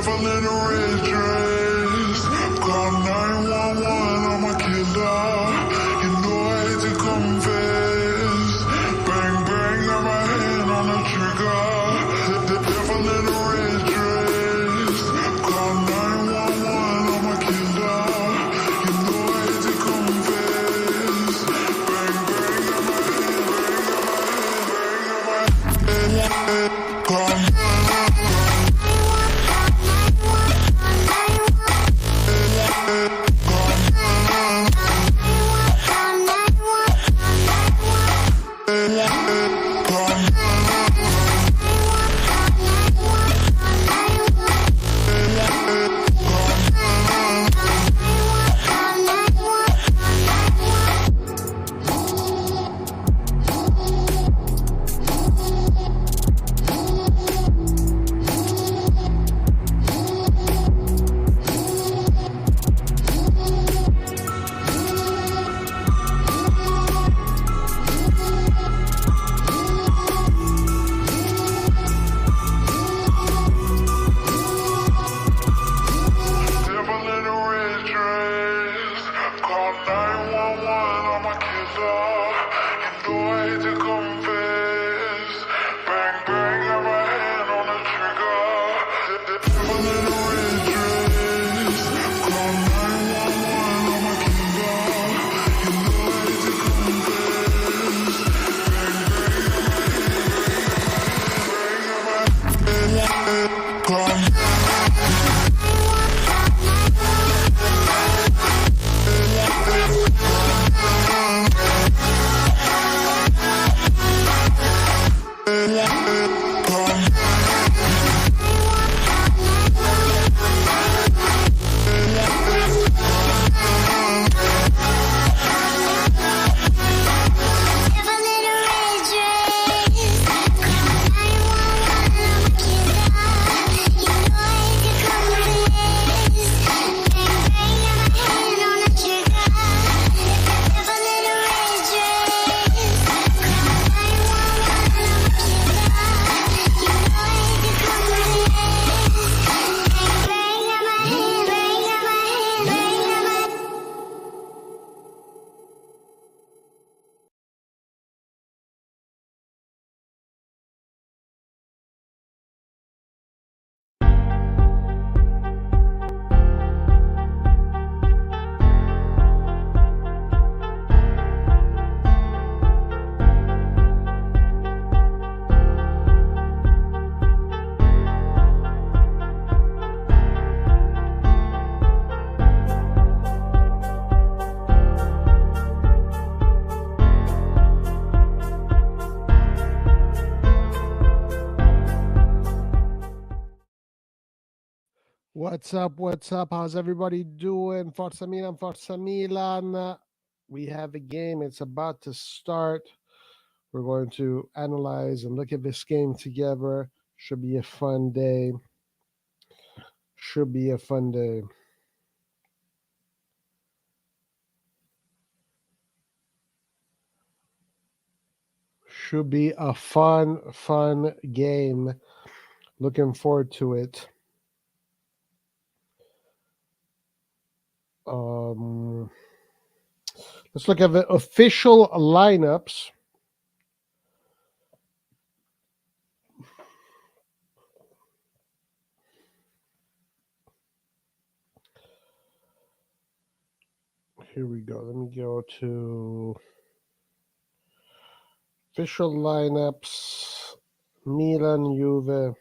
devil in a red dress. Call 911, I'm a killer. You know I hate to confess. Bang, bang, got my hand on the trigger. The devil in a red dress. Call 911, I'm a killer. You know I hate to confess. Bang, bang, got my hand. Call What's up? What's up? How's everybody doing? Forza Milan, Forza Milan. We have a game. It's about to start. We're going to analyze and look at this game together. Should be a fun day. Should be a fun day. Should be a fun game. Looking forward to it. Let's look at the official lineups. Here we go. Let me go to official lineups. Milan, Juve.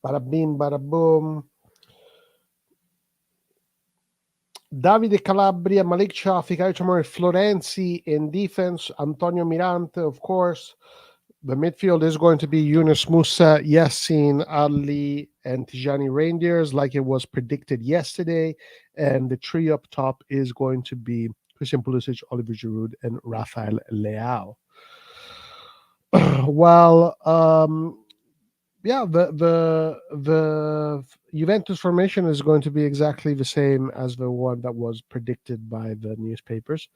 Bada bim, bada boom. Davide Calabria, Malik Chafi, Calciamore Florenzi in defense. Antonio Mirante, of course. The midfield is going to be Yunus Musa, Yassin Ali, and Tijani Reindeers, like it was predicted yesterday. And the trio up top is going to be Christian Pulisic, Oliver Giroud, and Rafael Leao. Well, the Juventus formation is going to be exactly the same as the one that was predicted by the newspapers.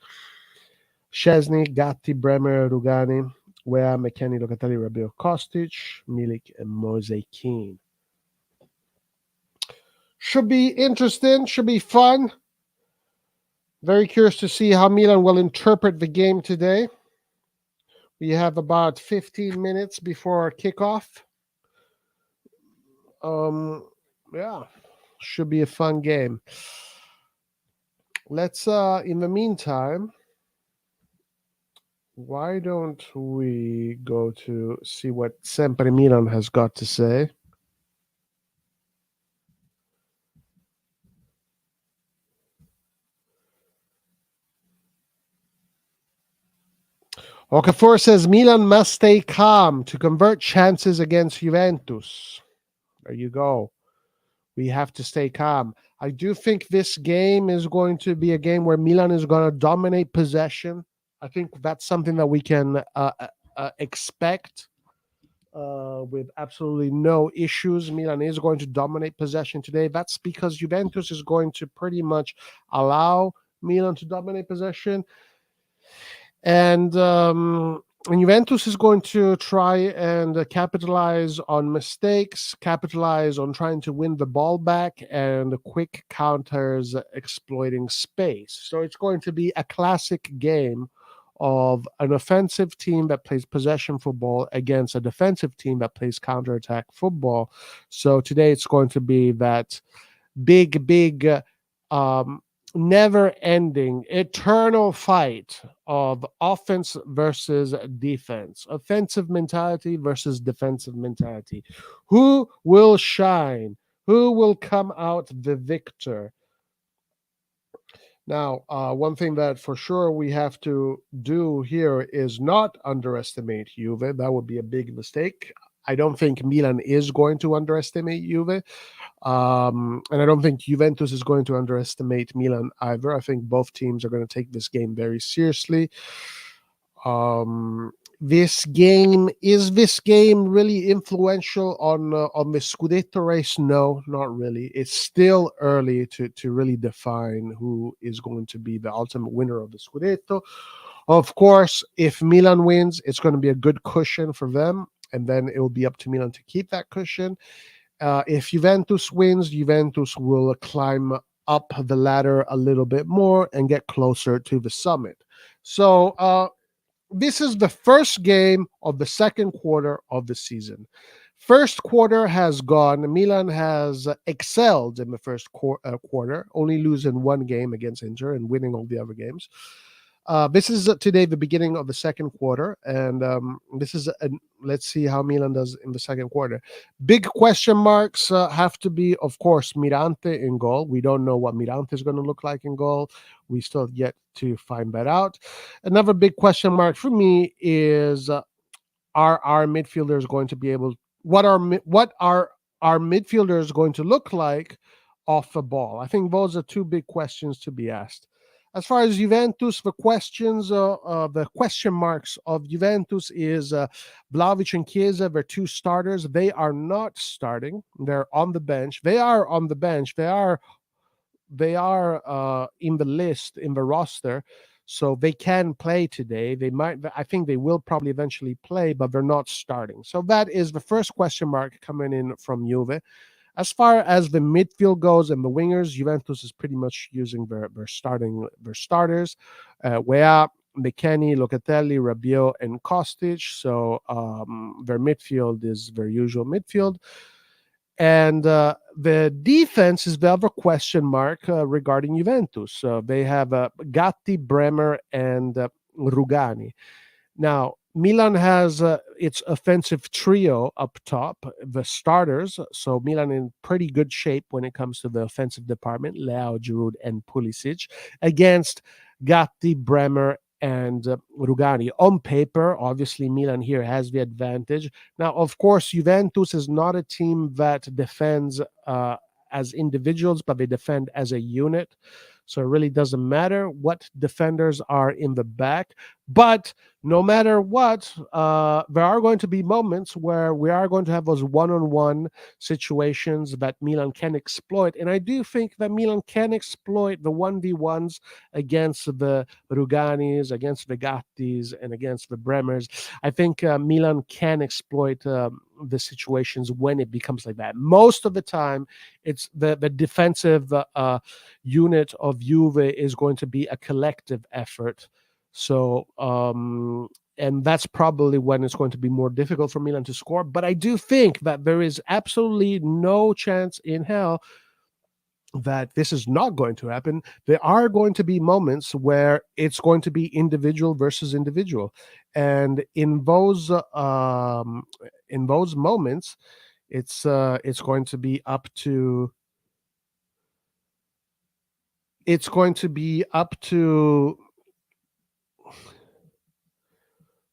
Szczesny, Gatti, Bremer, Rugani. Where McKennie, Locatelli, Rabiot, Kostic, Milik, and Moise Kean. Should be interesting. Should be fun. Very curious to see how Milan will interpret the game today. We have about 15 minutes before kickoff. Yeah, should be a fun game. Let's in the meantime, why don't we go to see what Sempre Milan has got to say? Okafor says Milan must stay calm to convert chances against Juventus. There you go. We have to stay calm. I do think this game is going to be a game where Milan is going to dominate possession. I think that's something that we can expect with absolutely no issues. Milan is going to dominate possession today. That's because Juventus is going to pretty much allow Milan to dominate possession. And Juventus is going to try and capitalize on mistakes, capitalize on trying to win the ball back, and quick counters exploiting space. So it's going to be a classic game of an offensive team that plays possession football against a defensive team that plays counterattack football. So today it's going to be that big never-ending, eternal fight of offense versus defense, offensive mentality versus defensive mentality. Who will shine? Who will come out the victor? Now, one thing that for sure we have to do here is not underestimate Juve. That would be a big mistake. I don't think Milan is going to underestimate Juve. And I don't think Juventus is going to underestimate Milan either. I think both teams are going to take this game very seriously. This game really influential on the Scudetto race? No, not really. It's still early to really define who is going to be the ultimate winner of the Scudetto. Of course, if Milan wins, it's going to be a good cushion for them, and then it will be up to Milan to keep that cushion. If Juventus wins, Juventus will climb up the ladder a little bit more and get closer to the summit. So this is the first game of the second quarter of the season. First quarter has gone. Milan has excelled in the first quarter, only losing one game against Inter and winning all the other games. This is today the beginning of the second quarter, and let's see how Milan does in the second quarter. Big question marks have to be, of course, Mirante in goal. We don't know what Mirante is going to look like in goal. We still have yet to find that out. Another big question mark for me is are our midfielders going to be able? What are our midfielders going to look like off the ball? I think those are two big questions to be asked. As far as Juventus, the question marks of Juventus is Vlahovic and Chiesa, their two starters. They are not starting. They're on the bench. They are on the bench. They are in the list, in the roster, so they can play today. I think they will probably eventually play, but they're not starting. So that is the first question mark coming in from Juve. As far as the midfield goes and the wingers, Juventus is pretty much using their starters. Where McKennie, Locatelli, Rabiot, and Kostic. So their midfield is their usual midfield. And the defense is the other question mark regarding Juventus. They have Gatti, Bremer, and Rugani. Now, Milan has its offensive trio up top, the starters. So Milan in pretty good shape when it comes to the offensive department, Leao, Giroud, and Pulisic, against Gatti, Bremer, and Rugani. On paper, obviously, Milan here has the advantage. Now, of course, Juventus is not a team that defends as individuals, but they defend as a unit. So it really doesn't matter what defenders are in the back. But no matter what, there are going to be moments where we are going to have those one-on-one situations that Milan can exploit, and I do think that Milan can exploit the 1v1s against the Ruganis, against the Gattis, and against the Bremers. I think Milan can exploit the situations when it becomes like that. Most of the time, it's the defensive unit of Juve is going to be a collective effort. So, and that's probably when it's going to be more difficult for Milan to score. But I do think that there is absolutely no chance in hell that this is not going to happen. There are going to be moments where it's going to be individual versus individual, and in those moments, it's going to be up to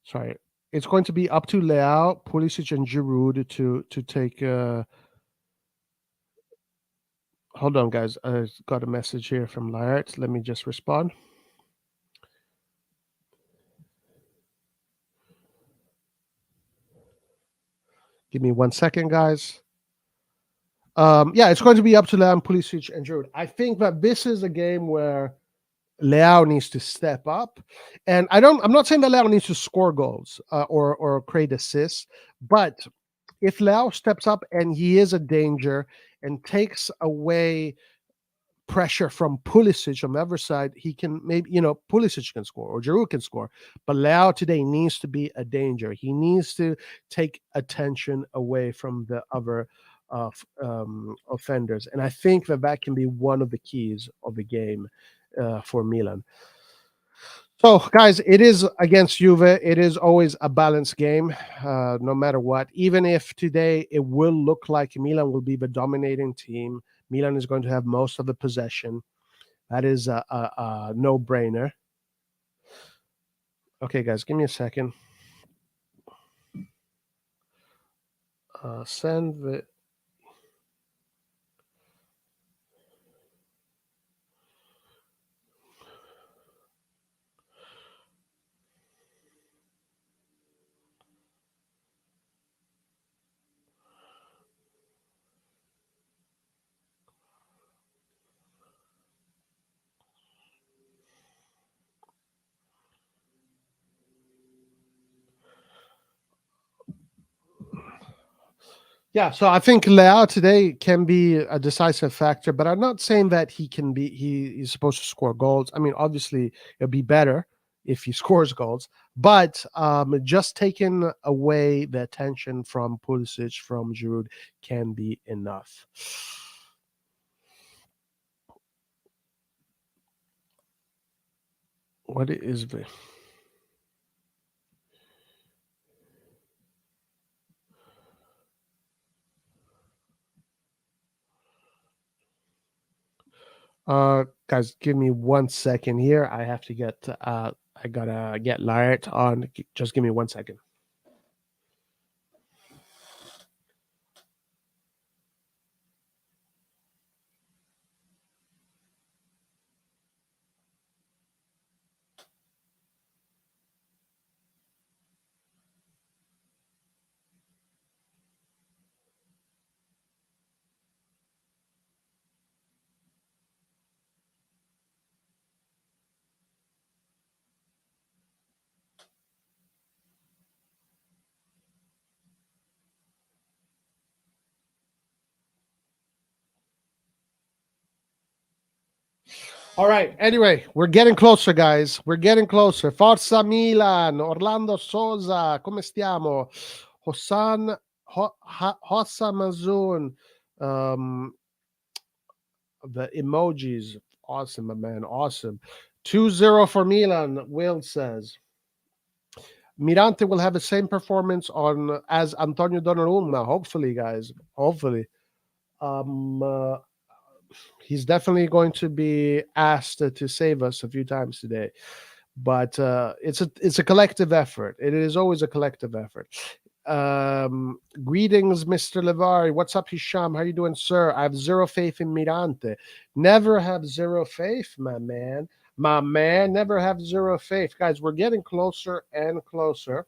sorry, it's going to be up to Leao, Pulisic, and Giroud to take. Hold on, guys. I got a message here from Laert. Let me just respond. Give me 1 second, guys. Yeah, it's going to be up to Leao, Pulisic, and Giroud. I think that this is a game where Leao needs to step up, and I'm not saying that Leao needs to score goals or create assists, but if Leao steps up and he is a danger and takes away pressure from Pulisic on the other side, he can maybe, Pulisic can score or Giroud can score, but Leao today needs to be a danger. He needs to take attention away from the other offenders, and I think that can be one of the keys of the game for Milan. So, guys, it is against Juve. It is always a balanced game, no matter what. Even if today it will look like Milan will be the dominating team, Milan is going to have most of the possession. That is a no-brainer. Okay, guys, give me a second. Send the... Yeah, so I think Leao today can be a decisive factor, but I'm not saying that he's supposed to score goals. I mean, obviously, it'll be better if he scores goals, but just taking away the attention from Pulisic, from Giroud, can be enough. What is the... Guys, give me 1 second here. I have to get I gotta get Laert on. Just give me 1 second. All right. Anyway, we're getting closer, guys. We're getting closer. Forza Milan, Orlando Sosa, come stiamo? Hossam Mazun, the emojis. Awesome, my man. Awesome. 2-0 for Milan, Will says. Mirante will have the same performance on as Antonio Donnarumma. Hopefully, guys. Hopefully. He's definitely going to be asked to save us a few times today, but it's a collective effort. It is always a collective effort. Greetings, Mr. Levari. What's up, Hisham? How you doing, sir? I have zero faith in Mirante. Never have zero faith, my man. My man, never have zero faith. Guys, we're getting closer and closer.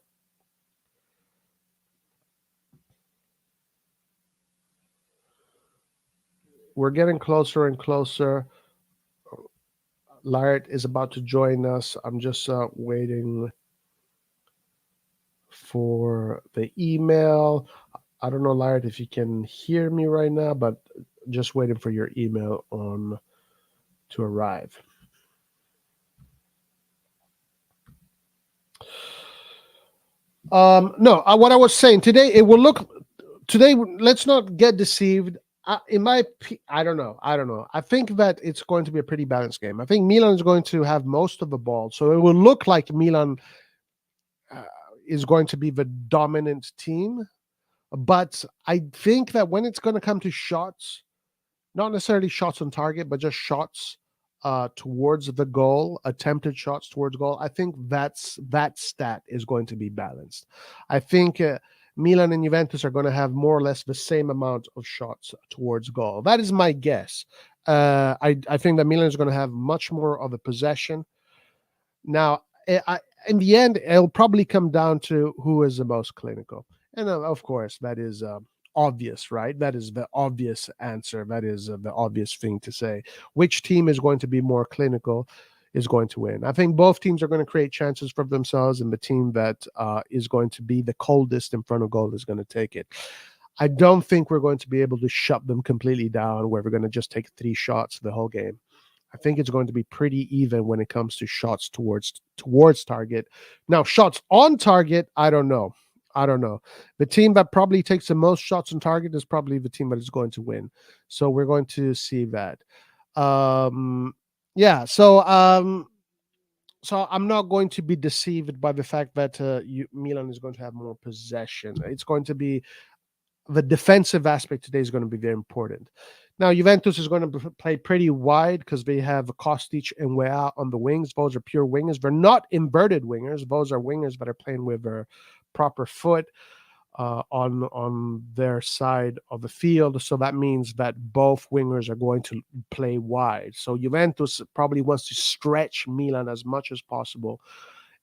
We're getting closer and closer. Lart is about to join us. I'm just waiting for the email. I don't know, Lart, if you can hear me right now, but just waiting for your email on to arrive. No, what I was saying today, it will look today. Let's not get deceived. I don't know. I don't know. I think that it's going to be a pretty balanced game. I think Milan is going to have most of the ball, so it will look like Milan uh, is going to be the dominant team. But I think that when it's going to come to shots, not necessarily shots on target, but just shots towards the goal, attempted shots towards goal. I think that stat is going to be balanced. I think Milan and Juventus are going to have more or less the same amount of shots towards goal. That is my guess. I think that Milan is going to have much more of a possession. Now, in the end, it'll probably come down to who is the most clinical. And of course, that is obvious, right? That is the obvious answer. That is the obvious thing to say. Which team is going to be more clinical is going to win. I think both teams are going to create chances for themselves, and the team that is going to be the coldest in front of goal is going to take it. I don't think we're going to be able to shut them completely down where we're going to just take 3 shots the whole game. I think it's going to be pretty even when it comes to shots towards target. Now, shots on target, I don't know. I don't know. The team that probably takes the most shots on target is probably the team that is going to win. So we're going to see that. Yeah. So I'm not going to be deceived by the fact that Milan is going to have more possession. It's going to be the defensive aspect today is going to be very important. Now, Juventus is going to play pretty wide because they have Kostic and Wea on the wings. Those are pure wingers. They're not inverted wingers. Those are wingers that are playing with their proper foot on their side of the field. So that means that both wingers are going to play wide. So Juventus probably wants to stretch Milan as much as possible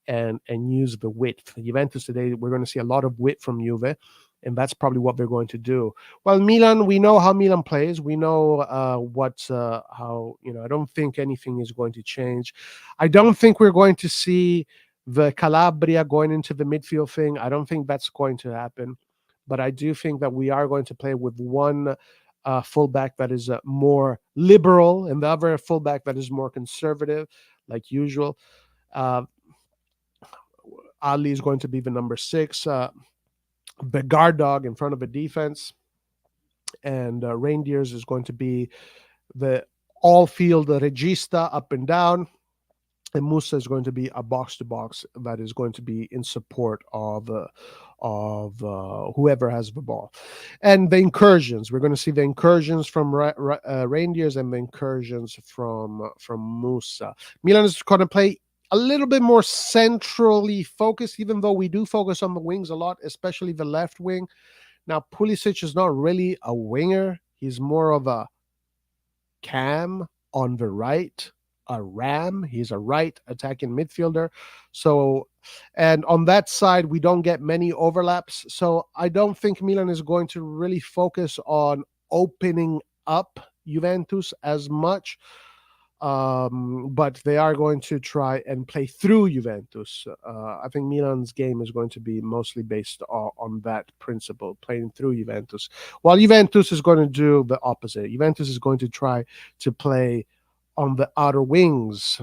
and use the width. Juventus today, we're going to see a lot of width from Juve, and that's probably what they're going to do. Well, Milan, we know how Milan plays. We know how, I don't think anything is going to change. I don't think we're going to see the Calabria going into the midfield thing. I don't think that's going to happen. But I do think that we are going to play with one fullback that is more liberal and the other fullback that is more conservative, like usual. Ali is going to be the number 6. The guard dog in front of the defense, and Reindeers is going to be the all-field regista up and down, and Musa is going to be a box-to-box that is going to be in support of whoever has the ball. And the incursions, we're going to see the incursions from Reindeers and the incursions from Musa. Milan is going to play a little bit more centrally focused, even though we do focus on the wings a lot, especially the left wing. Now, Pulisic is not really a winger. He's more of a cam on the right, a ram. He's a right attacking midfielder. So, and on that side, we don't get many overlaps. So I don't think Milan is going to really focus on opening up Juventus as much. But they are going to try and play through Juventus. I think Milan's game is going to be mostly based on that principle, playing through Juventus, while Juventus is going to do the opposite. Juventus is going to try to play on the outer wings,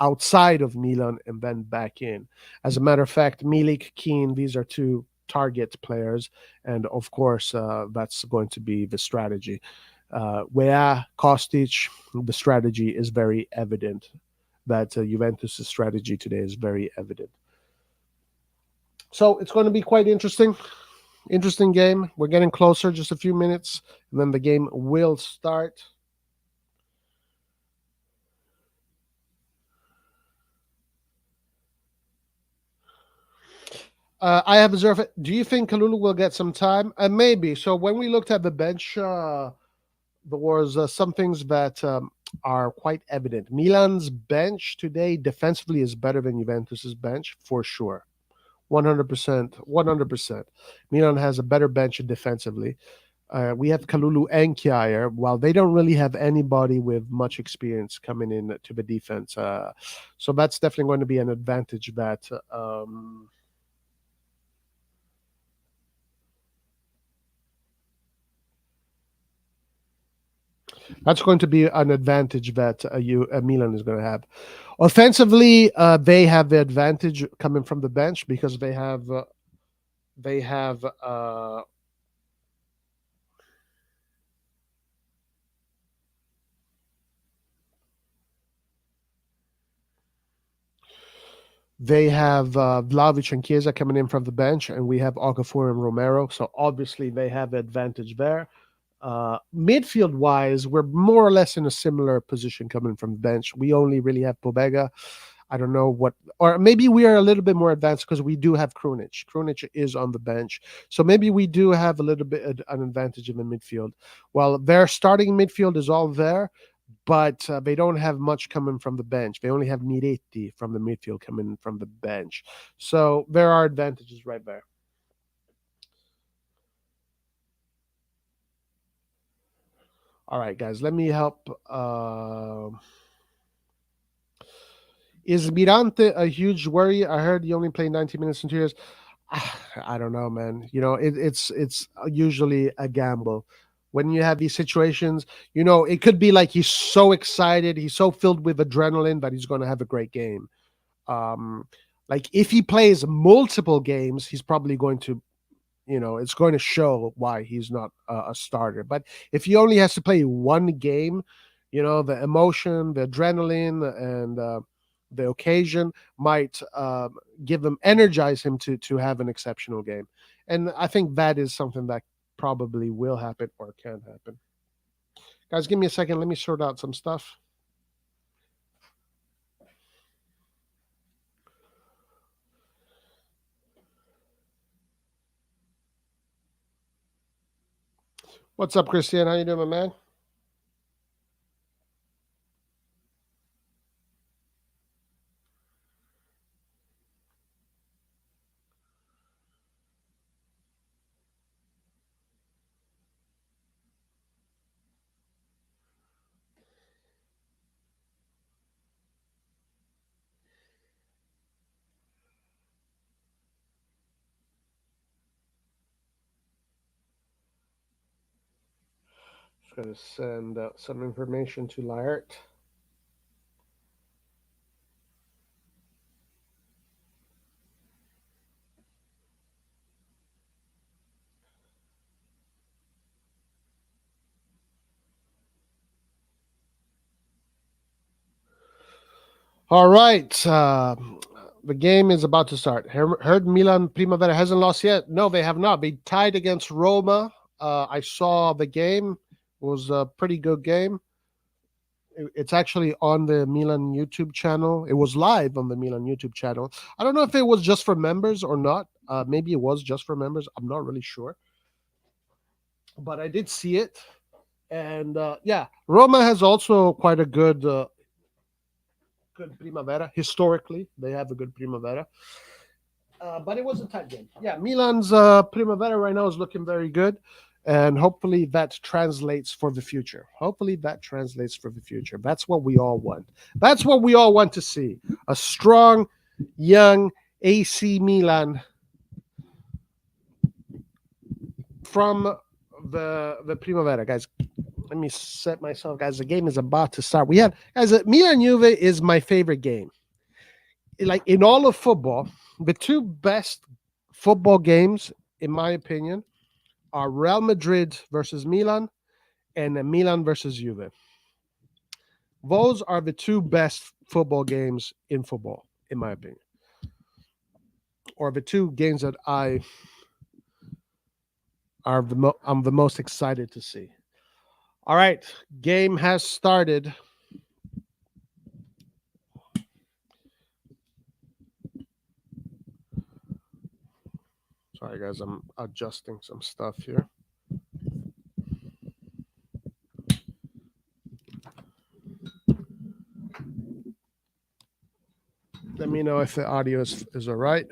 outside of Milan and then back in. As a matter of fact, Milik, Keane, these are 2 target players, and of course that's going to be the strategy. Wea, Kostic, the strategy is very evident. That Juventus' strategy today is very evident. So it's going to be quite interesting. Interesting game. We're getting closer, just a few minutes, and then the game will start. I have observed it. Do you think Kalulu will get some time? Maybe. So when we looked at the bench, there was some things that are quite evident. Milan's bench today defensively is better than Juventus's bench for sure. 100%. 100%. Milan has a better bench defensively. We have Kalulu and Kjaer. While they don't really have anybody with much experience coming in to the defense, so that's definitely going to be an advantage that that's going to be an advantage that Milan is going to have. Offensively, they have the advantage coming from the bench because they have Vlahovic and Chiesa coming in from the bench, and we have Okafor and Romero. So obviously they have the advantage there. Midfield wise, we're more or less in a similar position coming from the bench. We only really have Pobega. I don't know what, or maybe we are a little bit more advanced because we do have Krunic. Krunic is on the bench. So maybe we do have a little bit an advantage in the midfield. Well, their starting midfield is all there, but they don't have much coming from the bench. They only have Miretti from the midfield coming from the bench. So there are advantages right there. All right, guys, let me help. Is Mirante a huge worry? I heard he only played 90 minutes in 2 years. I don't know, man. It's usually a gamble. When you have these situations, it could be like he's so excited, he's so filled with adrenaline that he's going to have a great game. Like if he plays multiple games, he's probably going to, it's going to show why he's not a starter. But if he only has to play one game, the emotion, the adrenaline, and the occasion might energize him to have an exceptional game. And I think that is something that probably will happen or can happen. Guys, give me a second. Let me sort out some stuff. What's up, Christian? How you doing, my man? Just going to send some information to Laert. All right. The game is about to start. Heard Milan Primavera hasn't lost yet? No, they have not. They tied against Roma. I saw the game. It was a pretty good game. It's actually on the Milan YouTube channel. It was live on the Milan YouTube channel. I don't know if it was just for members or not. Maybe it was just for members. I'm not really sure. But I did see it. And yeah, Roma has also quite a good Primavera. Historically, they have a good Primavera. But it was a tight game. Yeah, Milan's Primavera right now is looking very good. And hopefully that translates for the future. Hopefully that translates for the future. That's what we all want. That's what we all want to see. A strong, young AC Milan from the Primavera, guys. Let me set myself, guys. The game is about to start. We have, guys, Milan Juve is my favorite game. Like in all of football, the two best football games, in my opinion, are Real Madrid versus Milan and Milan versus Juve. Those are the two best football games in football, in my opinion, or the two games that I'm the most excited to see. All right, game has started. Sorry, guys, I'm adjusting some stuff here. me know if the audio is all right.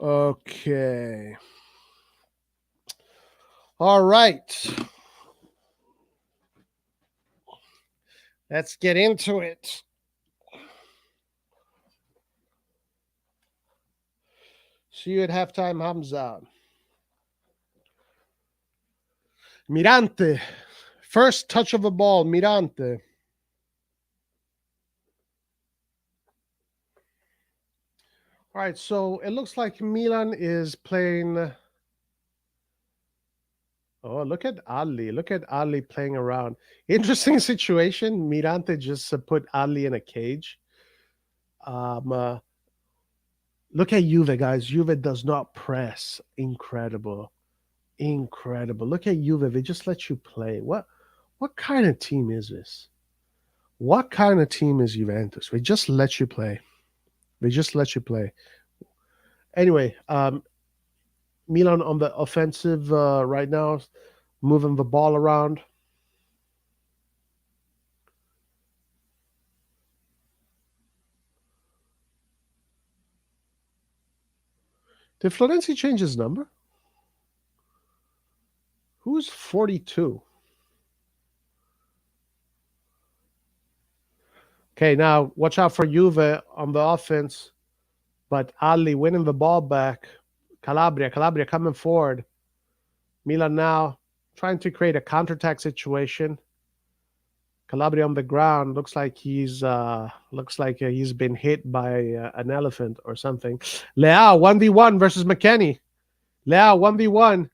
Okay. All right. Let's get into it. See you at halftime, Hamza. Mirante. First touch of the ball, Mirante. All right, so it looks like Milan is playing. Oh, look at Ali. Look at Ali playing around. Interesting situation. Mirante just put Ali in a cage. Look at Juve, guys. Juve does not press. Incredible. Incredible. Look at Juve. They just let you play. What kind of team is this? What kind of team is Juventus? They just let you play. They just let you play. Anyway, Milan on the offensive right now, moving the ball around. Did Florenzi change his number? Who's 42? Okay, now watch out for Juve on the offense. But Ali winning the ball back. Calabria coming forward. Milan now trying to create a counterattack situation. Calabria on the ground looks like he's been hit by an elephant or something. Leao 1v1 versus McKennie. Leao 1v1,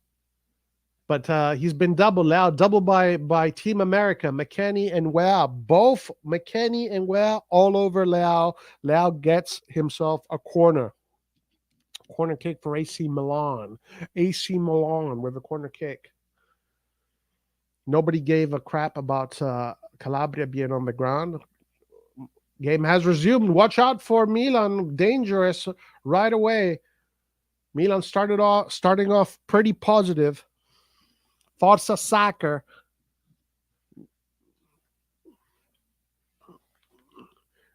but he's been doubled. Leao doubled by Team America. McKennie and Leao, both McKennie and Leao all over Leao. Leao gets himself a corner. Corner kick for AC Milan. AC Milan with a corner kick. Nobody gave a crap about Calabria being on the ground. Game has resumed. Watch out for Milan. Dangerous right away. Milan starting off pretty positive. Forza Soccer.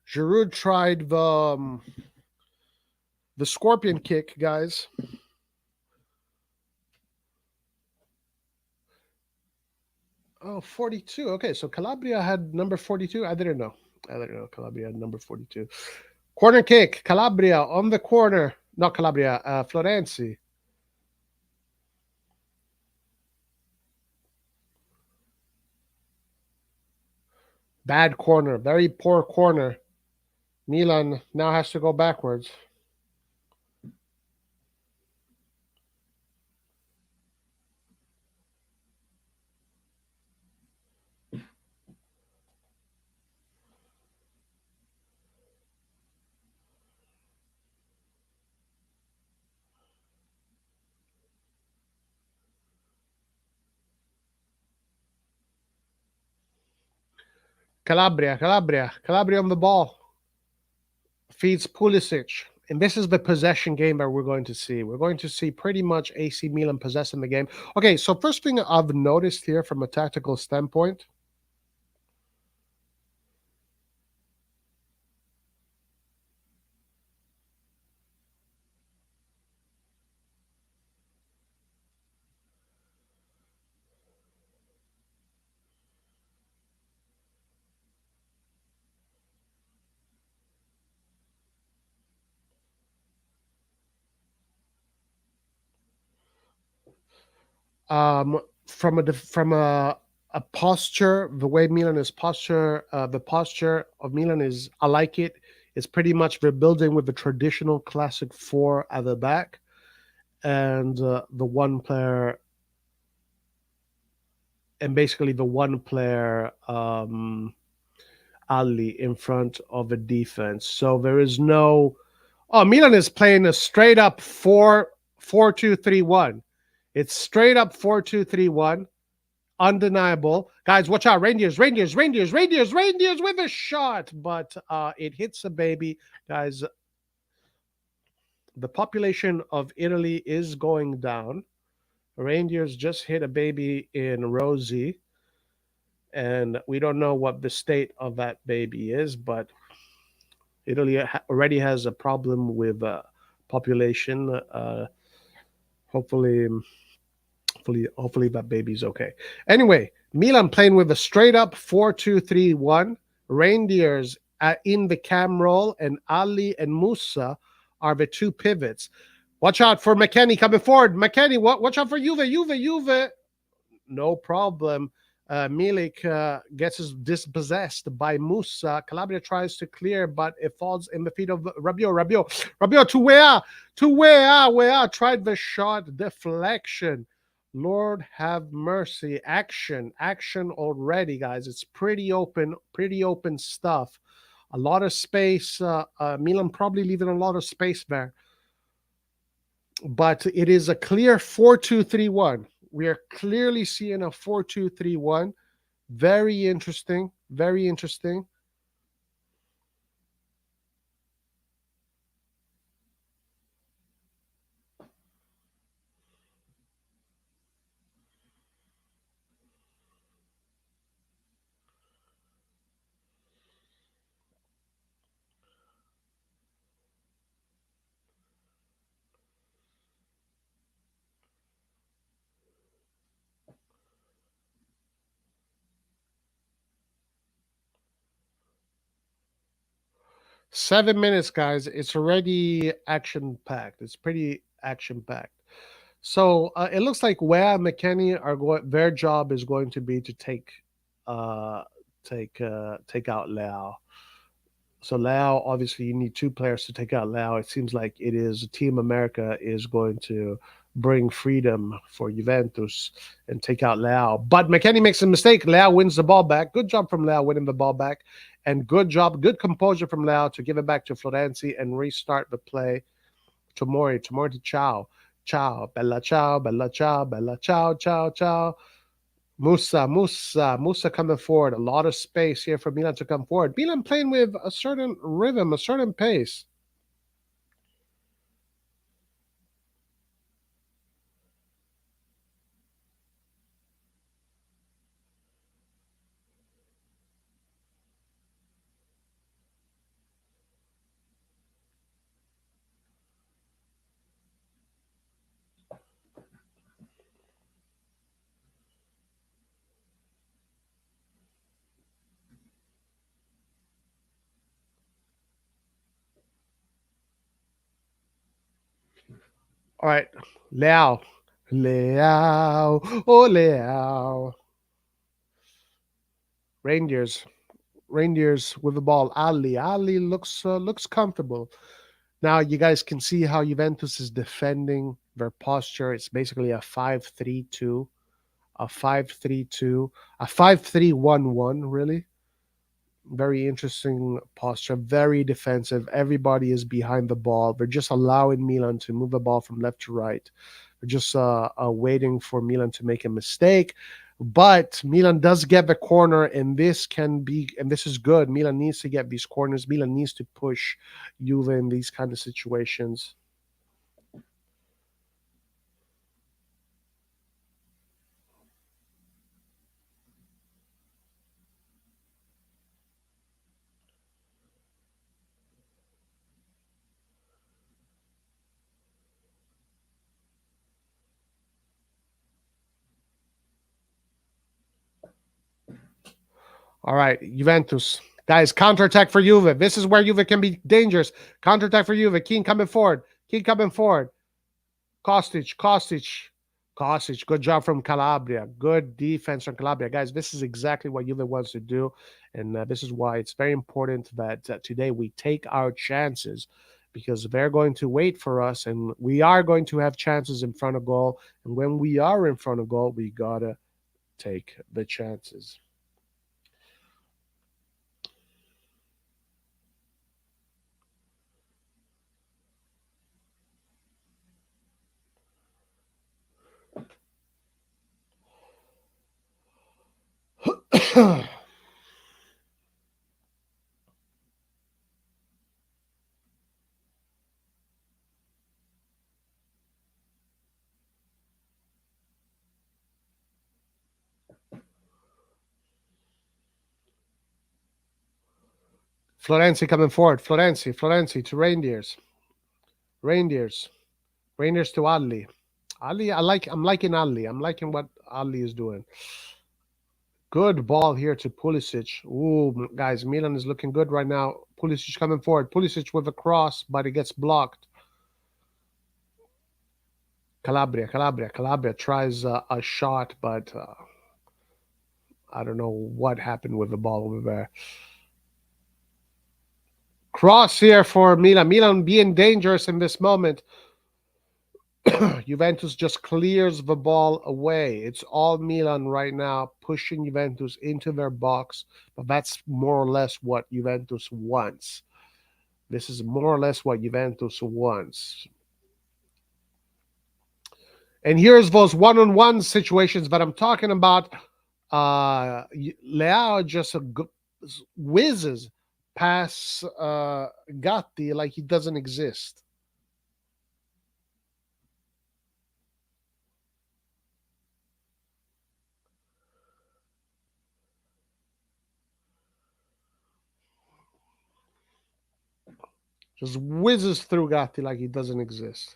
Giroud tried the scorpion kick, guys. Oh, 42. Okay, so Calabria had number 42. I didn't know. Calabria had number 42. Corner kick. Calabria on the corner. Not Calabria. Florenzi. Bad corner. Very poor corner. Milan now has to go backwards. Calabria on the ball. Feeds Pulisic. And this is the possession game that we're going to see. We're going to see pretty much AC Milan possessing the game. Okay, so first thing I've noticed here from a tactical standpoint. From a posture, the way Milan is posture, the posture of Milan is, I like it. It's pretty much rebuilding with the traditional classic four at the back, and the one player, and basically the one player Ali in front of the defense. So there is no. Oh, Milan is playing a straight up 4-2-3-1. It's straight up 4-2-3-1. Undeniable. Guys, watch out. Reindeers with a shot. But it hits a baby. Guys, The population of Italy is going down. Reindeers just hit a baby in Rosie, and we don't know what the state of that baby is, but Italy already has a problem with population. Hopefully, hopefully that baby's okay. Anyway, Milan playing with a straight up 4-2-3-1. Reindeers in the cam role, and Ali and Musa are the two pivots. Watch out for McKennie coming forward. McKennie, watch out for Juve. No problem. Milik gets dispossessed by Musa. Calabria tries to clear, but it falls in the feet of Rabiot to where? Tried the shot, deflection. Lord have mercy. Action already, guys. It's pretty open stuff. A lot of space. Milan probably leaving a lot of space there. But it is a clear 4-2-3-1. We are clearly seeing a 4-2-3-1. Very interesting. Very interesting. Seven minutes, guys. It's already action packed. It's pretty action packed. So it looks like Wea and McKennie are going. Their job is going to be to uh, take out Leao. So Lao, obviously, you need two players to take out Lao. It seems like it is Team America is going to bring freedom for Juventus and take out Lao. But McKennie makes a mistake. Lao wins the ball back. Good job from Lao winning the ball back. And good composure from Lao to give it back to Florenzi and restart the play. Tomori to Ciao. Bella ciao, ciao. Musa coming forward. A lot of space here for Milan to come forward. Milan playing with a certain rhythm, a certain pace. All right, Leao, Leao. Reindeers, Reindeers with the ball. Ali looks comfortable. Now you guys can see how Juventus is defending their posture. It's basically a 5-3-2, a 5-3-2, a 5-3-1-1. Really, very interesting posture, very defensive. Everybody is behind the ball. They're just allowing Milan to move the ball from left to right. They're just waiting for Milan to make a mistake. But Milan does get the corner, and this can be, and this is good. Milan needs to get these corners. Milan needs to push Juve in these kind of situations. All right, Juventus. Guys, counterattack for Juve. This is where Juve can be dangerous. Counterattack for Juve. Keane coming forward. Kostic. Good job from Calabria. Good defense from Calabria. Guys, this is exactly what Juve wants to do. And this is why it's very important that today we take our chances, because they're going to wait for us and we are going to have chances in front of goal. And when we are in front of goal, we got to take the chances. Florenzi coming forward. Florenzi to Reindeers. Reindeers to Ali. Ali, I'm liking Ali. I'm liking what Ali is doing. Good ball here to Pulisic. Ooh, guys, Milan is looking good right now. Pulisic coming forward. Pulisic with a cross, but it gets blocked. Calabria tries a shot, but I don't know what happened with the ball over there. Cross here for Milan. Milan being dangerous in this moment. Juventus just clears the ball away. It's all Milan right now, pushing Juventus into their box. But that's more or less what Juventus wants. This is more or less what Juventus wants. And here's those one-on-one situations that I'm talking about. Leao just whizzes past Gatti like he doesn't exist. Just whizzes through Gatti like he doesn't exist.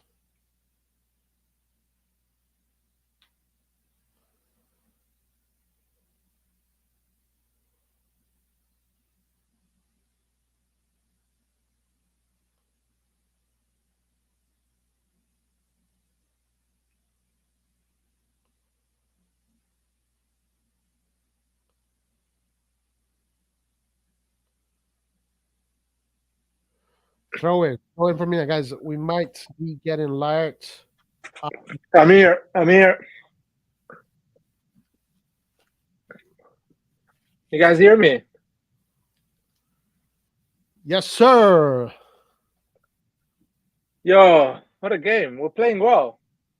Throw in for me, guys. We might be getting light. I'm here. You guys hear me? Yes, sir. Yo, what a game. We're playing well.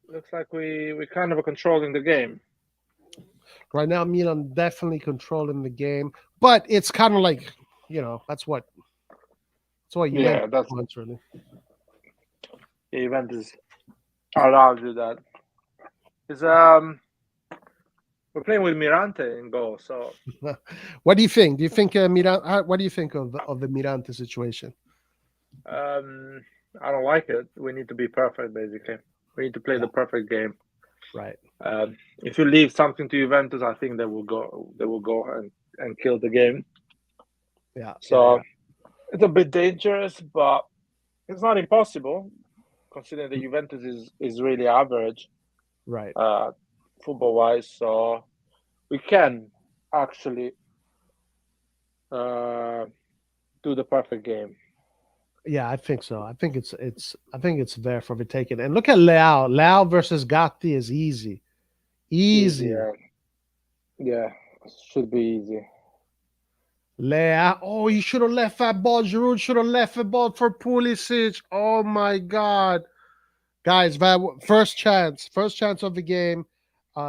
Looks like we kind of are controlling the game. Right now, Milan definitely controlling the game, but it's kind of like, that's what Juventus wants, really. Yeah, Juventus are allowed to do that. Because we're playing with Mirante in goal. So, what do you think? Do you think Mirante? What do you think of the Mirante situation? I don't like it. We need to be perfect, basically. We need to play the perfect game. Right. If you leave something to Juventus, I think they will go and kill the game. Yeah. So it's a bit dangerous, but it's not impossible, considering that Juventus is really average, right? Football-wise. So we can actually do the perfect game. Yeah, I think so. I think it's there for the taking. And look at Leao. Leao versus Gatti is easy. Easy. Yeah, should be easy. Leao. Oh, you should have left that ball. Giroud should have left the ball for Pulisic. Oh my God. Guys, that first chance of the game.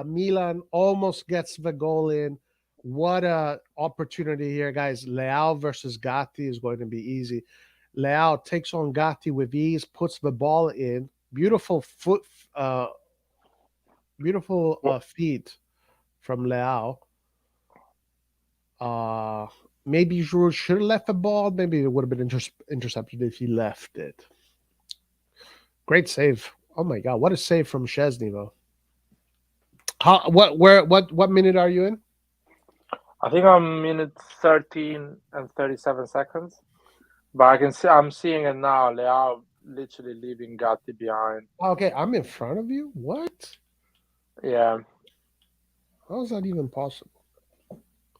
Milan almost gets the goal in. What a opportunity here, guys. Leao versus Gatti is going to be easy. Leao takes on Gatti with ease, puts the ball in. Beautiful feet from Leao. Maybe Giroud should have left the ball. Maybe it would have been intercepted if he left it. Great save. Oh my God, what a save from Szczesny, though. What minute are you in? I think I'm minute 13 and 37 seconds. But I'm seeing it now. Leao literally leaving Gatti behind. Okay, I'm in front of you? What? Yeah. How is that even possible?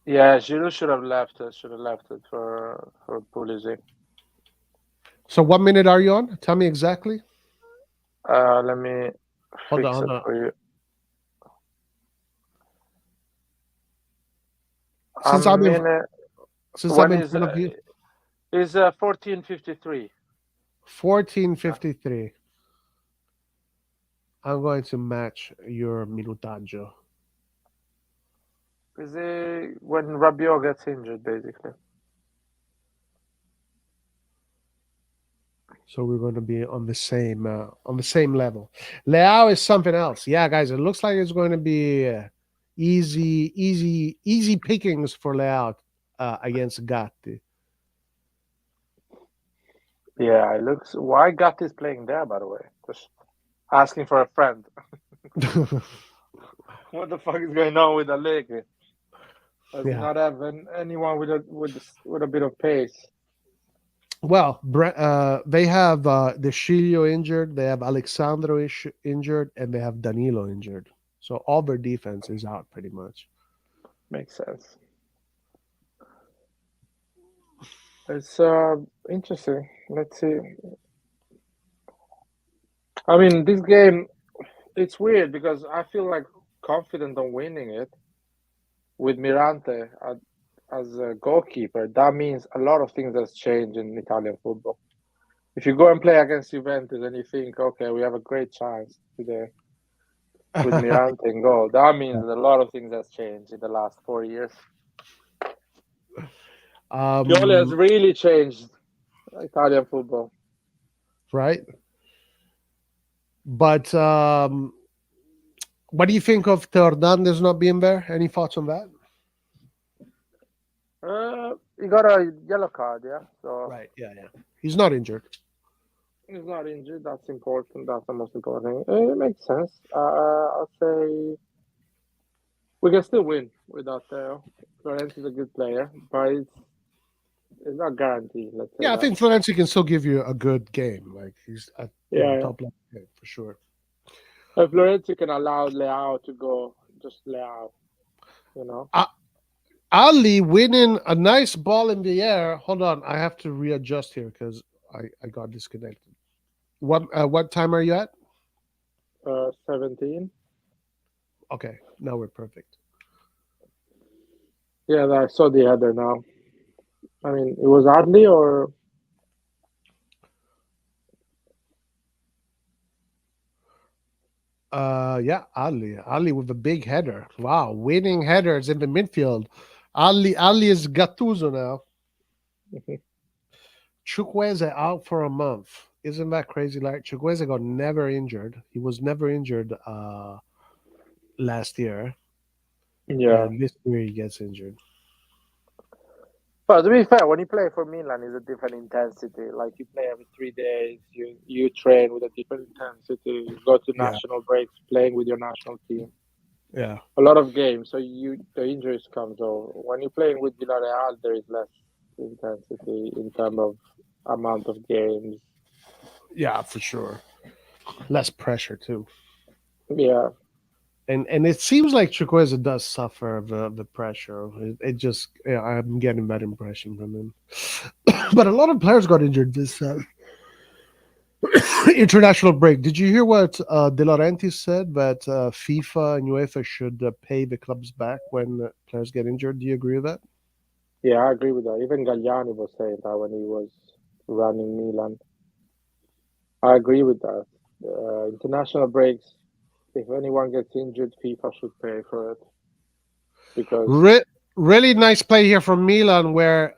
Yeah, Giroud should have left it for Pulisic. So what minute are you on? Tell me exactly. Let me hold fix on. it for you. Since I'm in front of you. Is 14:53. 14:53. I'm going to match your minutaggio. Is it when Rabiot gets injured, basically? So we're going to be on the same level. Leao is something else. Yeah, guys, it looks like it's going to be easy pickings for Leao against Gatti. Yeah, it looks. Why Gatti's playing there, by the way? Just asking for a friend. What the fuck is going on with Allegri? Does he Yeah. not have anyone with a bit of pace? Well, they have De Sciglio injured, they have Alexandro injured, and they have Danilo injured. So all their defense is out pretty much. Makes sense. It's interesting. Let's see. I mean, this game, it's weird because I feel like confident on winning it with Mirante as a goalkeeper. That means a lot of things has changed in Italian football. If you go and play against Juventus and you think, okay, we have a great chance today with Mirante in goal, that means a lot of things has changed in the last 4 years. Pioli has really changed Italian football. Right? But what do you think of Hernandez not being there? Any thoughts on that? He got a yellow card, yeah. So Right. Yeah. He's not injured. he's not injured. That's important. That's the most important thing. It makes sense. I'll say we can still win without Theo. Florenzi is a good player, but it's not guaranteed. Let's say Yeah, I that. think Florenzi can still give you a good game. Like he's at top level game for sure. If Florenzi can allow Leao to go, just Leao, you know. Ali winning a nice ball in the air. Hold on, I have to readjust here because I got disconnected. What time are you at? 17. Okay, now we're perfect. Yeah, I saw the header now. I mean, it was Adli or Yeah, Ali with a big header. Wow, winning headers in the midfield. Ali is Gattuso now. Chukwueze out for a month. Isn't that crazy? Like Chukwueze got never injured. He was never injured last year. yeah. And this year he gets injured. But to be fair, when you play for Milan, it's a different intensity. Like you play every 3 days, you train with a different intensity. You go to national breaks, playing with your national team. Yeah. A lot of games, so the injuries come. So when you're playing with Villarreal, there is less intensity in terms of amount of games. Yeah, for sure. Less pressure too. Yeah. And it seems like Chukwueze does suffer the pressure. It just I'm getting that impression from him. But a lot of players got injured this international break. Did you hear what De Laurentiis said that FIFA and UEFA should pay the clubs back when players get injured? Do you agree with that? Yeah, I agree with that. Even Galliani was saying that when he was running Milan. I agree with that. International breaks, if anyone gets injured, FIFA should pay for it. Because Really nice play here from Milan where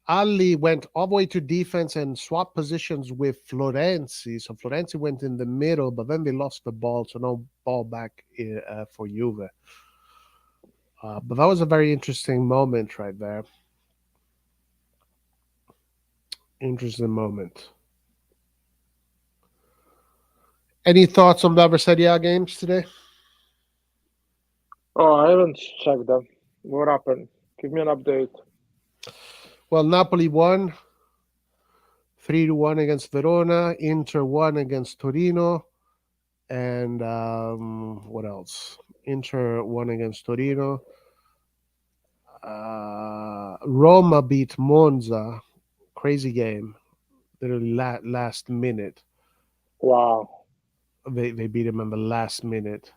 Ali went all the way to defense and swapped positions with Florenzi. So Florenzi went in the middle, but then they lost the ball, so no ball back for Juve. But that was a very interesting moment right there. Interesting moment. Any thoughts on the other Serie A games today? I haven't checked them. What happened? Give me an update. Well, Napoli won 3-1 against Verona. Inter won against Torino. And what else? Inter won against Torino. Roma beat Monza. Crazy game. Literally last minute. Wow. They beat him in the last minute.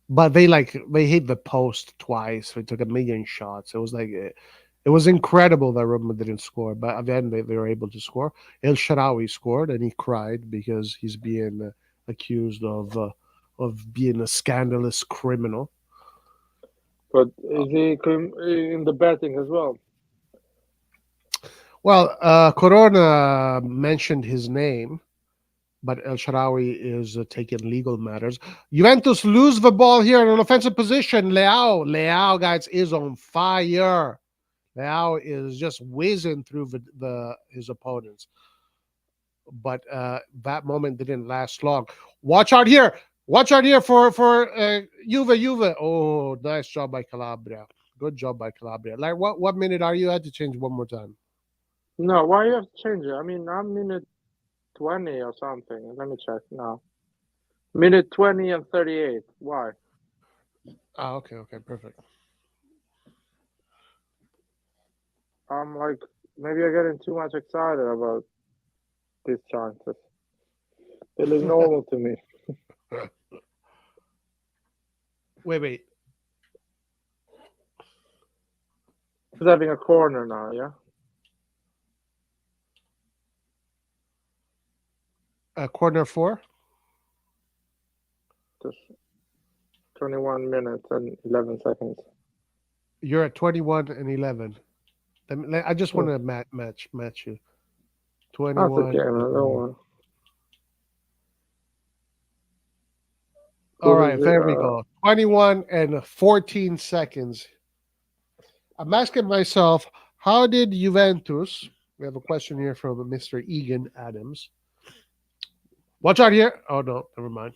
But they hit the post twice. They took a million shots. It was like it was incredible that Roma didn't score. But at the end, they were able to score. El Shaarawy scored, and he cried because he's being accused of being a scandalous criminal. But is he in the betting as well? Well, Corona mentioned his name, but El Shaarawy is taking legal matters. Juventus lose the ball here in an offensive position. Leao, guys, is on fire. Leao is just whizzing through his opponents. but that moment didn't last long. Watch out here! Watch out here for Juve. Oh, nice job by Calabria. Good job by Calabria. Like what minute are you at to change one more time? No, why you have to change it? I mean, I'm minute 20 or something. Let me check now. Minute 20 and 38. Why? Ah, okay, perfect. I'm like, maybe I'm getting too much excited about these chances. It is normal to me. Wait. He's having a corner now, yeah? Corner four. Just 21 minutes and 11 seconds. You're at 21 and 11. I just want Hmm. to match you. That's 21 okay, man. and Don't 11. worry. All Who is right, it? there we go. 21 and 14 seconds. I'm asking myself, how did Juventus? We have a question here from Mr. Egan Adams. Watch out here. Oh, no, never mind.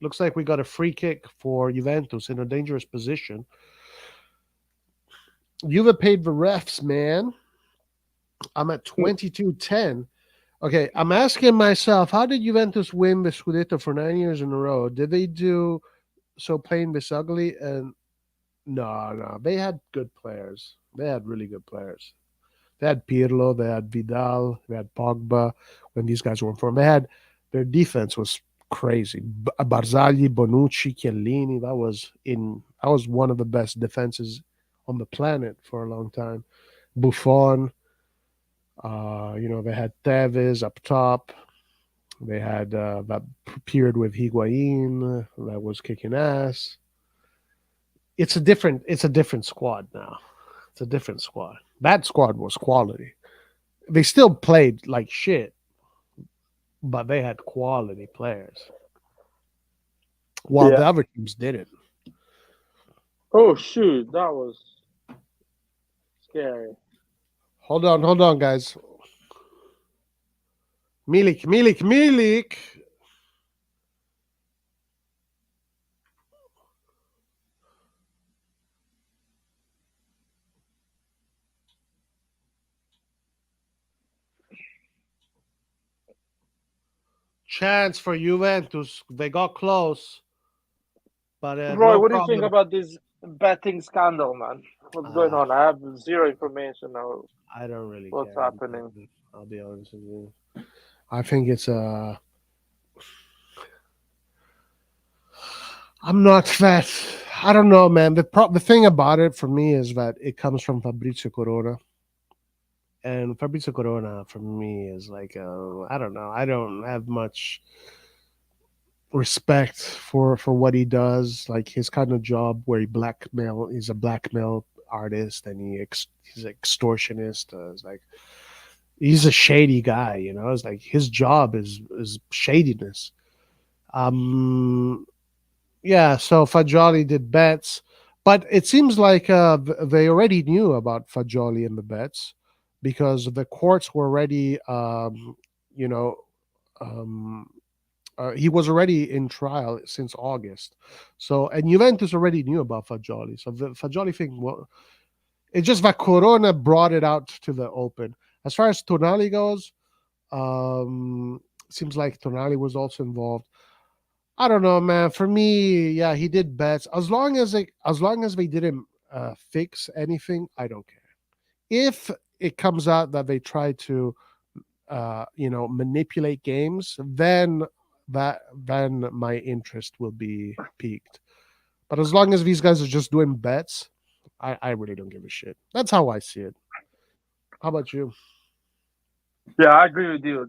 Looks like we got a free kick for Juventus in a dangerous position. Juve paid the refs, man. I'm at 22-10. Okay, I'm asking myself, how did Juventus win the Scudetto for 9 years in a row? Did they do so plain this ugly? And no, they had good players. They had really good players. They had Pirlo, they had Vidal, they had Pogba when these guys were in form. They had their defense was crazy. Barzagli, Bonucci, Chiellini. That was one of the best defenses on the planet for a long time. Buffon. They had Tevez up top. They had that period with Higuain that was kicking ass. It's a different squad now. It's a different squad. That squad was quality. They still played like shit, but they had quality players. While Yeah. the other teams didn't. Oh, shoot. That was scary. Hold on, guys. Milik. Chance for Juventus. They got close, but Roy, no what do you think problem. about this betting scandal, man? What's going Uh, on? I have zero information now. I don't really What's care. happening? I'll be honest with you. I think it's I'm not that. I don't know, man. The thing about it for me is that it comes from Fabrizio Corona, and Fabrizio Corona for me is like I don't know. I don't have much respect for what he does. Like his kind of job where he's a blackmail artist, and he's an extortionist. It's like he's a shady guy. It's like his job is shadiness. Um, Yeah, so Fagioli did bets, but it seems like they already knew about Fagioli and the bets because the courts were already, you know, um, he was already in trial since August. So, and Juventus already knew about Fagioli. So the Fagioli thing, well, it's just that Corona brought it out to the open. As far as Tonali goes, seems like Tonali was also involved. I don't know, man. For me, yeah, he did bets. As long as they didn't fix anything, I don't care. If it comes out that they try to, manipulate games, then my interest will be piqued. But as long as these guys are just doing bets, I really don't give a shit. That's how I see it. How about you? Yeah, I agree with you.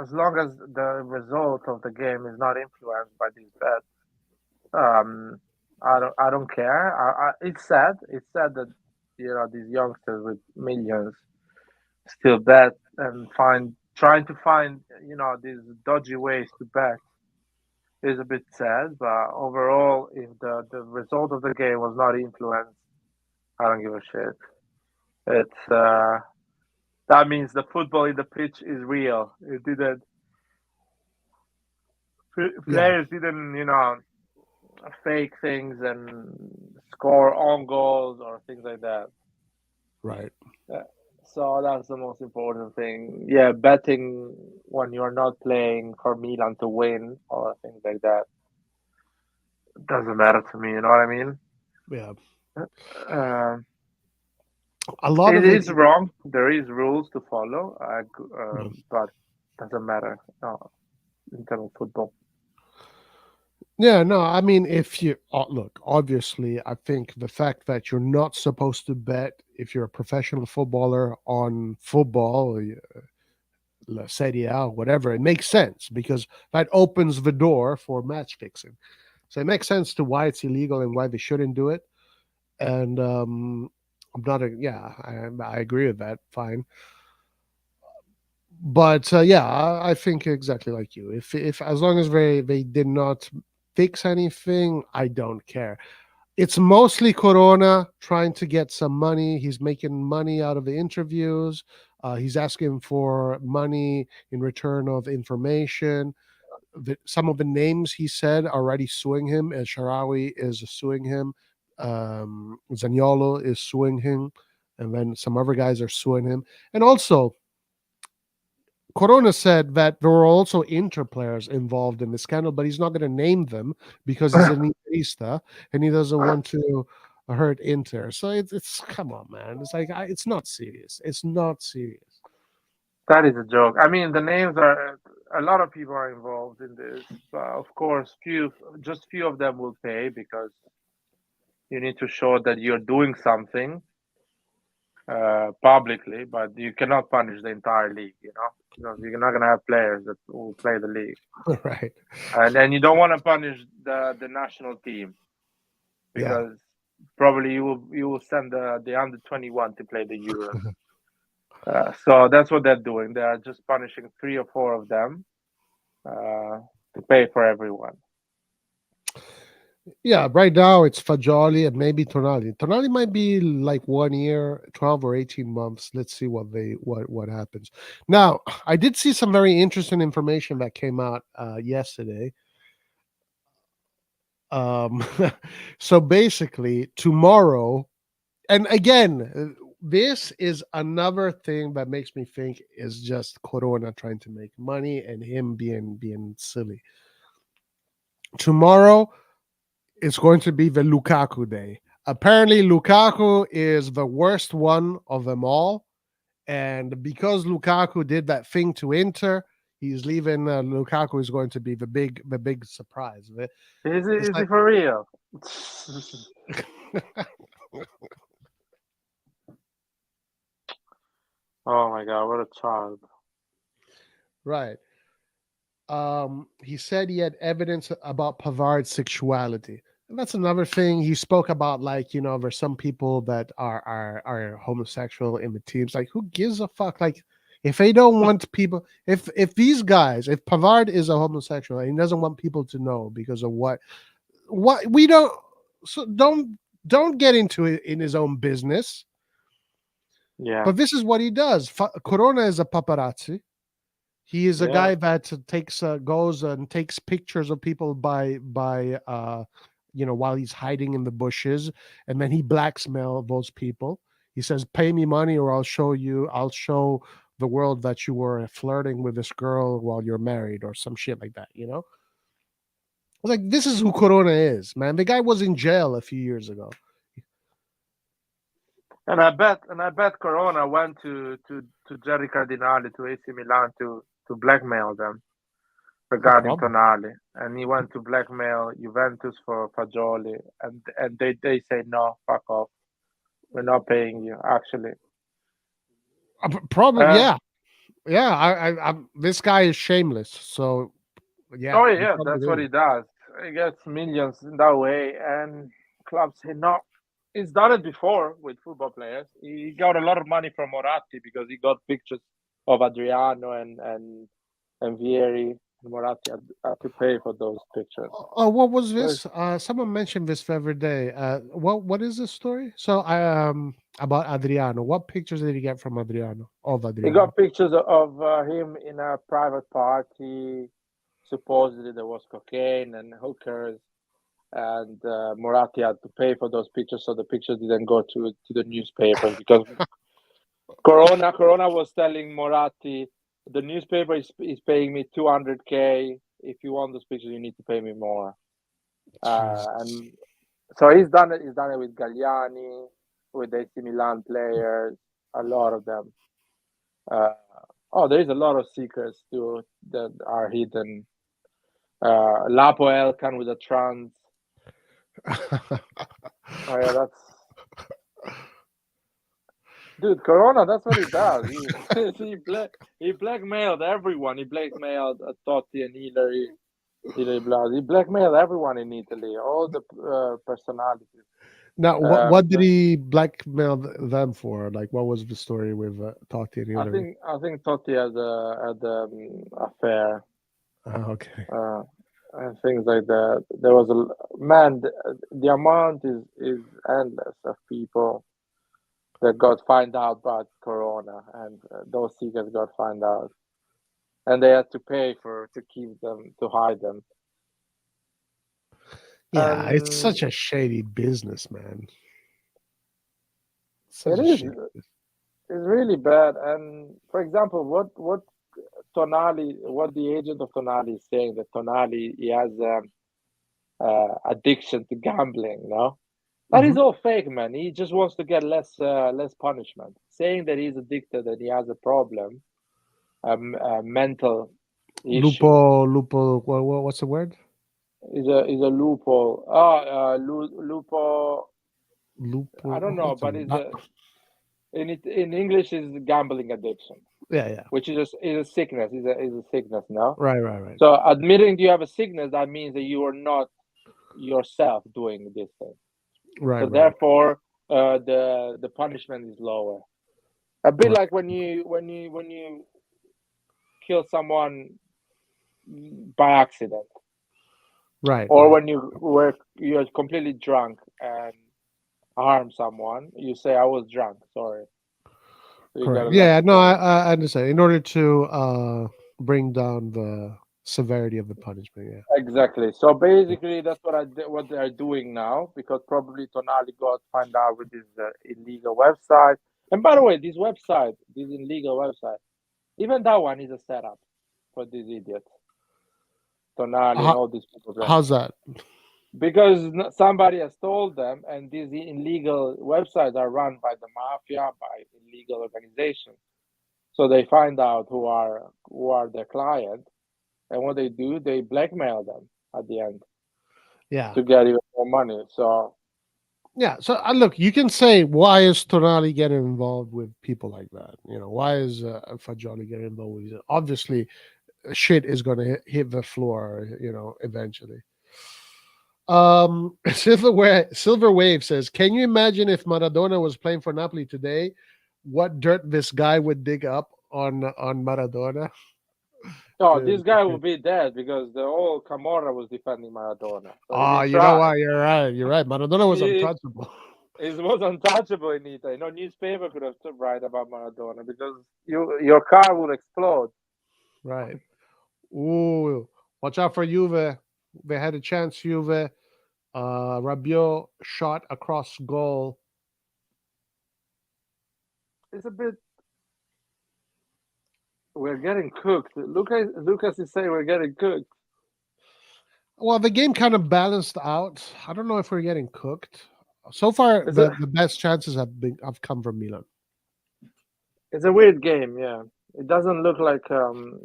As long as the result of the game is not influenced by these bets, I don't care. It's sad. It's sad that these youngsters with millions still bet and trying to find these dodgy ways to bet is a bit sad. But overall, if the result of the game was not influenced, I don't give a shit. It's That means the football in the pitch is real. It didn't. Yeah, Players didn't, fake things and score on goals or things like that. right. Yeah. So that's the most important thing. Yeah, betting when you're not playing for Milan to win or things like that doesn't matter to me. You know what I mean? Yeah, Um, a lot it of it. is wrong. There is rules to follow, Yeah. but doesn't matter in terms of football. Yeah, no, I mean, if you look, obviously, I think the fact that you're not supposed to bet if you're a professional footballer on football, La Serie A, whatever, it makes sense because that opens the door for match fixing. So it makes sense to why it's illegal and why they shouldn't do it. And I'm not yeah, I agree with that. Fine. But yeah, I think exactly like you. If as long as they did not fix anything, I don't care. It's mostly Corona trying to get some money. He's making money out of the interviews. He's asking for money in return of information. Some of the names he said are already suing him. And Sharawi is suing him. Zaniolo is suing him, and then some other guys are suing him. And also, Corona said that there were also Inter players involved in the scandal, but he's not going to name them because he's an Interista and he doesn't want to hurt Inter. So it's come on, man. It's like it's not serious. It's not serious. That is a joke. I mean, the names are a lot of people are involved in this. Of course, just few of them will pay because you need to show that you're doing something publicly, but you cannot punish the entire league. Because you're not going to have players that will play the league, Right. and then you don't want to punish the national team Yeah. because probably you will send the under 21 to play the Euros. So that's what they're doing. They are just punishing 3 or 4 of them to pay for everyone. Yeah, right now it's Fagioli and maybe Tonali. Tonali might be like 1 year, 12 or 18 months. Let's see what happens. Now, I did see some very interesting information that came out yesterday. Um, so basically, tomorrow, and again, this is another thing that makes me think is just Corona trying to make money and him being silly. Tomorrow it's going to be the Lukaku day. Apparently, Lukaku is the worst one of them all, and because Lukaku did that thing to Inter, he's leaving. Lukaku is going to be the big surprise. It's Is like it for real? Oh my god, what a child! right. He said he had evidence about Pavard's sexuality. And that's another thing he spoke about. Like, there's some people that are homosexual in the teams. Like, who gives a fuck? Like, if they don't want people, if these guys, if Pavard is a homosexual and he doesn't want people to know because of what we don't, so don't get into it in his own business. Yeah, But this is what he does. Corona is a paparazzi. He is a yeah. guy that goes and takes pictures of people while he's hiding in the bushes, and then he blackmail those people. He says, "Pay me money, or I'll show the world that you were flirting with this girl while you're married, or some shit like that." It's like, this is who Corona is, man. The guy was in jail a few years ago. And I bet Corona went to Jerry Cardinale to AC Milan to blackmail them regarding Probably. Tonali, and he went to blackmail Juventus for Fagioli, and they say no, fuck off, we're not paying you. Actually, Probably, uh, yeah, yeah. This guy is shameless, so yeah, oh he yeah, probably that's what did. he does. He gets millions in that way, and clubs say no. He's done it before with football players. He got a lot of money from Moratti because he got pictures of Adriano and Vieri. Moratti had to pay for those pictures. Oh, what was this? Someone mentioned this the other day. What is this story? So, about Adriano. What pictures did he get from Adriano? Of He Adriano? got pictures of him in a private party. Supposedly there was cocaine and hookers, and Moratti had to pay for those pictures, so the pictures didn't go to the newspapers because Corona was telling Moratti, the newspaper is paying me 200K. If you want those pictures, you need to pay me more. And so he's done it. He's done it with Galliani, with AC Milan players, a lot of them. There is a lot of secrets too that are hidden. Lapo Elkan with the trans. Oh yeah, that's dude. Corona. That's what he does. He blackmailed everyone. He blackmailed Totti and Hillary Blas. He blackmailed everyone in Italy. All the personalities. Now, what did he blackmail them for? Like, what was the story with Totti and Hillary? I think Totti had an affair. Okay. And things like that. There was the amount is endless of people that got find out about Corona, and those secrets got find out, and they had to pay to keep them, to hide them. Yeah, it's such a shady business, man. It's really bad. And for example, what Tonali, what the agent of Tonali is saying, that Tonali, he has addiction to gambling. No, that is all fake, man. He just wants to get less punishment. Saying that he's addicted and he has a problem, a mental issue. Lupo. What's the word? Is a loophole. Lupo. I don't know, but in English is gambling addiction. Yeah. Which is a sickness. Is a sickness, no? Right. So admitting you have a sickness, that means that you are not yourself doing this thing. Right. So therefore, the punishment is lower. A bit like when you kill someone by accident. Right. Or when you're completely drunk and harm someone, you say, "I was drunk, sorry." So correct. Yeah, no, I understand. In order to bring down the severity of the punishment, yeah. Exactly. So basically, that's what they're doing now, because probably Tonali got find out with this illegal website. And by the way, this illegal website, even that one is a setup for these idiots. Tonali and all these people. How's that? Because somebody has told them, and these illegal websites are run by the mafia, by illegal organizations. So they find out who are their client, and what they do, they blackmail them at the end. Yeah. To get even more money. So yeah. So look, you can say, why is Tonali getting involved with people like that? Why is Fagioli getting involved with it? Obviously, shit is going to hit the floor, eventually. Silver Wave says, can you imagine if Maradona was playing for Napoli today, what dirt this guy would dig up on Maradona? Oh, this guy will be dead, because the whole Camorra was defending Maradona. So you know what? You're right. Maradona was untouchable. It was untouchable in Italy. No newspaper could have write about Maradona, because your car would explode. Right. Ooh, watch out for Juve. They had a chance, Juve. Rabiot shot across goal. It's a bit. We're getting cooked. Lucas is saying we're getting cooked. Well, the game kind of balanced out. I don't know if we're getting cooked. So far, the best chances have come from Milan. It's a weird game, yeah. It doesn't look like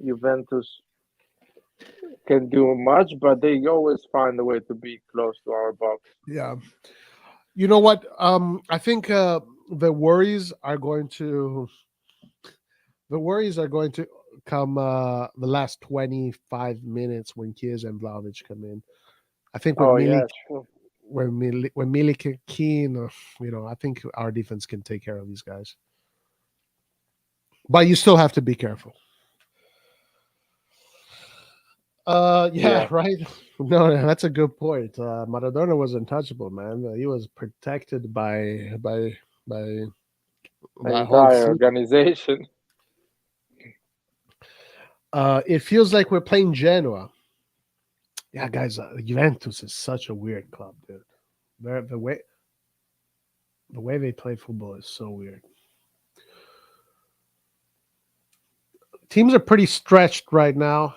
Juventus can do much, but they always find a way to be close to our box. Yeah. You know what? I think the worries are going to come the last 25 minutes when Chiesa and Vlahovic come in. I think when Milik Keane, I think our defense can take care of these guys. But you still have to be careful. Yeah, Yeah, right. No, that's a good point. Maradona was untouchable, man. He was protected by the that whole entire team. organization. It feels like we're playing Genoa. Yeah, guys, Juventus is such a weird club, dude. The way they play football is so weird. Teams are pretty stretched right now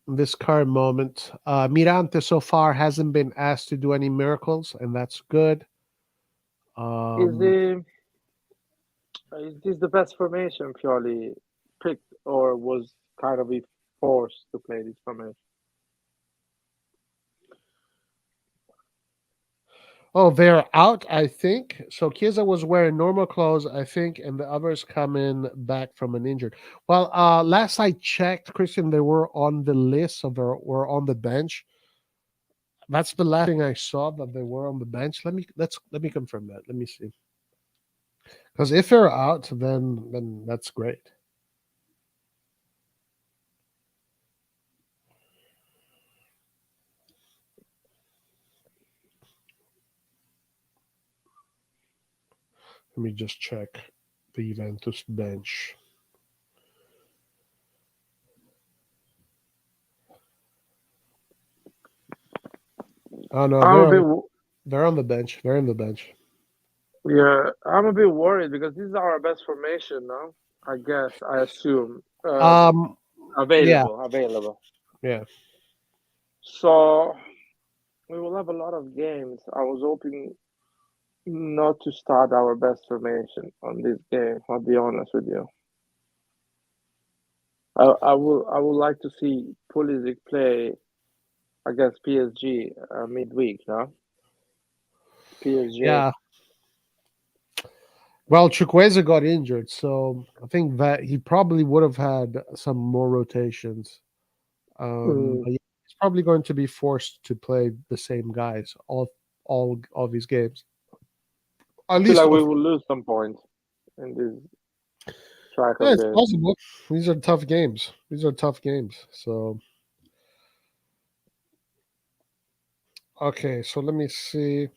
in this current moment. Mirante so far hasn't been asked to do any miracles, and that's good. Is Um, the is this the best formation Pioli picked, or was kind of he forced to play this formation? Oh, they're out, I think. So Chiesa was wearing normal clothes, I think, and the others coming back from an injured. Well, last I checked, Christian, they were on the list, so they were on the bench. That's the last thing I saw that they were on the bench. Let me confirm that. Let me see. Because if they're out, then that's great. Let me just check the Juventus bench. Oh no, I'm a bit they're on the bench. They're in the bench. Yeah, I'm a bit worried because this is our best formation now. I guess I assume Um, yeah, available. yeah. So we will have a lot of games. I was hoping not to start our best formation on this game. I'll be honest with you. I would like to see Pulisic play against PSG midweek. No, PSG. Yeah. Well, Chukwueze got injured, so I think that he probably would have had some more rotations. Mm. But yeah, he's probably going to be forced to play the same guys all these games. I At feel least, like we will lose some points in this track yeah, of it's games. possible. These are tough games. These are tough games. So okay, so let me see.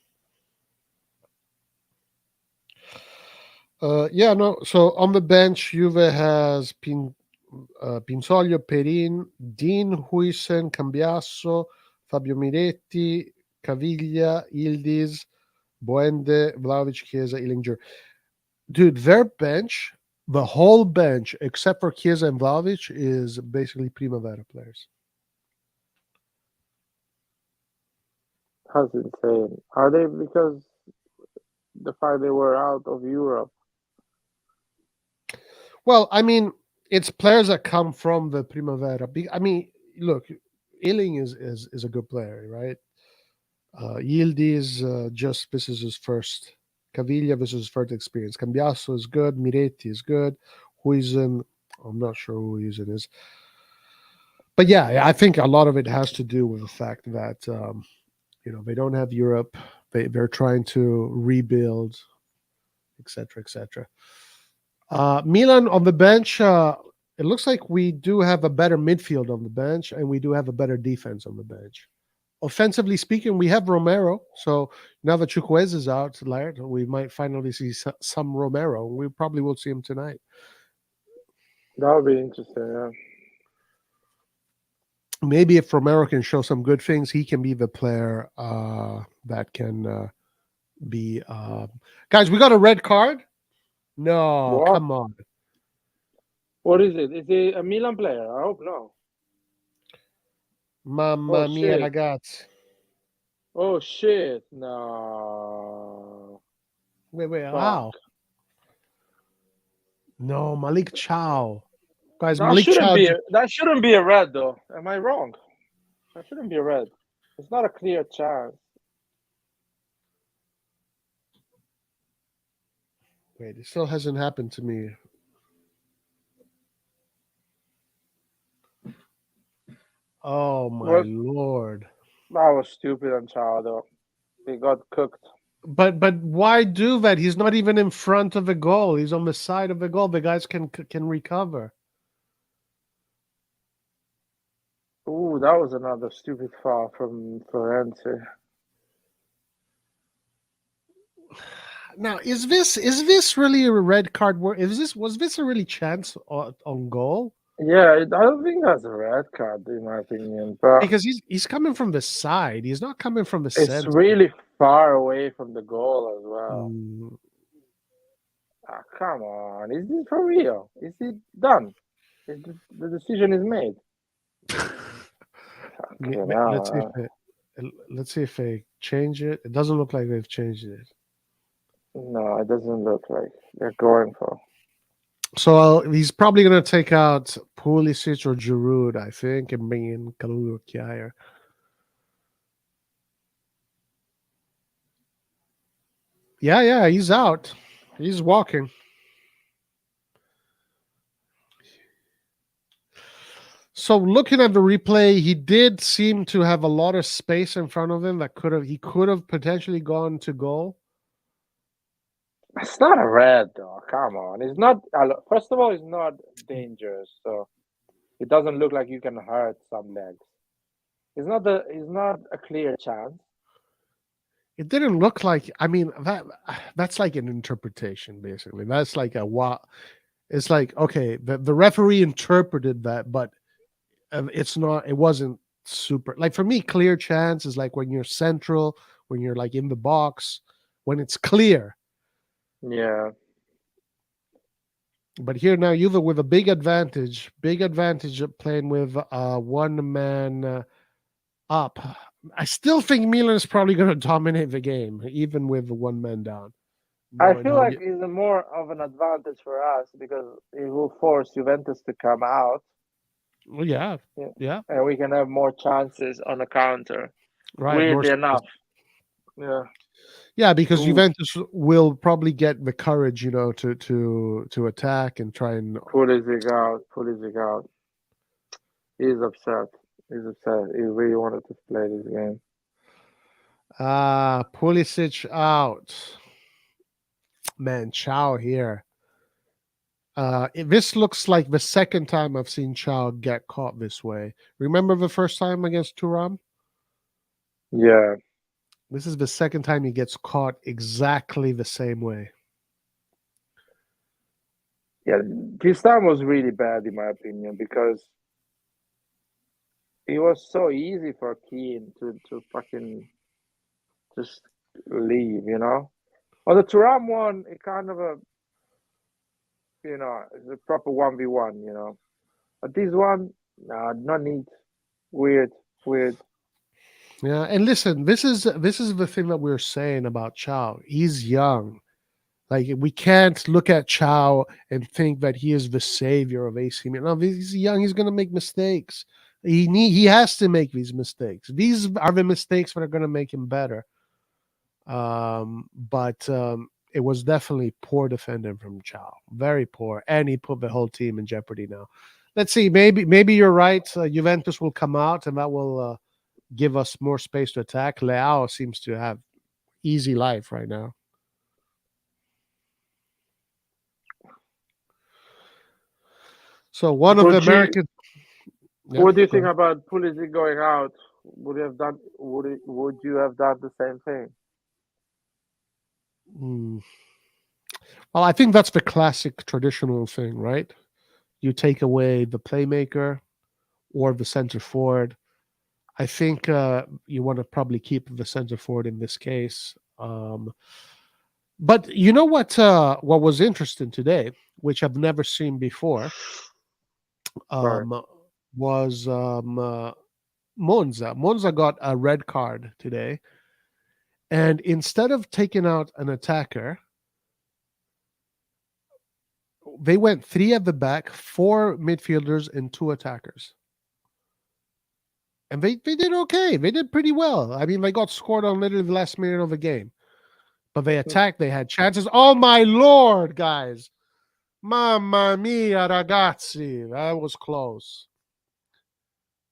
Yeah, no. So on the bench, Juve has Pinsoglio, Perin, Dean, Huisen, Cambiasso, Fabio Miretti, Caviglia, Ildiz, Boende, Vlahovic, Chiesa, Illinger. Dude, their bench, the whole bench, except for Chiesa and Vlahovic, is basically Primavera players. That's insane. Are they because the fact they were out of Europe? Well, I mean, it's players that come from the Primavera. I mean, look, Illing is a good player, right? Yildiz, just this is his first. Caviglia, this is his first experience. Cambiasso is good. Miretti is good. Huizen, I'm not sure who Huizen is. But yeah, I think a lot of it has to do with the fact that they don't have Europe. They're trying to rebuild, etc., etc. Milan on the bench. It looks like we do have a better midfield on the bench, and we do have a better defense on the bench. Offensively speaking, we have Romero. So now that Chukwueze is out, Laird, we might finally see some Romero. We probably will see him tonight. That would be interesting. Yeah. Maybe if Romero can show some good things, he can be the player that can be. Guys, we got a red card. No, What? come on. What is it? Is it a Milan player? I hope no. Oh Mamma mia, shit! ragazzi. Oh shit! No. Wait, Fuck. how? No, Malik Chow. Guys, That Malik shouldn't Chow. be. That shouldn't be a red though. Am I wrong? That shouldn't be a red. It's not a clear chance. Wait, it still hasn't happened to me. Oh my What? lord. That was stupid on Chao though. He got cooked. But why do that? He's not even in front of the goal. He's on the side of the goal. The guys can recover. Ooh, that was another stupid foul from Florenzi. Now, is this really a red card? Was this a really chance on goal? Yeah, I don't think that's a red card in my opinion, but Because he's coming from the side. He's not coming from the it's center. really far away from the goal as well. Mm, Ah, come on, is this for real? Is it done? The decision is made. Okay, let's see if now, they change it. It doesn't look like they've changed it. no, it doesn't look like they're going for. So he's probably going to take out Pulisic or Giroud, I think, and bring in Kalulu Kjaer. Yeah, he's out. He's walking. So looking at the replay, he did seem to have a lot of space in front of him that he could have potentially gone to goal. It's not a red though. Come on, it's not. First of all, it's not dangerous, so it doesn't look like you can hurt some legs. It's not a clear chance. It didn't look like. I mean, that's like an interpretation, basically. That's like a what? It's like, okay, the referee interpreted that, but it's not. It wasn't super. Like for me, clear chance is like when you're central, when you're like in the box, when it's clear. Yeah, But here now, Juve with a big advantage of playing with one man up. I still think Milan is probably going to dominate the game, even with one man down. I Knowing feel how like it's more of an advantage for us because it will force Juventus to come out. well, yeah, Yeah, yeah, and we can have more chances on the counter. right, more Weirdly space. enough, yeah. Yeah, because Ooh, Juventus will probably get the courage, to attack and try and. Pulisic out. Pulisic out. He's upset. He's upset. He really wanted to play this game. Pulisic out. Man, Chow here. This looks like the second time I've seen Chow get caught this way. Remember the first time against Turam? Yeah, This is the second time he gets caught exactly the same way. yeah. This time was really bad in my opinion because it was so easy for Keane to fucking just leave. On the Turam one, it kind of it's a proper 1v1. But this one, no, no need. Weird, weird. Yeah, and listen, this is the thing that we're saying about Chow. He's young. Like we can't look at Chow and think that he is the savior of AC Milan. No, he's young. He's going to make mistakes. He has to make these mistakes. These are the mistakes that are going to make him better. But it was definitely poor defending from Chow. Very poor, and he put the whole team in jeopardy. Now, let's see. Maybe you're right. Juventus will come out, and that will give us more space to attack. Leao seems to have easy life right now. So one of the Would you? American. Yeah, What do you go think ahead. about Pulisic going out? Would you have done? Would you have done the same thing? Hmm. Well, I think that's the classic traditional thing, right? You take away the playmaker or the center forward. I think you want to probably keep the center forward in this case. But you know what was interesting today, which I've never seen before, Sorry. um, was Monza. Monza got a red card today, and instead of taking out an attacker, they went three at the back, four midfielders, and two attackers. And they did okay. They did pretty well. I mean, they got scored on literally the last minute of the game. But they attacked. They had chances. Oh, my Lord, guys. Mamma mia, ragazzi. That was close.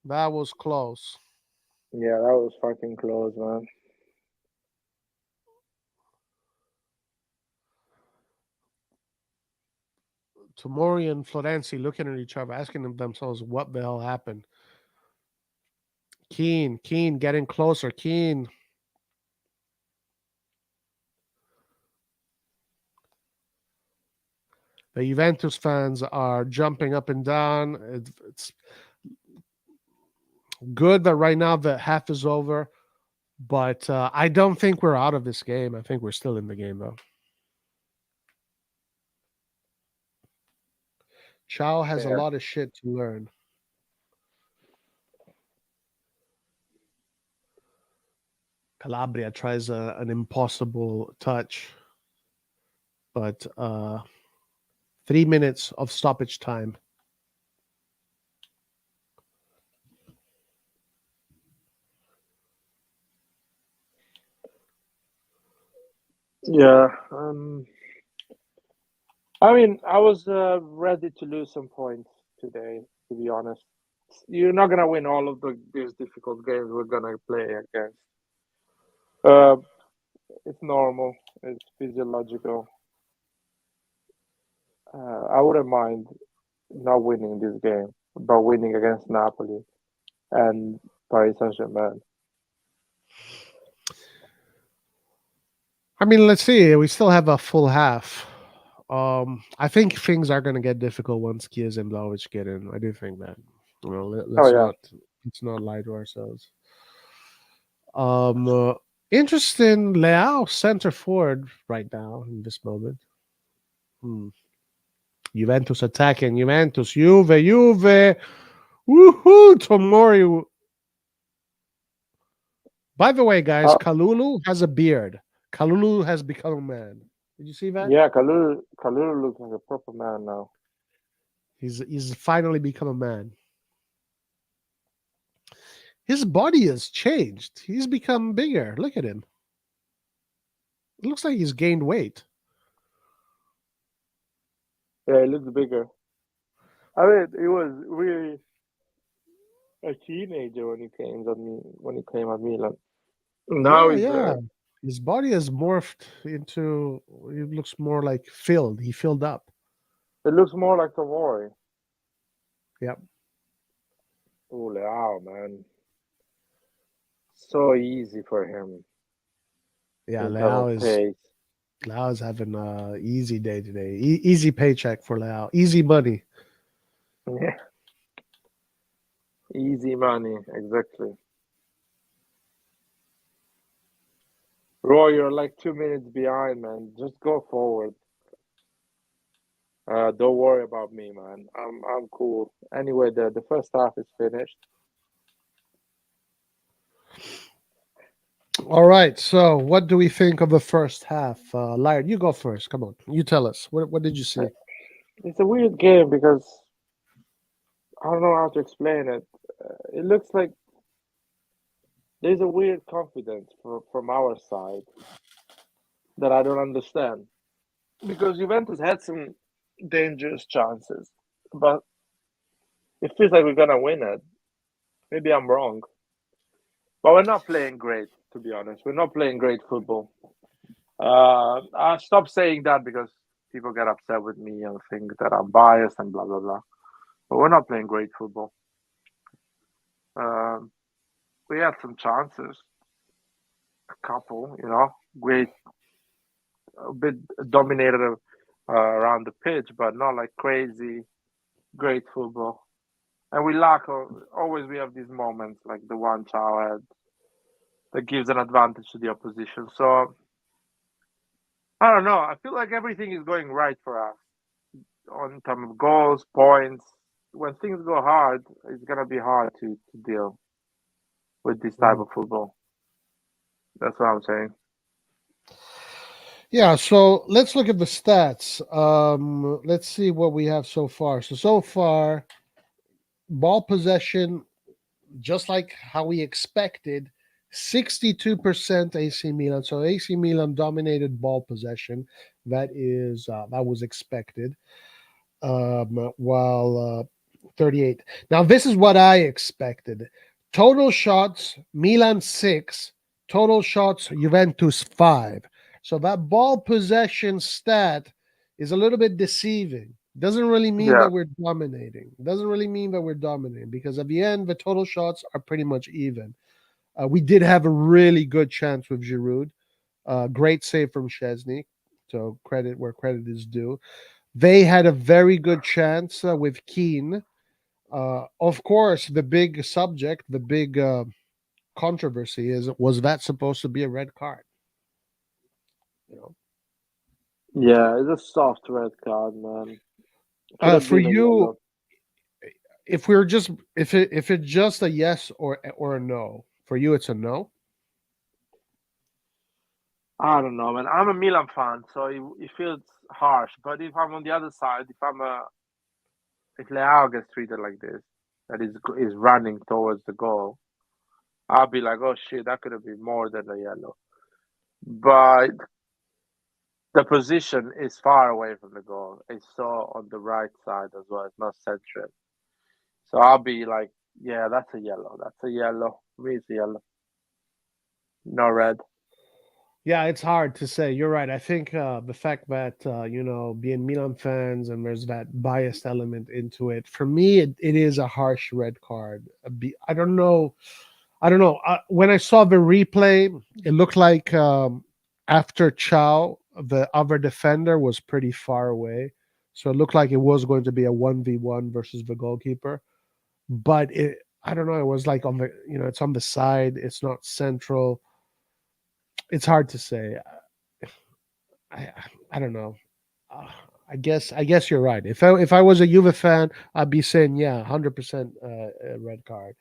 That was close. Yeah, that was fucking close, man. Tomori and Florenzi looking at each other, asking themselves what the hell happened. Keane getting closer. Keane. The Juventus fans are jumping up and down. It's good that right now the half is over, but I don't think we're out of this game. I think we're still in the game, though. Chow has a lot of shit to learn. Calabria tries an impossible touch, but 3 minutes of stoppage time. Yeah. I mean, I was ready to lose some points today, to be honest. You're not gonna win all of these difficult games we're gonna play against. It's normal. It's physiological. I wouldn't mind not winning this game, but winning against Napoli and Paris Saint-Germain. I mean, let's see. We still have a full half. I think things are going to get difficult once Kies and Vlahovic get in. I do think that. Let's not lie to ourselves. Interesting Leao center forward right now in this moment. Juventus attacking. Juventus. Juve. Woohoo! Tomori. By the way, guys, Kalulu has a beard. Kalulu has become a man. Did you see that? Yeah, Kalulu looks like a proper man now. He's finally become a man. His body has changed. He's become bigger. Look at him. It looks like he's gained weight. Yeah, he looks bigger. I mean, he was really a teenager when he came at Milan. Now his body has morphed into. It looks more like filled. He filled up. It looks more like Tomori. Yep. Oh, Leao, man. So easy for him. Yeah, Leao is having an easy day today. Easy paycheck for Leao. Easy money. Yeah. Easy money, exactly. Roy, you're like 2 minutes behind, man. Just go forward. Don't worry about me, man. I'm cool. Anyway, the first half is finished. All right. So, what do we think of the first half? Laird, you go first. Come on. You tell us. What did you see? It's a weird game because I don't know how to explain it. It looks like there's a weird confidence from our side that I don't understand. Because Juventus had some dangerous chances, but it feels like we're gonna win it. Maybe I'm wrong, but we're not playing great. To be honest, we're not playing great football. I stopped saying that because people get upset with me and think that I'm biased and blah blah blah. But we're not playing great football. We had some chances, a couple, great, a bit dominated around the pitch, but not like crazy great football. And we lack always. We have these moments like the one Chow had that gives an advantage to the opposition. So I don't know. I feel like everything is going right for us on terms of goals, points. When things go hard, it's gonna be hard to deal with this type of football. That's what I'm saying. Yeah, so let's look at the stats. Let's see what we have so far. So far, ball possession, just like how we expected, 62% AC Milan. So AC Milan dominated ball possession. That was expected. While 38. Now this is what I expected. Total shots, Milan 6. Total shots, Juventus 5. So that ball possession stat is a little bit deceiving. Doesn't really mean Yeah, that we're dominating. Doesn't really mean that we're dominating because at the end, the total shots are pretty much even. We did have a really good chance with Giroud. Great save from Chesney. So credit where credit is due. They had a very good chance with Keane. Of course, the big subject, the big controversy is: was that supposed to be a red card? You know, yeah, it's a soft red card, man. Could have for been a you, yellow. if we're just if it's just a yes or a no, for you it's a no. I don't know, man. I'm a Milan fan, so it feels harsh. But if I'm on the other side, if Leao gets treated like this, that is running towards the goal, I'll be like, oh shit, that could have been more than a yellow. But the position is far away from the goal. It's so on the right side as well. It's not central. So I'll be like, yeah, that's a yellow. That's a yellow. For me, it's a yellow. No red. Yeah, it's hard to say. You're right. I think the fact that being Milan fans and there's that biased element into it. For me, it is a harsh red card. I don't know. I don't know. When I saw the replay, it looked like after Chow, the other defender was pretty far away, so it looked like it was going to be a 1v1 versus the goalkeeper. But I don't know. It was like on the it's on the side. It's not central. It's hard to say. I I don't know. Uh, I guess you're right. If I was a Juve fan, I'd be saying yeah, 100% red card.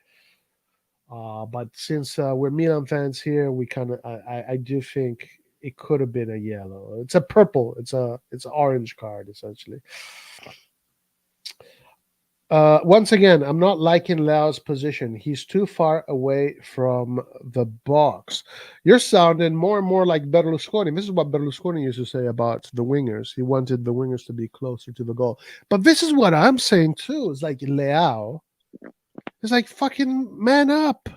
But since we're Milan fans here, we kind of I do think it could have been a yellow. It's a purple. It's an orange card essentially. Once again, I'm not liking Lao's position. He's too far away from the box. You're sounding more and more like Berlusconi. This is what Berlusconi used to say about the wingers. He wanted the wingers to be closer to the goal. But this is what I'm saying too. It's like Leao is like fucking man up.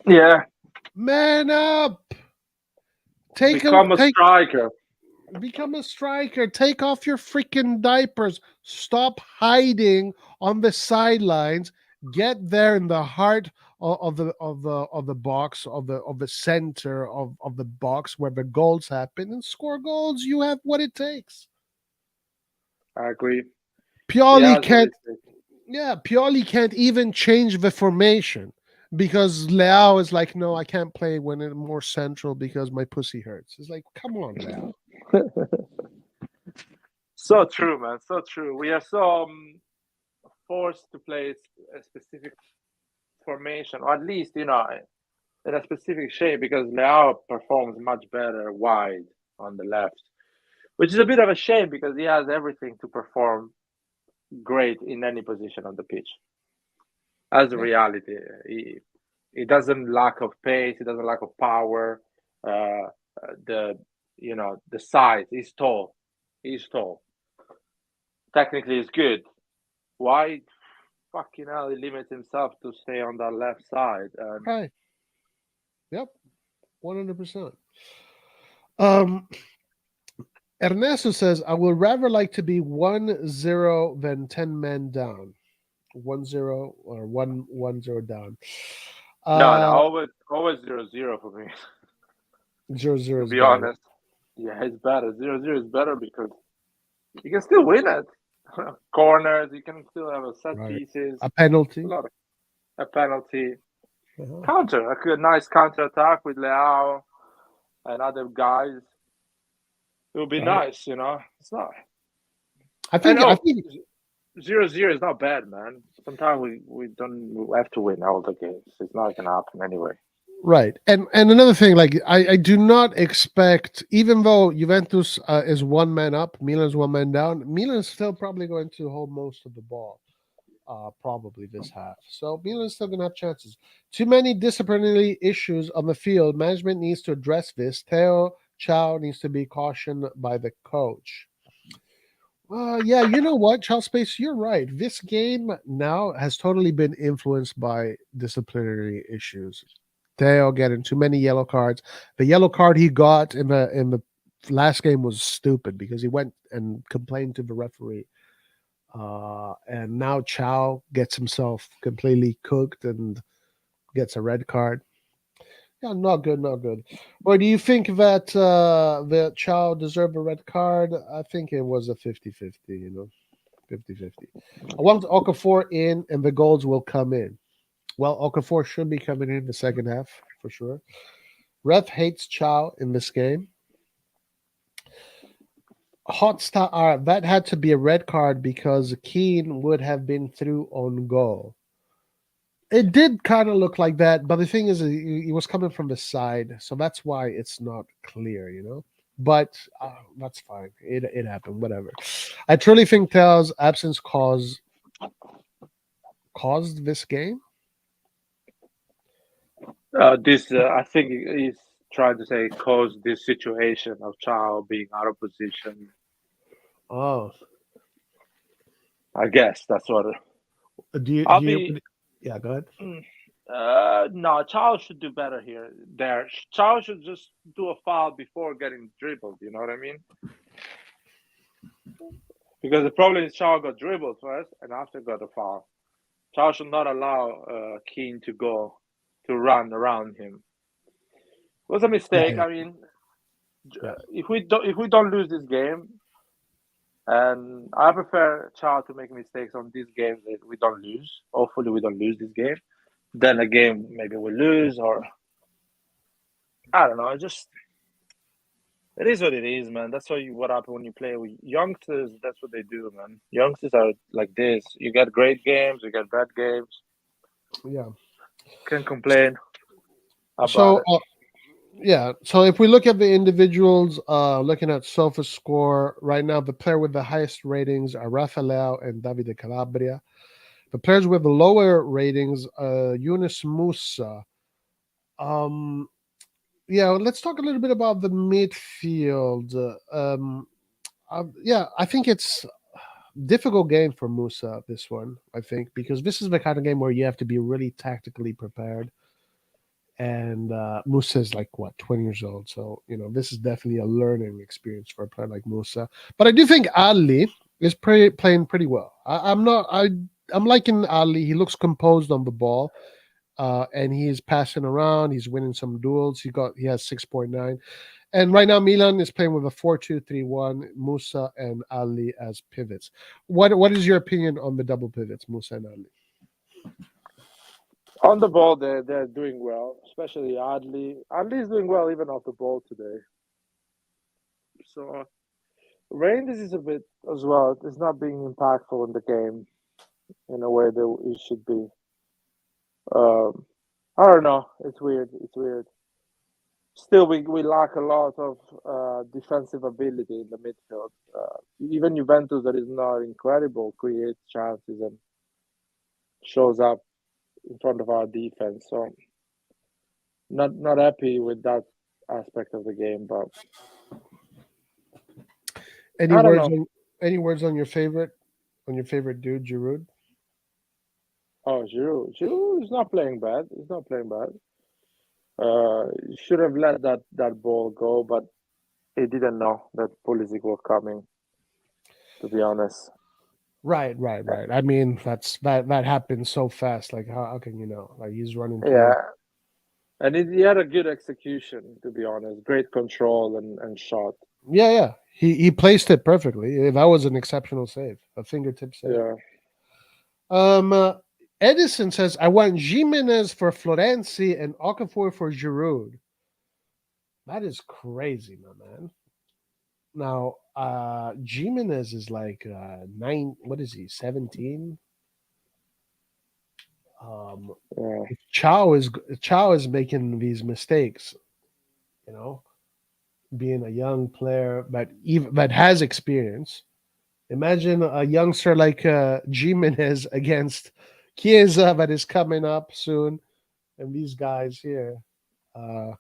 Yeah, Man up. become a Take striker. Become a striker. Take off your freaking diapers. Stop hiding on the sidelines. Get there in the heart of the box of the center of the box where the goals happen and score goals. You have what it takes. I agree. He Pioli has what can't. it takes. Yeah, Pioli can't even change the formation because Leao is like, no, I can't play when it's more central because my pussy hurts. It's like, come on, Leao. So true, man. So true. We are so forced to play a specific formation, or at least in a specific shape, because Leao performs much better wide on the left, which is a bit of a shame because he has everything to perform great in any position on the pitch. As a Yeah. reality, he doesn't lack of pace. He doesn't lack of power. Uh, the size. He's tall. He's tall. Technically, he's good. Why fucking hell he limits himself to stay on that left side? Right. Yep. 100%. Um, Ernesto says, I would rather like to be 1-0 than 10 men down. 1-0 or 1-0 down. No, always 0-0 for me. 0-0 To is be better. honest, yeah, it's better. 0-0 is better because you can still win it. Corners, you can still have a set Right. pieces. A penalty. A penalty. Uh-huh. Counter, a nice counter attack with Leao and other guys. It would be Right. nice, It's not. I I think know. I think 0-0 is not bad, man. Sometimes we have to win all the games. It's not gonna happen anyway. right. And another thing, like I do not expect, even though Juventus is one man up, Milan's one man down, Milan's still probably going to hold most of the ball. Probably this half. So Milan's still gonna have chances. Too many disciplinary issues on the field. Management needs to address this. Theo Chow needs to be cautioned by the coach. Yeah, you know what, Charles Space, you're right. This game now has totally been influenced by disciplinary issues. Theo getting too many yellow cards. The yellow card he got in the last game was stupid because he went and complained to the referee And now Chow gets himself completely cooked and gets a red card. Yeah, not good, not good. Or do you think that Chow deserved a red card? I think it was a 50-50, 50-50. I want Okafor in and the goals will come in. Well, Okafor should be coming in the second half for sure. Ref hates Chow in this game. Hot star that had to be a red card because Keane would have been through on goal. It did kind of look like that, but the thing is, he was coming from the side, so that's why it's not clear. But that's fine. It happened. Whatever. I truly think Tel's absence caused this game. This I think he's trying to say caused this situation of Chow being out of position. Oh, I guess that's what. do you? I'll Do you be. yeah, go ahead. No, Chow should do better here. Chow should just do a foul before getting dribbled. You know what I mean? Because the problem is Chow got dribbled first and after got a foul. Chow should not allow Keane to run around him. It was a mistake. Yeah, I mean, yeah. if we don't lose this game, and I prefer Chow to make mistakes on these games that we don't lose. Hopefully, we don't lose this game. Then a game maybe we lose, or I don't know. It is what it is, man. That's what happens when you play with youngsters. That's what they do, man. Youngsters are like this. You get great games, you get bad games. Yeah. Can't complain about So, it. yeah. So if we look at the individuals, looking at Sofa score right now, the player with the highest ratings are Rafael and Davide Calabria. The players with the lower ratings, Yunus Musa. Um, yeah, let's talk a little bit about the midfield. Yeah, I think it's difficult game for Musa. This one, I think, because this is the kind of game where you have to be really tactically prepared. And Musa is like what 20 years old, so this is definitely a learning experience for a player like Musa. But I do think Ali is playing pretty well. I'm liking Ali. He looks composed on the ball, and he's passing around. He's winning some duels. He has 6.9, and right now Milan is playing with a 4-2-3-1. Musa and Ali as pivots. What is your opinion on the double pivots, Musa and Ali? On the ball, they're doing well, especially Adli. Adli is doing well even off the ball today. So Rangers is a bit as well. It's not being impactful in the game in a way that it should be. Um, I don't know. It's weird. It's weird. Still, we lack a lot of defensive ability in the midfield. Even Juventus, that is not incredible, creates chances and shows up in front of our defense. So not happy with that aspect of the game, but Any I don't words know. on your favorite dude, Giroud? Oh, Giroud is not playing bad. He's not playing bad. He should have let that ball go, but he didn't know that Pulisic was coming. To be honest, Right. I mean, that happened so fast. Like, how can you know? Like, he's running through. yeah, and he had a good execution. To be honest, great control and shot. Yeah. He placed it perfectly. That was an exceptional save, a fingertip save. Yeah, Um, Edison says, "I want Jimenez for Florenzi and Okafor for Giroud." That is crazy, my man. Now, Jimenez is like nine. What is he? 17. Um, yeah. Chow is making these mistakes. You know, being a young player, but even that has experience. Imagine a youngster like Jimenez against Chiesa that is coming up soon, and these guys here. Uh,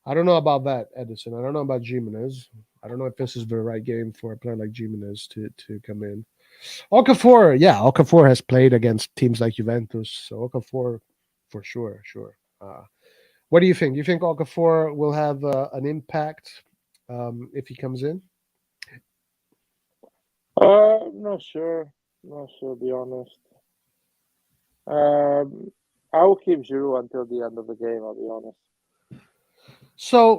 I don't know about that, Edison. I don't know about Jimenez. I don't know if this is the right game for a player like Jimenez to come in. Okafor, yeah, Okafor has played against teams like Juventus, so Okafor, for sure. What do you think? Do you think Okafor will have an impact if he comes in? I'm not sure. Not sure, to be honest. I will keep Giroud until the end of the game. I'll be honest. So,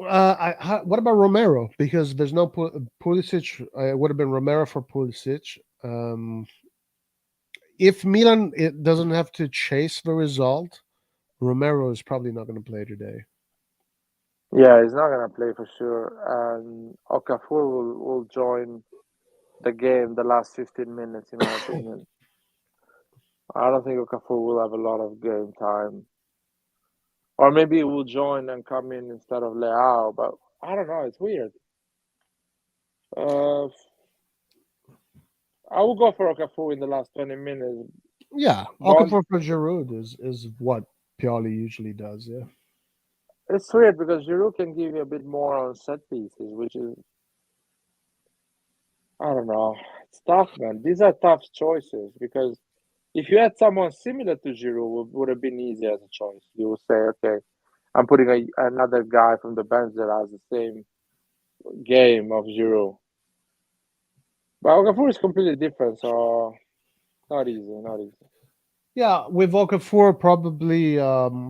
what about Romero? Because there's no Pulisic. It would have been Romero for Pulisic. If Milan it doesn't have to chase the result, Romero is probably not going to play today. Yeah, he's not gonna play for sure, and Okafor will join the game the last 15 minutes, in my opinion. I don't think Okafor will have a lot of game time, or maybe he will join and come in instead of Leao. But I don't know. It's weird. Uh, I will go for Okafor in the last 20 minutes. Yeah, One, Okafor for Giroud is what Pioli usually does. Yeah, it's weird because Giroud can give you a bit more on set pieces, which is I don't know. It's tough, man. These are tough choices because if you had someone similar to Giroud, would have been easier as a choice. You would say, okay, I'm putting another guy from the bench that has the same game of Giroud. But Okafor is completely different, so not easy, not easy. yeah. With Okafor, probably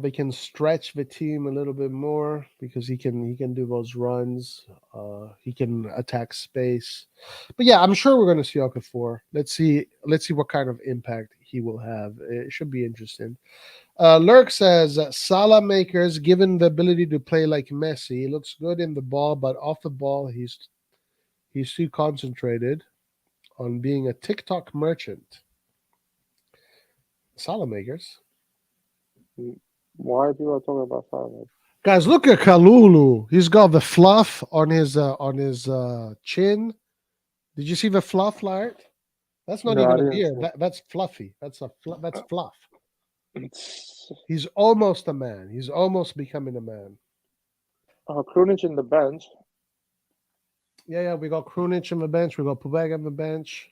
they can stretch the team a little bit more because he can do those runs. He can attack space. But yeah, I'm sure we're going to see Okafor. Let's see what kind of impact he will have. It should be interesting. Lurk says Salah makers, given the ability to play like Messi, he looks good in the ball, but off the ball, he's too concentrated on being a TikTok merchant. Salah makers, Why people are talking about Salah? guys, look at Kalulu. He's got the fluff on his chin. Did you see the fluff, Lart? That's not No, I even a didn't beard. see. That's fluffy. That's Uh, fluff. It's He's almost a man. He's almost becoming a man. Krunic in the bench. Yeah. We got Krunic on the bench. We got Pubeg on the bench.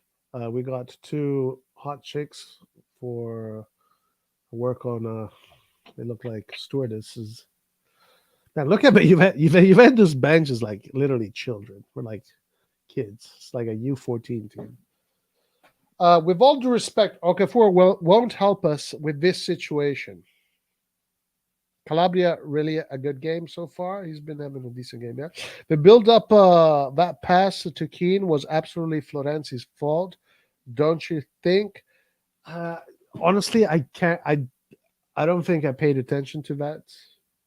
We got two hot chicks for work on. They look like stewardesses. Man, look at me. Juventus bench is like literally children. We're like kids. It's like a U14 team. With all due respect, Okafor won't help us with this situation. Calabria really a good game so far. He's been having a decent game. Yeah, the build up that pass to Keane was absolutely Florenzi's fault, don't you think? Uh, Honestly, I can't. I don't think I paid attention to that.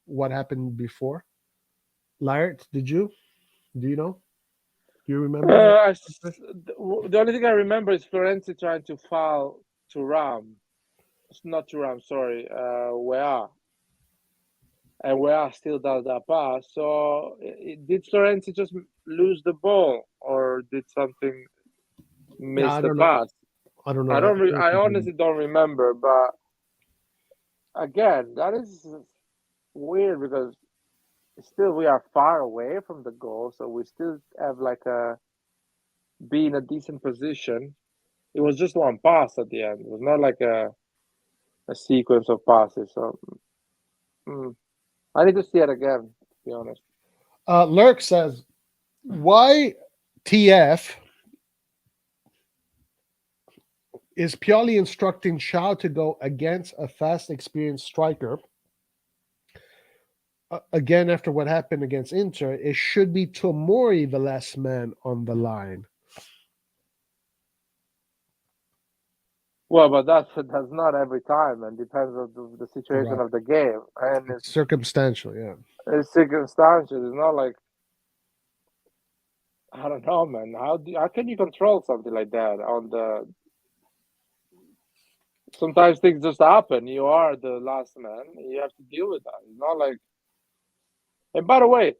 What happened before? Laird, did you? Do you know? Do you remember that? The only thing I remember is Florenzi trying to foul to Ram. It's not to Ram, sorry. Wea. And Wea still does that pass. So did Florenzi just lose the ball or did something Yeah, miss I the don't know. pass? I don't know. I think I he did. honestly don't remember. But again, that is weird because still we are far away from the goal. So we still have like a be in a decent position. It was just one pass at the end. It was not like a sequence of passes. So mm, I need to see it again, to be honest. Lurk says, "Why TF is Pioli instructing Shaw to go against a fast, experienced striker? Again, after what happened against Inter, it should be Tomori the last man on the line." Well, but that's not every time, and depends on the situation Right. of the game, and It's circumstantial, yeah. it's circumstantial. It's not like I don't know, man. How can you control something like that? On the sometimes things just happen. You are the last man. You have to deal with that. It's not like. And by the way,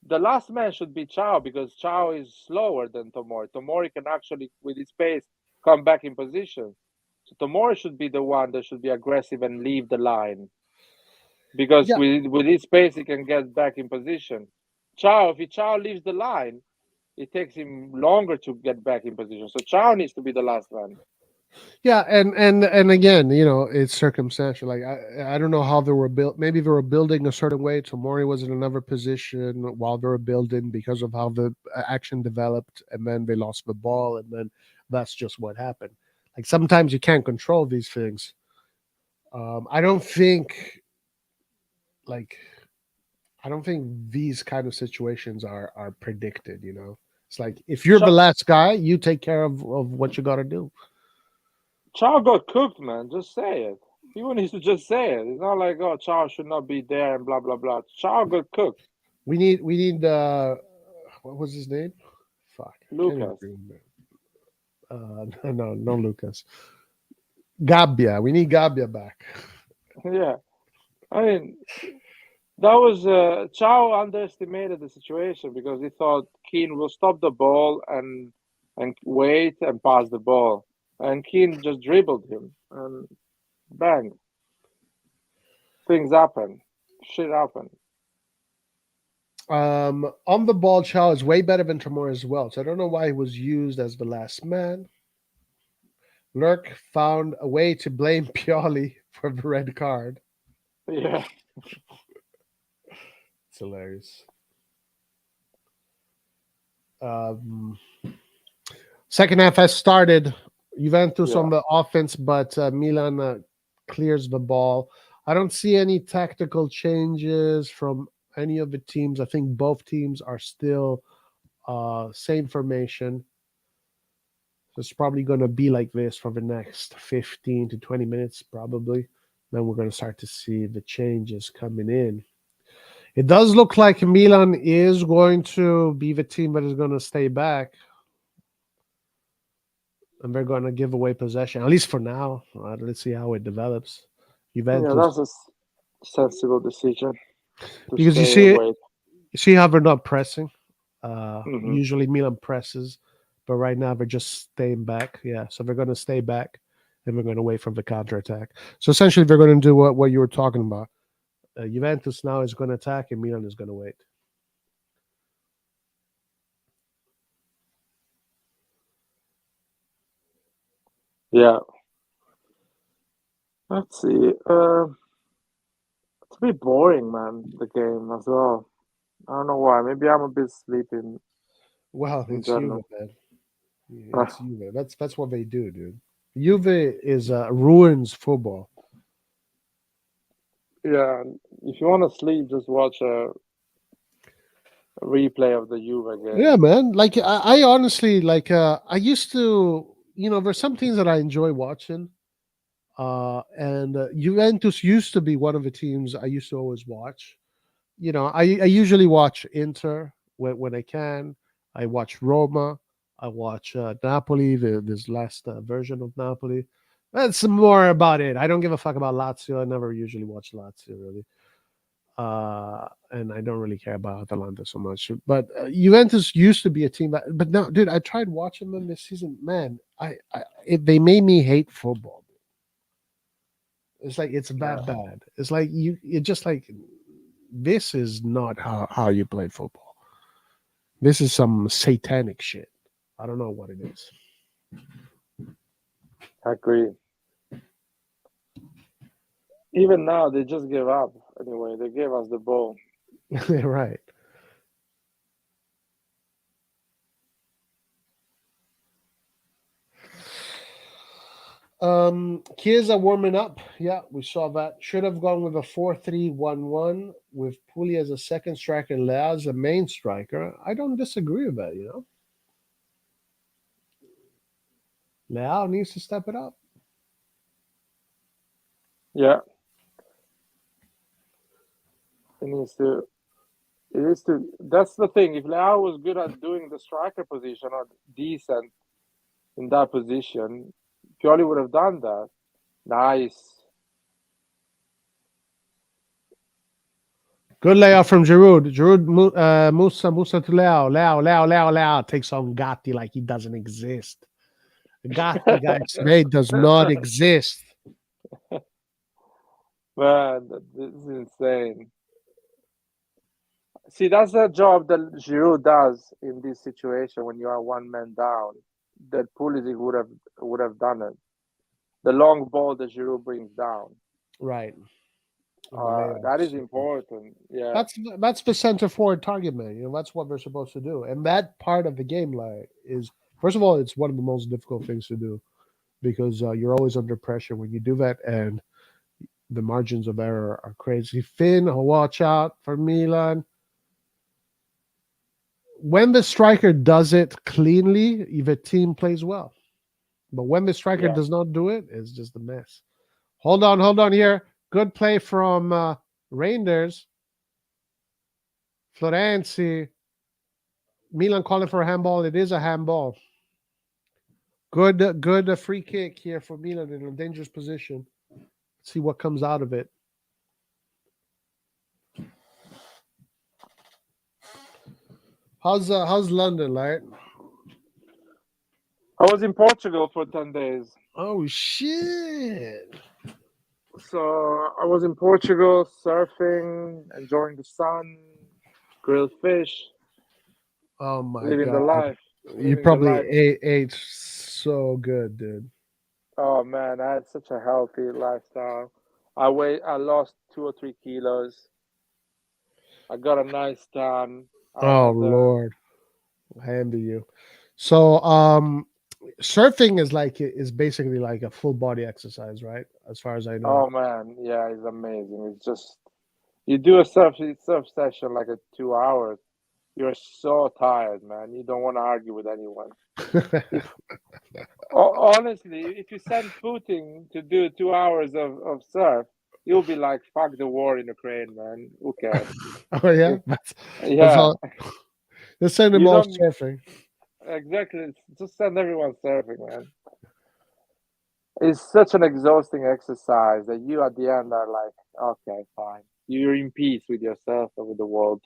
the last man should be Chow because Chow is slower than Tomori. Tomori can actually, with his pace, come back in position. So Tomori should be the one that should be aggressive and leave the line because Yeah, with his pace, he can get back in position. If Chow leaves the line, it takes him longer to get back in position. So Chow needs to be the last man. yeah, and again, it's circumstantial. Like I don't know how they were built. Maybe they were building a certain way. Tomori was in another position while they were building because of how the action developed, and then they lost the ball, and then that's just what happened. Like sometimes you can't control these things. I don't think like I don't think these kind of situations are predicted. You know, it's like if you're the Cha, last guy, you take care of what you got to do. Chow got cooked, man. Just say it. People need to just say it. It's not like, oh, Chow should not be there and blah blah blah. Chow got cooked. We need what was his name? Fuck, I can't even Lucas. remember. No, Lucas. Gabbia. We need Gabbia back. Yeah. I mean, that was Chow underestimated the situation because he thought Keane will stop the ball and wait and pass the ball, and Keane just dribbled him and bang, things happen, shit happen. On the ball, Chow is way better than Tremor as well. So I don't know why he was used as the last man. Lurk found a way to blame Pioli for the red card. Yeah, It's hilarious. Um, Second half has started. Juventus yeah, on the offense, but Milan clears the ball. I don't see any tactical changes from any of the teams. I think both teams are still same formation. So it's probably going to be like this for the next 15 to 20 minutes, probably. Then we're going to start to see the changes coming in. It does look like Milan is going to be the team that is going to stay back. And they're going to give away possession, at least for now. Let's see how it develops. yeah. Juventus, That's a sensible decision to because stay and wait. you see how they're not pressing. Hmm. Usually Milan presses, but right now they're just staying back. Yeah, so they're going to stay back, and we're going to wait for the counterattack. So essentially, they're going to do what you were talking about. Juventus now is going to attack, and Milan is going to wait. Yeah. Let's see. It's a bit boring, man. The game as well. I don't know why. Maybe I'm a bit sleepy Well, in it's Juve, general. man. It's Juve. That's what they do, dude. Juve is ruins football. Yeah. If you want to sleep, just watch a replay of the Juve Yeah, game. man. Like I honestly like. I used to, there's some things that I enjoy watching. And Juventus used to be one of the teams I used to always watch. I usually watch Inter when I can. I watch Roma. I watch Napoli, this last version of Napoli. That's more about it. I don't give a fuck about Lazio. I never usually watch Lazio really. And I don't really care about Atalanta so much. But Juventus used to be a team but no, dude, I tried watching them this season. Man, they made me hate football. It's like it's that Yeah. bad. It's like you're just like this is not how you play football. This is some satanic shit. I don't know what it is. I agree. Even now, they just gave up. Anyway, they gave us the ball. Right. Chiesa warming up. Yeah, we saw that. Should have gone with a 4-3-1-1 with Puli as a second striker and Leao as a main striker. I don't disagree with that. Leao needs to step it up. Yeah, it needs to. It is to. That's the thing. If Leao was good at doing the striker position or decent in that position, Pioli would have done that. Nice. Good layout from Giroud. Giroud, Musa to Leao. Leao takes on Gatti like he doesn't exist. Gatti, guys, mate, does not exist. Man, this is insane. See, that's the job that Giroud does in this situation when you are one man down. That Pulisic would have done it. The long ball that Giroud brings down. Right. That is Layouts. important. Yeah, That's the center forward target man. That's what they're supposed to do. And that part of the game, like, is first of all, it's one of the most difficult things to do. because you're always under pressure when you do that, and the margins of error are crazy. Finn, watch out for Milan. When the striker does it cleanly, the team plays well. But when the striker Yeah. does not do it, it's just a mess. Hold on here. Good play from Reinders. Florenzi. Milan calling for a handball. It is a handball. Good free kick here for Milan in a dangerous position. Let's see what comes out of it. How's London, like? I was in Portugal for 10 days. Oh shit! So I was in Portugal surfing, enjoying the sun, grilled fish, Oh my living the god! life. You Living the probably life. ate so good, dude. Oh man, I had such a healthy lifestyle. I lost 2 or 3 kilos. I got a nice tan. I Oh had Lord, hand to you. So, surfing is basically like a full body exercise, right? As far as I know. oh man, yeah, it's amazing. It's just you do a surf session like a 2 hours. You're so tired, man. You don't want to argue with anyone. If honestly, if you send Putin to do 2 hours of surf, you'll be like, "Fuck the war in Ukraine, man. Who cares?" Oh yeah, It- that's yeah, all. Let's send them you all don't surfing. exactly. Just send everyone surfing, man. It's such an exhausting exercise that you at the end are like, "Okay, fine." You're in peace with yourself and with the world.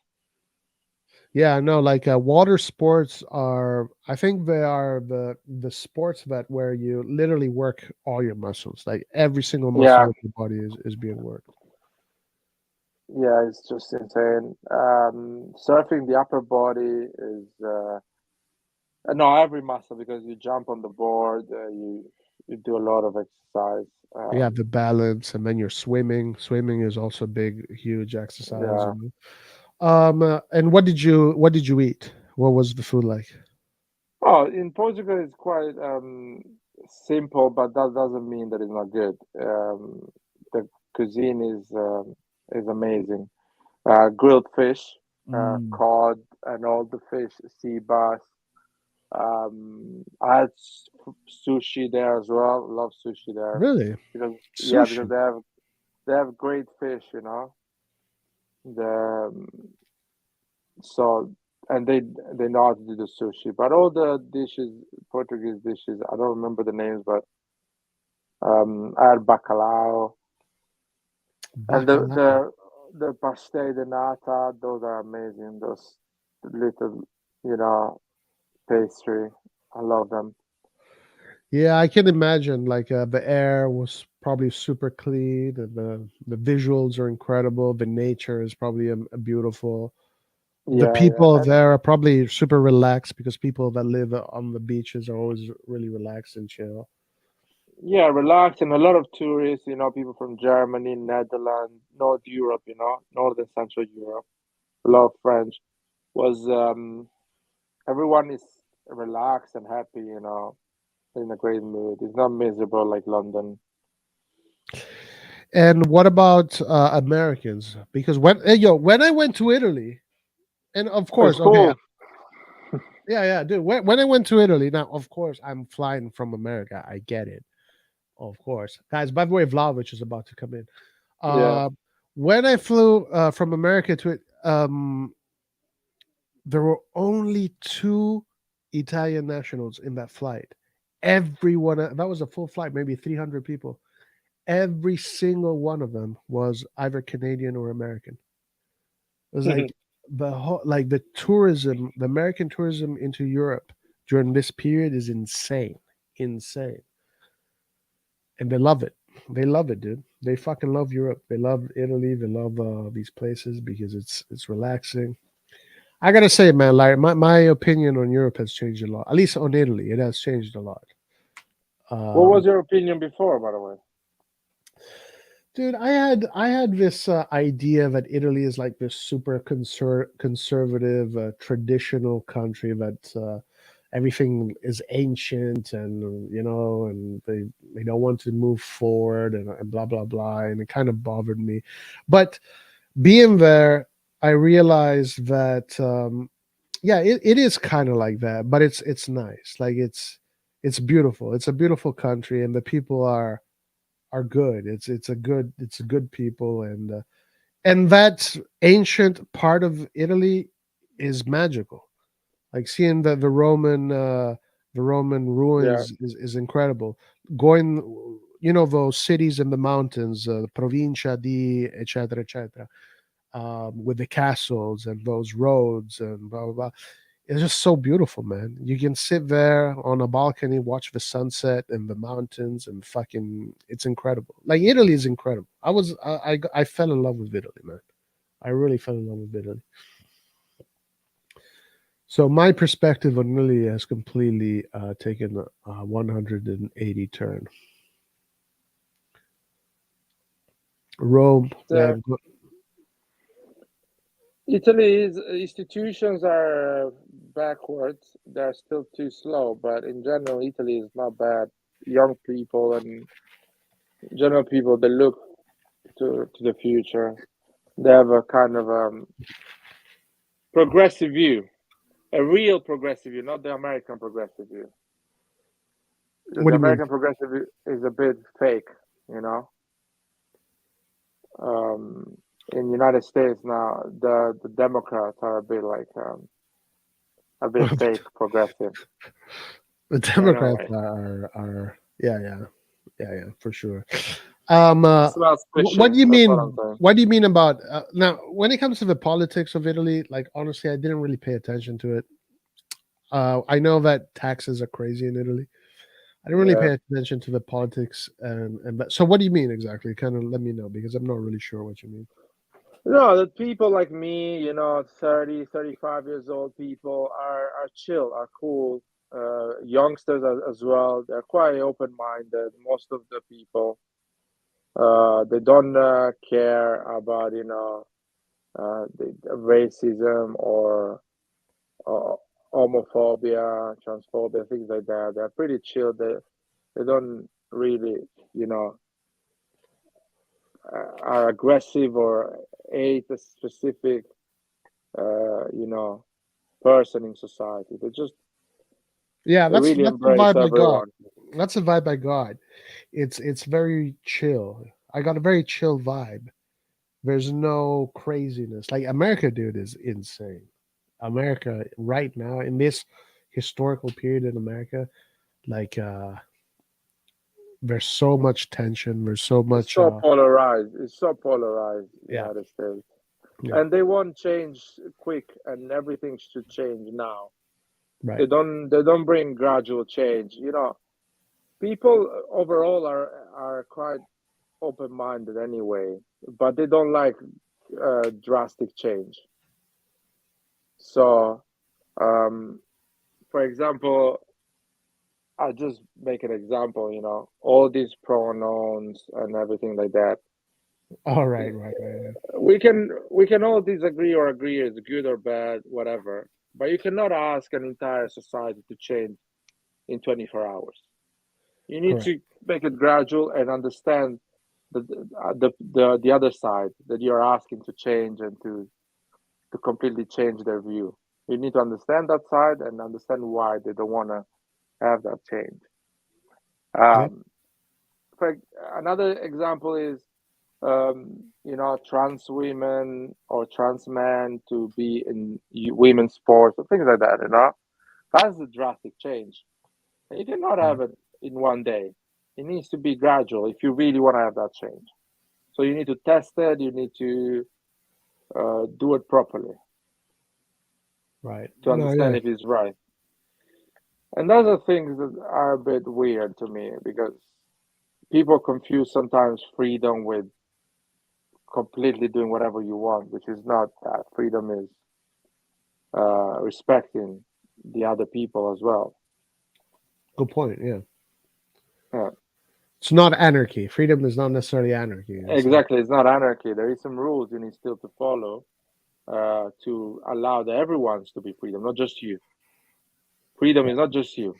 Yeah, no, like water sports are. I think they are the sports that where you literally work all your muscles. Like every single muscle Yeah, of your body is being worked. yeah, it's just insane. Surfing the upper body is no every muscle because you jump on the board, you do a lot of exercise. You have the balance, and then you're swimming. Swimming is also big, huge exercise. Yeah. And what did you eat? What was the food like? Oh, in Portugal it's quite simple, but that doesn't mean that it's not good. The cuisine is amazing. Grilled fish, Mm, cod, and all the fish, sea bass. I had sushi there as well. Love sushi there really? because yeah, because Sushi? they have great fish, The so and they know how to do the sushi, but all the dishes, Portuguese dishes, I don't remember the names, but I had bacalhau and the Bacalao. the the pastel de nata. Those are amazing. Those little, you know, pastry. I love them. Yeah, I can imagine. Like the air was probably super clean, and the visuals are incredible. The nature is probably beautiful. The Yeah, yeah, people and there are probably super relaxed because people that live on the beaches are always really relaxed and chill. yeah, relaxed and a lot of tourists. People from Germany, Netherlands, North Europe. Northern Central Europe. A lot of French. Was everyone is relaxed and happy. In a great mood. It's not miserable like London. And what about Americans? Because when I went to Italy, and of It's course, okay, cool. yeah, dude. When I went to Italy, now of course I'm flying from America. I get it, of course, guys. By the way, Vlahovic is about to come in. Yeah. Uh, when I flew from America to it, there were only two Italian nationals in that flight. Everyone that was a full flight, maybe 300 people. Every single one of them was either Canadian or American. It was like the tourism, the American tourism into Europe during this period is insane, insane, and they love it. They love it, dude. They fucking love Europe. They love Italy. They love these places because it's relaxing. I gotta say, man, like my opinion on Europe has changed a lot. At least on Italy, it has changed a lot. What was Um, your opinion before, by the way? Dude, I had this idea that Italy is like this super conservative, traditional country that everything is ancient, and and they don't want to move forward, and blah blah blah, and it kind of bothered me. But being there, I realized that yeah, it is kind of like that, but it's nice. Like it's beautiful. It's a beautiful country, and the people are good. It's a good people, and that ancient part of Italy is magical. Like seeing the Roman Yeah, ruins is incredible. Going, those cities in the mountains, provincia di eccetera eccetera, with the castles and those roads and blah blah blah. It's just so beautiful, man. You can sit there on a balcony, watch the sunset and the mountains, and fucking, it's incredible. Like Italy is incredible. I fell in love with Italy, man. I really fell in love with Italy. So my perspective on Italy has completely taken a 180 turn. Rome, uh, man. Italy's institutions are backwards. They're still too slow, but in general, Italy is not bad. Young people and general people, they look to the future. They have a kind of progressive view, a real progressive view, not the American progressive view. Because What the do you mean? American progressive view is a bit fake, you know. Um, in United States now, the Democrats are a bit fake progressive. The In a Democrats way. are yeah, yeah, yeah, yeah, for sure. It smells What fishy. do you That's what mean? I'm saying. What do you mean about now? When it comes to the politics of Italy, like honestly, I didn't really pay attention to it. I know that taxes are crazy in Italy. I didn't really Yeah. pay attention to the politics, and so what do you mean exactly? Kind of let me know because I'm not really sure what you mean. No, the people like me, 30, 35 years old people are chill, are cool. Youngsters as well. They're quite open-minded. Most of the people, they don't care about, the racism or homophobia, transphobia, things like that. They're pretty chill. They don't really, you know, are aggressive or hate a specific, uh, you know, person in society. Yeah, They really that's the embrace vibe I got. everyone. That's the vibe I got. It's very chill. I got a very chill vibe. There's no craziness. Like America, dude, is insane. America right now in this historical period in America, like there's so much tension. There's so It's much so polarized. It's so polarized, yeah, United States, yeah, and they want change quick, and everything should change now. right. They don't bring gradual change. People overall are quite open minded anyway, but they don't like drastic change. So, um, for example, I'll just make an example. All these pronouns and everything like that. All right, right, right. We can all disagree or agree it's good or bad, whatever. But you cannot ask an entire society to change in 24 hours. You need Correct. to make it gradual and understand the other side that you're asking to change and to completely change their view. You need to understand that side and understand why they don't want to have that change. Yeah. Um, for another example is trans women or trans men to be in women's sports or things like that. That's a drastic change. And you cannot Right. have it in one day. It needs to be gradual if you really want to have that change. So you need to test it. You need to do it properly Right. to No, understand yeah. if it's right. And those are things that are a bit weird to me because people confuse sometimes freedom with completely doing whatever you want, which is not that. Freedom is respecting the other people as well. Good point. Yeah. Yeah, It's not anarchy. Freedom is not necessarily anarchy. exactly. It's not anarchy. There is some rules you need still to follow to allow the everyone's to be freedom, not just you. Freedom is not just you.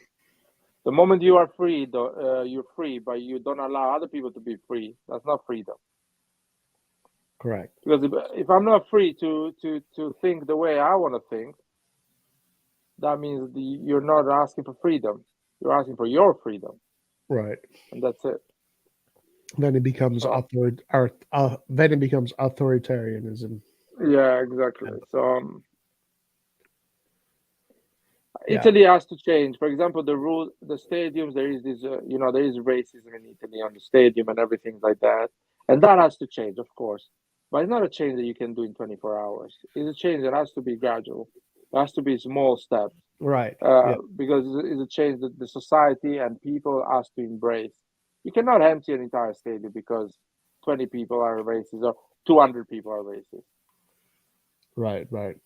The moment you are free, you're free, but you don't allow other people to be free. That's not freedom. Correct. Because if I'm not free to think the way I want to think, that means you're not asking for freedom. You're asking for your freedom, Right. and that's it. Then it becomes So then it becomes authoritarianism. yeah, exactly. So Yeah. Italy has to change. For example, the stadiums. There is this, there is racism in Italy on the stadium and everything like that, and that has to change, of course. But it's not a change that you can do in 24 hours. It's a change that has to be gradual. It has to be small steps. Right. Because it's a change that the society and people has to embrace. You cannot empty an entire stadium because 20 people are racist or 200 people are racist. Right. Right.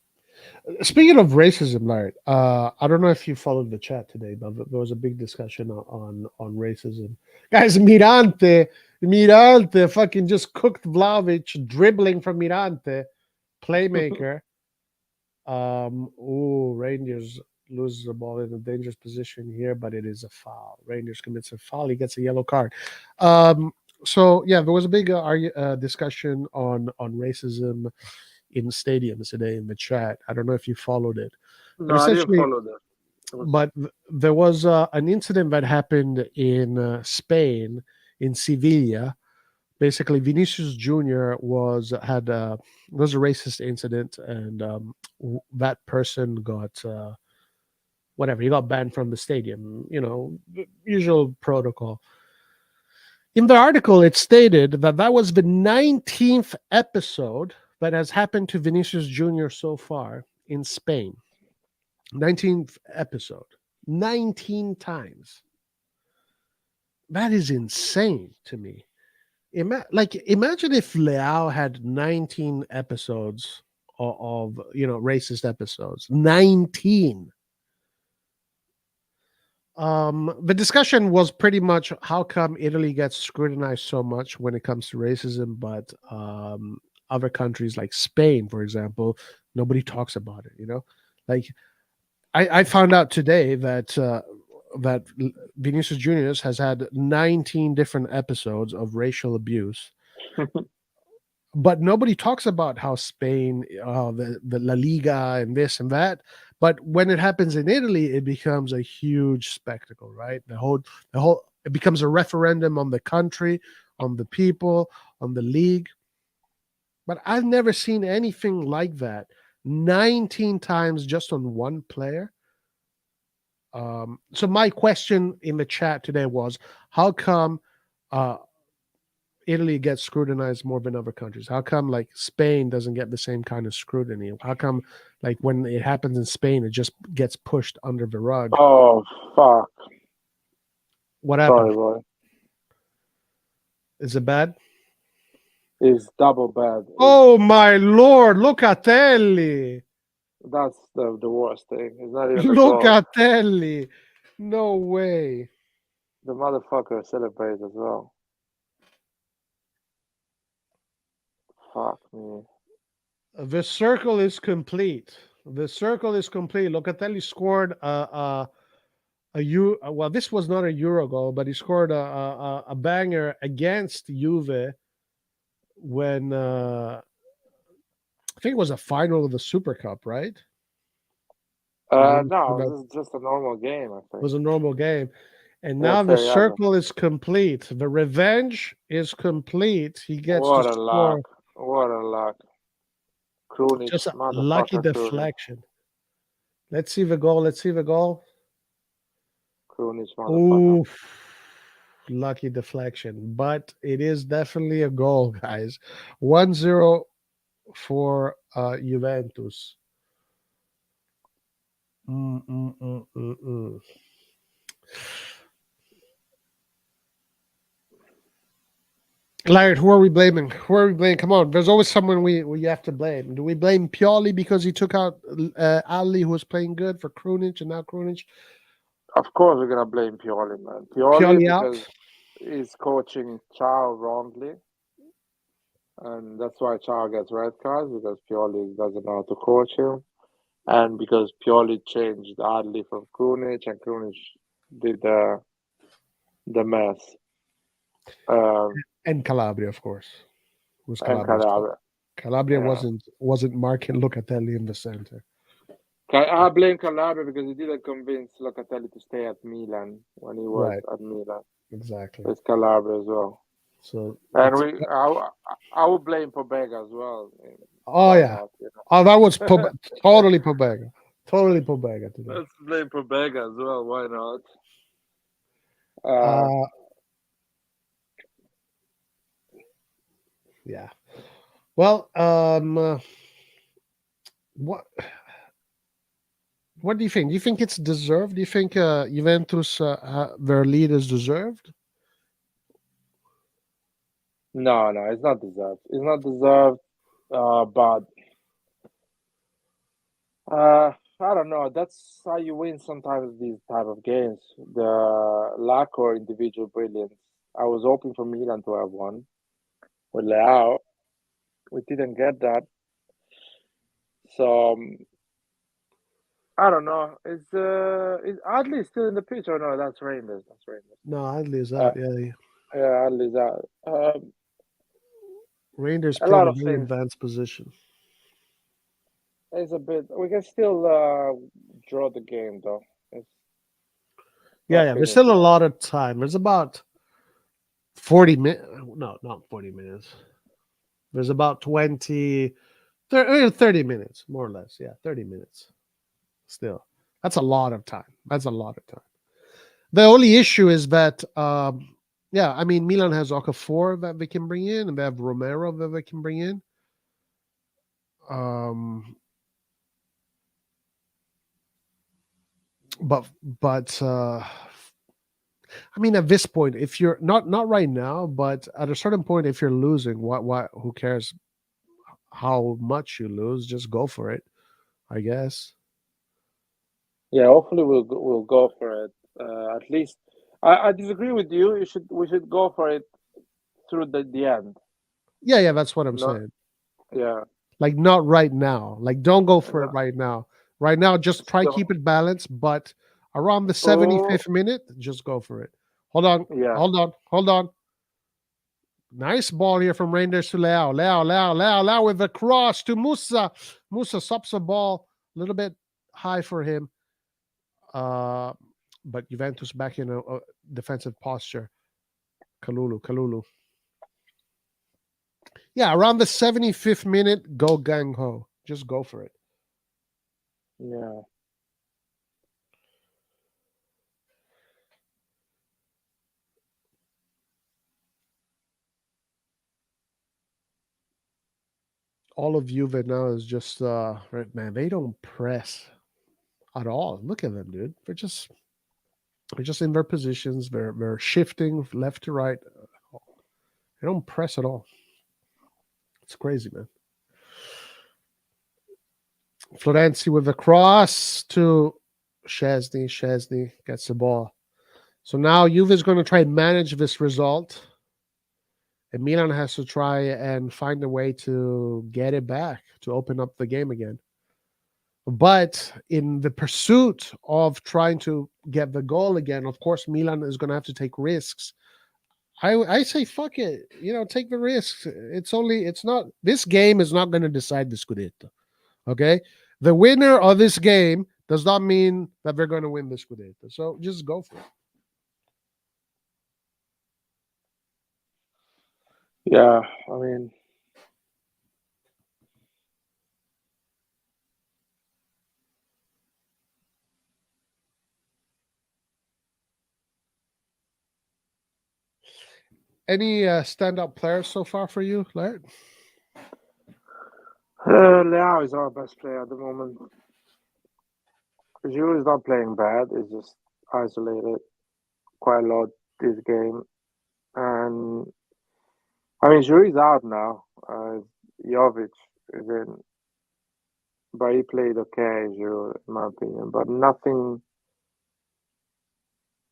Speaking of racism, Larry, I don't know if you followed the chat today, but there was a big discussion on racism. Guys, Mirante, fucking just cooked Vlahovic, dribbling from Mirante, playmaker. Rangers loses the ball in a dangerous position here, but it is a foul. Rangers commits a foul. He gets a yellow card. So yeah, there was a big discussion on racism in stadiums today in the chat. I don't know if you followed it, but No, I didn't essentially, follow that. but there was an incident that happened in Spain, in Sevilla. Basically, Vinicius Jr. was a racist incident, and that person got whatever, he got banned from the stadium. The usual protocol. In the article, it stated that was the 19th episode that has happened to Vinicius Jr. so far in Spain. 19th episode. 19 times. That is insane to me. Imagine if Leao had 19 episodes of racist episodes. 19. The discussion was pretty much how come Italy gets scrutinized so much when it comes to racism, but other countries like Spain, for example, nobody talks about it. Like I found out today that Vinicius Junior has had 19 different episodes of racial abuse, but nobody talks about how Spain, the La Liga, and this and that. But when it happens in Italy, it becomes a huge spectacle, right? The whole it becomes a referendum on the country, on the people, on the league. But I've never seen anything like that. 19 times just on one player. So my question in the chat today was, how come Italy gets scrutinized more than other countries? How come like Spain doesn't get the same kind of scrutiny? How come like when it happens in Spain, it just gets pushed under the rug? Oh, fuck. What happened? Sorry, boy. Is it bad? It's double bad. Oh my Lord, Locatelli. That's the worst thing. It's not even the goal. Locatelli. No way. The motherfucker celebrates as well. Fuck me. The circle is complete. The circle is complete. Locatelli scored well, this was not a Euro goal, but he scored a banger against Juve when I think it was a final of the Super Cup, right? No, this is just a normal game, I think. It was a normal game. And now the circle is complete. The revenge is complete. He gets what to a score. luck. What a luck. Krunic, Just a lucky deflection. Let's see the goal. Krunic, motherfucker. Oof. Lucky deflection. But it is definitely a goal, guys. 1-0 for Juventus. Larry, who are we blaming? Come on, there's always someone we have to blame. Do we blame Pioli because he took out Ali, who was playing good, for Krunic, and now Krunic? Of course, we're gonna blame Pioli, man. Pioli because he's coaching Ciao wrongly, and that's why Ciao gets red cards, because Pioli doesn't know how to coach him. and because Pioli changed Adli from Krunic, and Krunic did the mess. And Calabria, of course. Was And Calabria's fault. Calabria. Calabria Yeah. wasn't marking Locatelli in the center. I blame Calabria because he didn't convince Locatelli to stay at Milan when he was Right. at Milan. Exactly. It's Calabria as well. So And I would blame Pobega as well. oh Why yeah. not? You know? Oh, that was totally Pobega. Totally Pobega today. Let's blame Pobega as well. Why not? Yeah. Well, what do you think? Do you think it's deserved? Do you think Juventus their lead is deserved? No, it's not deserved. It's not deserved. But I don't know. That's how you win sometimes these type of games. The lack or individual brilliance. I was hoping for Milan to have one with Leao. We didn't get that. So I don't know. Is Adley still in the pitch or no? That's Rangers. That's Rangers. No, Adley is out. Yeah. Yeah, Adley's out. Rangers A play in lot a of very things. advanced position. It's a bit. We can still draw the game though. It's Yeah. not There's finished still a yet. lot of time. There's about 40 minutes. No, not 40 minutes. There's about 30 minutes, more or less. Yeah, 30 minutes. Still, that's a lot of time. That's a lot of time. The only issue is that, yeah, I mean, Milan has Okafor that they can bring in, and they have Romero that they can bring in. But I mean, at this point, if you're not right now, but at a certain point, if you're losing, what who cares how much you lose? Just go for it, I guess. Yeah, hopefully we'll go for it. At least I disagree with you. We should go for it through the end. Yeah, that's what I'm No, saying. yeah, Like not right now. Like don't go for it no, right now. Right now, just try so, keep it balanced. But around the oh 75th minute, just go for it. Hold on, yeah, hold on. Nice ball here from Rangers to Leao with a cross to Musa. Musa stops the ball a little bit high for him. But Juventus back in a defensive posture. Kalulu. Yeah, around the 75th minute, go gang ho. Just go for it. yeah. All of Juve now is just right, man, they don't press at all. Look at them, dude. They're just in their positions. They're shifting left to right. They don't press at all. It's crazy, man. Florenzi with a cross to Szczesny. Szczesny gets the ball. So now Juve is going to try and manage this result. And Milan has to try and find a way to get it back, to open up the game again. But in the pursuit of trying to get the goal again, of course, Milan is going to have to take risks. I say, fuck it. Take the risks. This game is not going to decide the Scudetto. Okay? The winner of this game does not mean that they're going to win the Scudetto. So just go for it. Yeah, I mean, Any standout players so far for you, Laird? Leao is our best player at the moment. Giroud is not playing bad. He's just isolated quite a lot this game, and I mean, Giroud is out now. Jovic is in, but he played okay, Giroud, in my opinion, but nothing.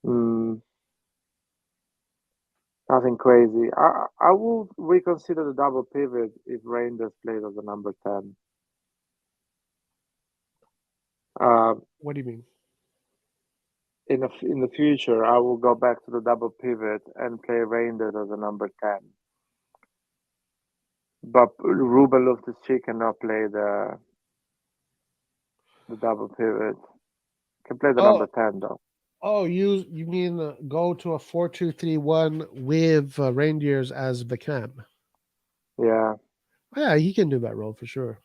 Mm, Nothing crazy. I will reconsider the double pivot if Reinders plays as a number 10. What do you mean? In the future, I will go back to the double pivot and play Reinders as a number 10. But Ruben Loftus-Cheek cannot play the double pivot. Can play the Oh, number 10 though. oh, you mean go to a 4-2-3-1 with reindeers as the cam? Yeah. Yeah, he can do that role for sure.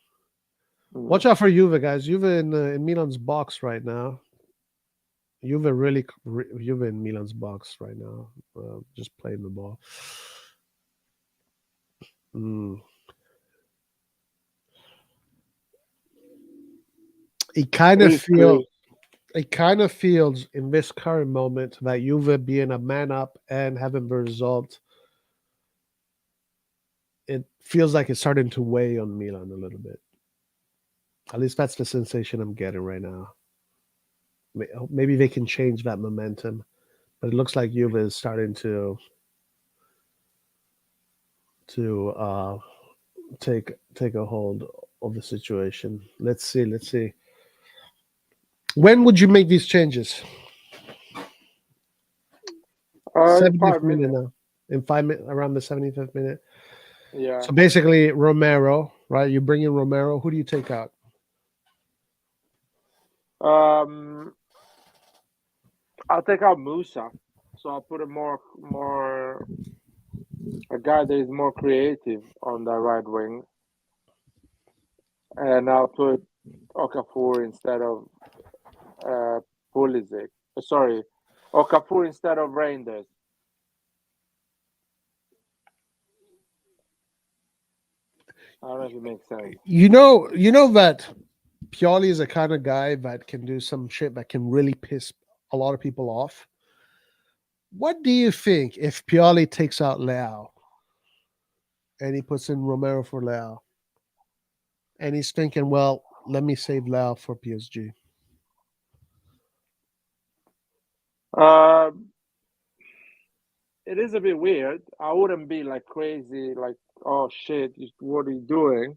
Mm. Watch out for Juve, guys. Juve in Milan's box right now. Juve in Milan's box right now. Just playing the ball. Mm. It kind of Chris, feels. Chris. It kind of feels in this current moment that Juve being a man up and having the result, it feels like it's starting to weigh on Milan a little bit. At least that's the sensation I'm getting right now. Maybe they can change that momentum, but it looks like Juve is starting to take a hold of the situation. Let's see. Let's see. When would you make these changes? In 70th 5 minutes. minute now. In 5 minutes, around the 75th minute. Yeah. So basically, Romero, right? You bring in Romero. Who do you take out? I'll take out Musa. So I'll put a guy that is more creative on the right wing, and I'll put Okafor instead of Pulisic. Sorry, Okafor instead of Reinders. I don't know if it makes sense. You know that Pioli is a kind of guy that can do some shit that can really piss a lot of people off. What do you think if Pioli takes out Leao and he puts in Romero for Leao, and he's thinking, well, let me save Leao for PSG? It is a bit weird. I wouldn't be like crazy, like, oh shit, what are you doing?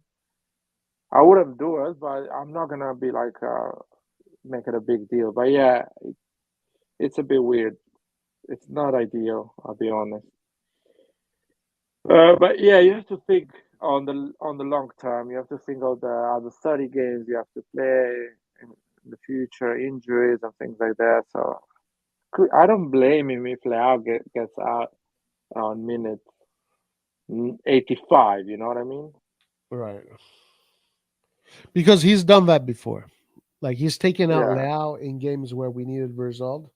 I wouldn't do it, but I'm not gonna be like make it a big deal. But yeah, it's a bit weird. It's not ideal, I'll be honest. But yeah, you have to think on the long term. You have to think of the other 30 games you have to play in the future, injuries and things like that. So I don't blame him if Leao gets out on minute 85. You know what I mean? Right. Because he's done that before. Like he's taken out Yeah. Leao in games where we needed result,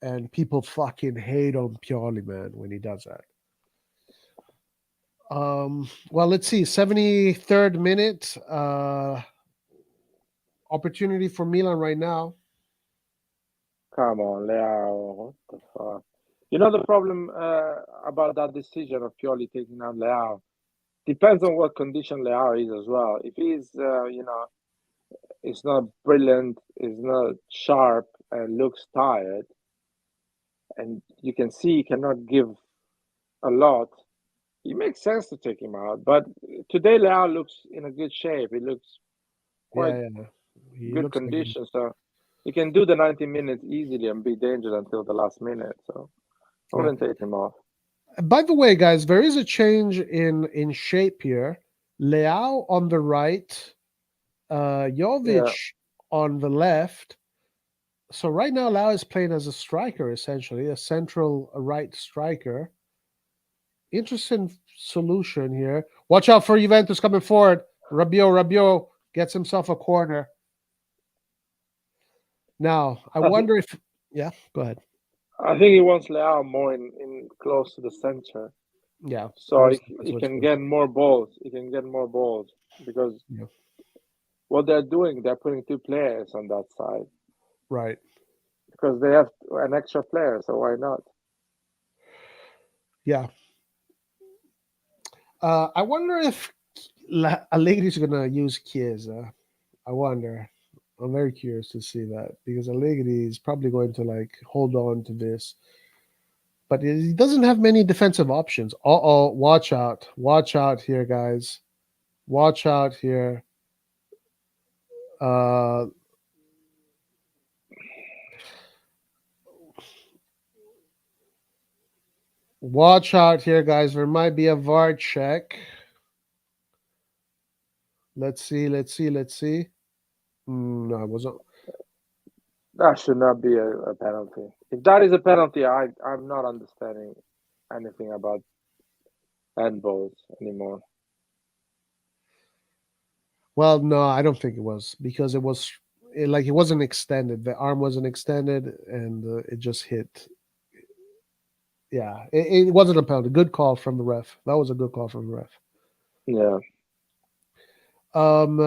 and people fucking hate on Pioli, man, when he does that. Well, let's see. 73rd minute. Opportunity for Milan right now. Come on, Leao. What the fuck? You know the problem about that decision of Pioli taking out Leao? Depends on what condition Leao is as well. If he's, it's not brilliant, is not sharp, and looks tired, and you can see he cannot give a lot, it makes sense to take him out. But today Leao looks in a good shape. He looks quite Yeah. He good looks like condition, so he can do the 90 minutes easily and be dangerous until the last minute. So I yeah. wouldn't take him off. By the way, guys, there is a change in shape here. Leao on the right, Yeah, Jovic on the left. So right now, Leao is playing as a striker, essentially a central right striker. Interesting solution here. Watch out for Juventus coming forward. Rabiot gets himself a corner. Now, I I think wonder if. Yeah, go ahead. I think he wants Leao more in close to the center, Yeah, it so looks he, like that's he what's can going. get more balls. He can get more balls because Yeah, what they're doing, they're putting two players on that side right. because they have an extra player. So why not? Yeah. I wonder if Allegri is going to use Chiesa. I wonder. I'm very curious to see that because Allegri is probably going to like hold on to this, but he doesn't have many defensive options. Watch out! Watch out here, guys! Watch out here! Uh, Watch out here, guys. There might be a VAR check. Let's see. No, it wasn't. That should not be a penalty. If that is a penalty, I'm not understanding anything about handballs anymore. Well, no, I don't think it was because it was it wasn't extended. The arm wasn't extended, and it just hit. Yeah, it wasn't a penalty. Good call from the ref. That was a good call from the ref. Yeah. Um,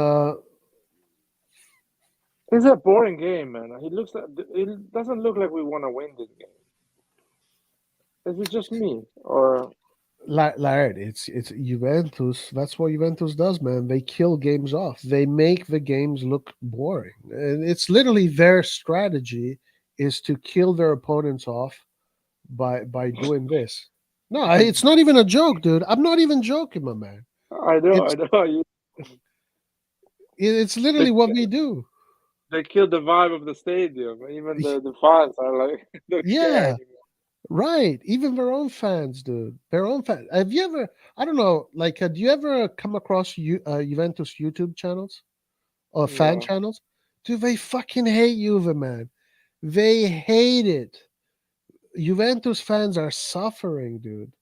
It's a boring game, man. It doesn't look like we want to win this game. Is it just me, or Laird, it's Juventus. That's what Juventus does, man. They kill games off. They make the games look boring, and it's literally their strategy is to kill their opponents off by doing this. No, it's not even a joke, dude. I'm not even joking, my man. I know, It's I know. it's literally They, what we do. they killed the vibe of the stadium. Even the fans are like, don't care Yeah, anymore. right. Even their own fans, dude. Their own fans. Have you ever? I don't know. Like, do you ever come across Juventus YouTube channels or fan No. channels? Dude, they fucking hate Juve, man. They hate it. Juventus fans are suffering, dude.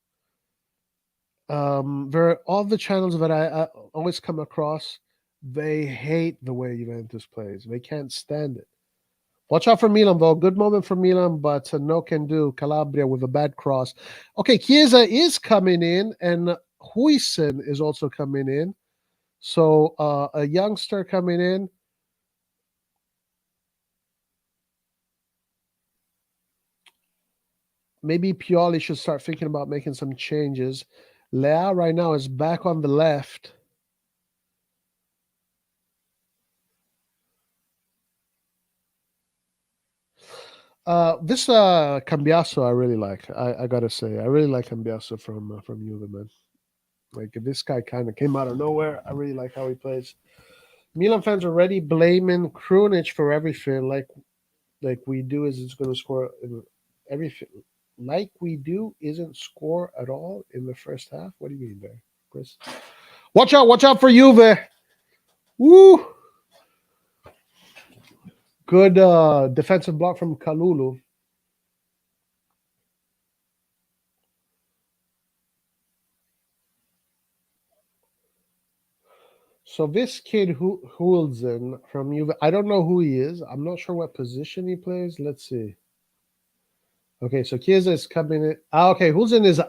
There are all the channels that I always come across. They hate the way Juventus plays. They can't stand it. Watch out for Milan, though. Good moment for Milan, but no can do. Calabria with a bad cross. Okay, Chiesa is coming in, and Huijsen is also coming in. So a youngster coming in. Maybe Pioli should start thinking about making some changes. Leao right now is back on the left. This Cambiaso I really like. I gotta say, I really like Cambiaso from Juve, man. Like this guy kind of came out of nowhere. I really like how he plays. Milan fans are already blaming Krunic for everything. Like we do is it's going to score everything. Like we do isn't score at all in the first half. What do you mean there, Chris? Watch out for Juve. Woo! Good defensive block from Kalulu. So this kid Hulzen from Juve, I don't know who he is. I'm not sure what position he plays. Let's see. Okay, so Chiesa is coming in. Okay, Hulzen is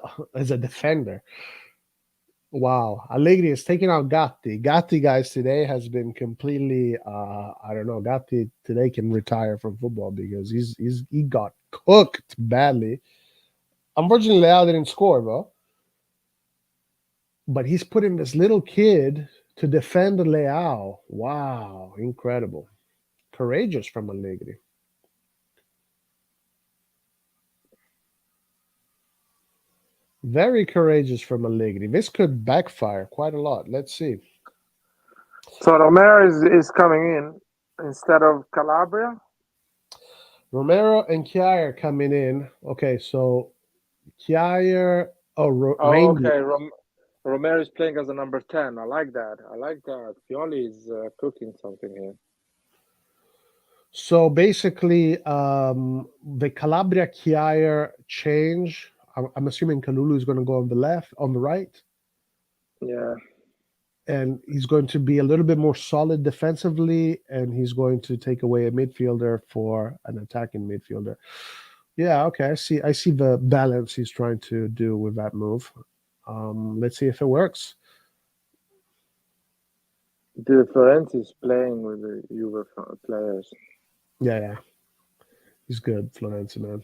a defender. Wow, Allegri is taking out Gatti. Gatti, guys, today has been completely. I don't know. Gatti today can retire from football because he got cooked badly. Unfortunately, Leao didn't score, though. But he's putting this little kid to defend Leao. Wow, incredible, courageous from Allegri. Very courageous from Allegri. This could backfire quite a lot. Let's see. So Romero is coming in instead of Calabria. Romero and Kjaer coming in. Okay, so Kjaer. Oh, Oh, Rainbow. okay. Romero is playing as a number 10. I like that. I like that. Pioli is cooking something here. So basically, the Calabria Kjaer change. I'm assuming Kalulu is going to go on the right, Yeah. and he's going to be a little bit more solid defensively, and he's going to take away a midfielder for an attacking midfielder. Yeah, okay, I see the balance he's trying to do with that move. Let's see if it works. The Florenzi is playing with the Juve players. Yeah, he's good, Florenzi, man.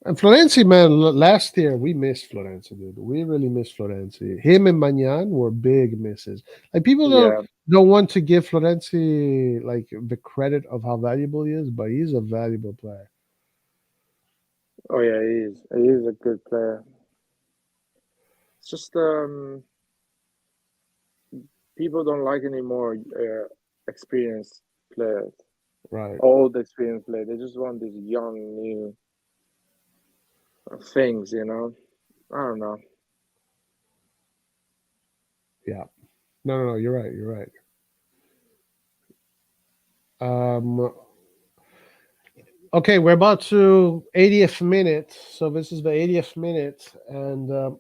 And Florenzi, man, last year we missed Florenzi, dude. We really missed Florenzi. Him and Magnan were big misses. Like people Yeah. don't want to give Florenzi like the credit of how valuable he is, but he's a valuable player. Oh yeah, he is. He is a good player. It's just people don't like anymore experienced players, Right. old experienced players. They just want this young, new. things, you know. I don't know. Yeah. No. You're right. You're right. Um, okay, we're about to 80th minute. So this is the 80th minute, and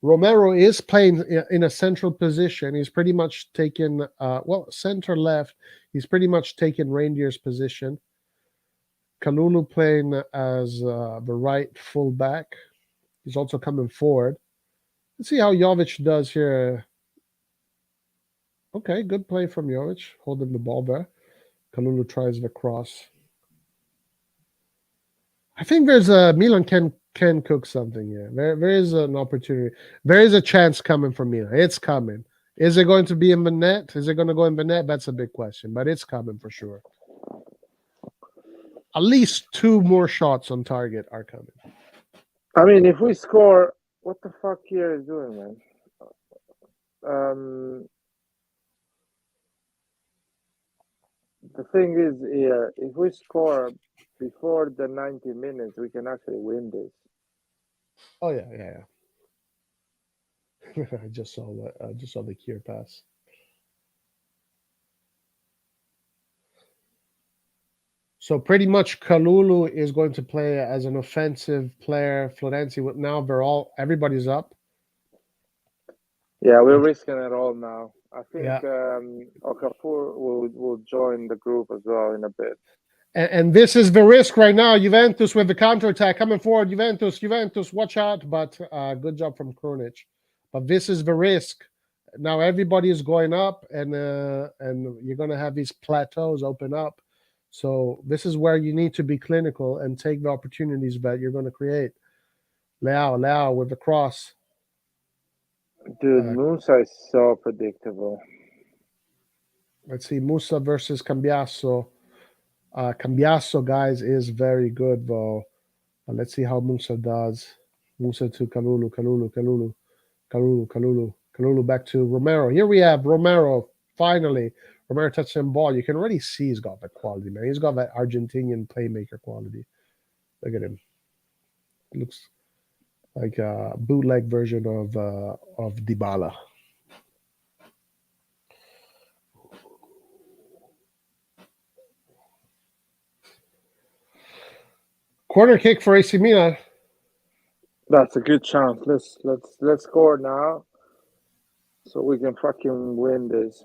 Romero is playing in a central position. He's pretty much taken, center left. He's pretty much taken Reindeer's position. Kalulu playing as the right fullback. He's also coming forward. Let's see how Jovic does here. Okay, good play from Jovic, holding the ball there. Kalulu tries the cross. I think there's a Milan can cook something here. There is an opportunity. There is a chance coming from Milan. It's coming. Is it going to be in the net? Is it going to go in the net? That's a big question, but it's coming for sure. At least 2 more shots on target are coming. I mean, if we score, what the fuck here is doing, man? The thing is here, if we score before the 90 minutes, we can actually win this. Oh yeah. I just saw the Kier pass. So pretty much Kalulu is going to play as an offensive player. Florenzi, now everybody's up. Yeah, we're risking it all now. I think Yeah. Okafor will join the group as well in a bit. And this is the risk right now. Juventus with the counterattack coming forward. Juventus, watch out. But good job from Krunic. But this is the risk. Now everybody is going up, and you're going to have these plateaus open up. So this is where you need to be clinical and take the opportunities that you're going to create. Leao with the cross. Dude, Musa is so predictable. Let's see, Musa versus Cambiasso. Cambiasso, guys, is very good, though. Let's see how Musa does. Musa to Kalulu back to Romero. Here we have Romero, finally. Romero touching ball. You can already see he's got that quality, man. He's got that Argentinian playmaker quality. Look at him. Looks like a bootleg version of Dybala. Corner kick for AC Milan. That's a good chance. Let's score now, so we can fucking win this.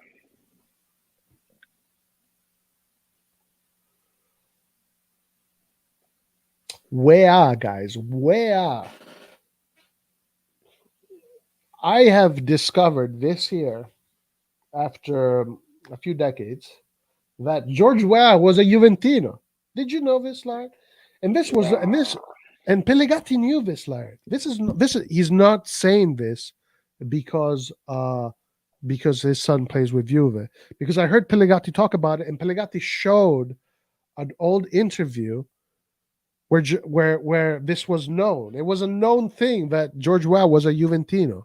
Where, guys? Where? I have discovered this year, after a few decades, that George Weah was a Juventino. Did you know this, Larry? And Pellegatti knew this, Larry. He's not saying this because his son plays with Juve. Because I heard Pellegatti talk about it, and Pellegatti showed an old interview where this was known. It was a known thing that George Weah was a Juventino.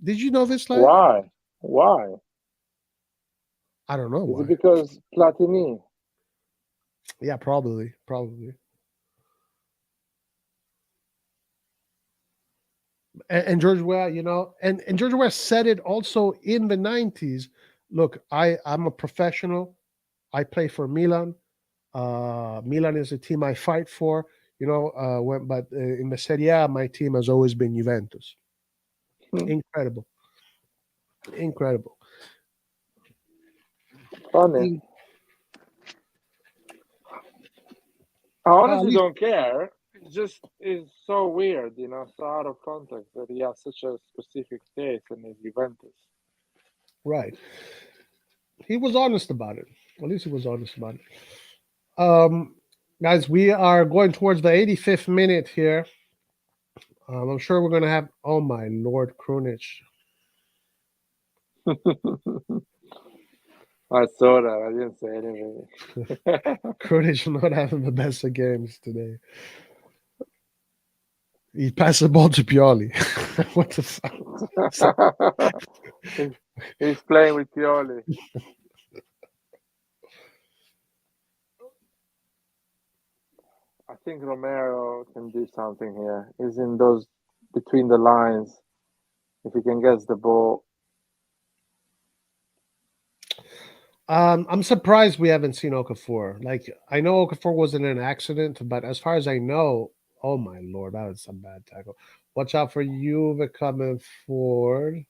Did you know this, Larry? Why? I don't know why. Is it because Platini? Yeah, probably. And George Weah, and George Weah said it also in the 90s. Look, I'm a professional. I play for Milan. Milan is a team I fight for. But in the Serie A, my team has always been Juventus. Incredible. Funny. I honestly don't care. It just is so weird, so out of context that he has such a specific taste in his Juventus. Right. He was honest about it. At least he was honest about it. Guys, we are going towards the 85th minute here. I'm sure we're going to have... Oh, my Lord, Krunic. I saw that. I didn't say anything. Krunic not having the best of games today. He passed the ball to Pioli. What the fuck? He's playing with Pioli. I think Romero can do something here. He's in those between the lines. If he can get the ball, I'm surprised we haven't seen Okafor. Like, I know Okafor was in an accident, but as far as I know, oh my lord, that was some bad tackle. Watch out for Juve coming forward.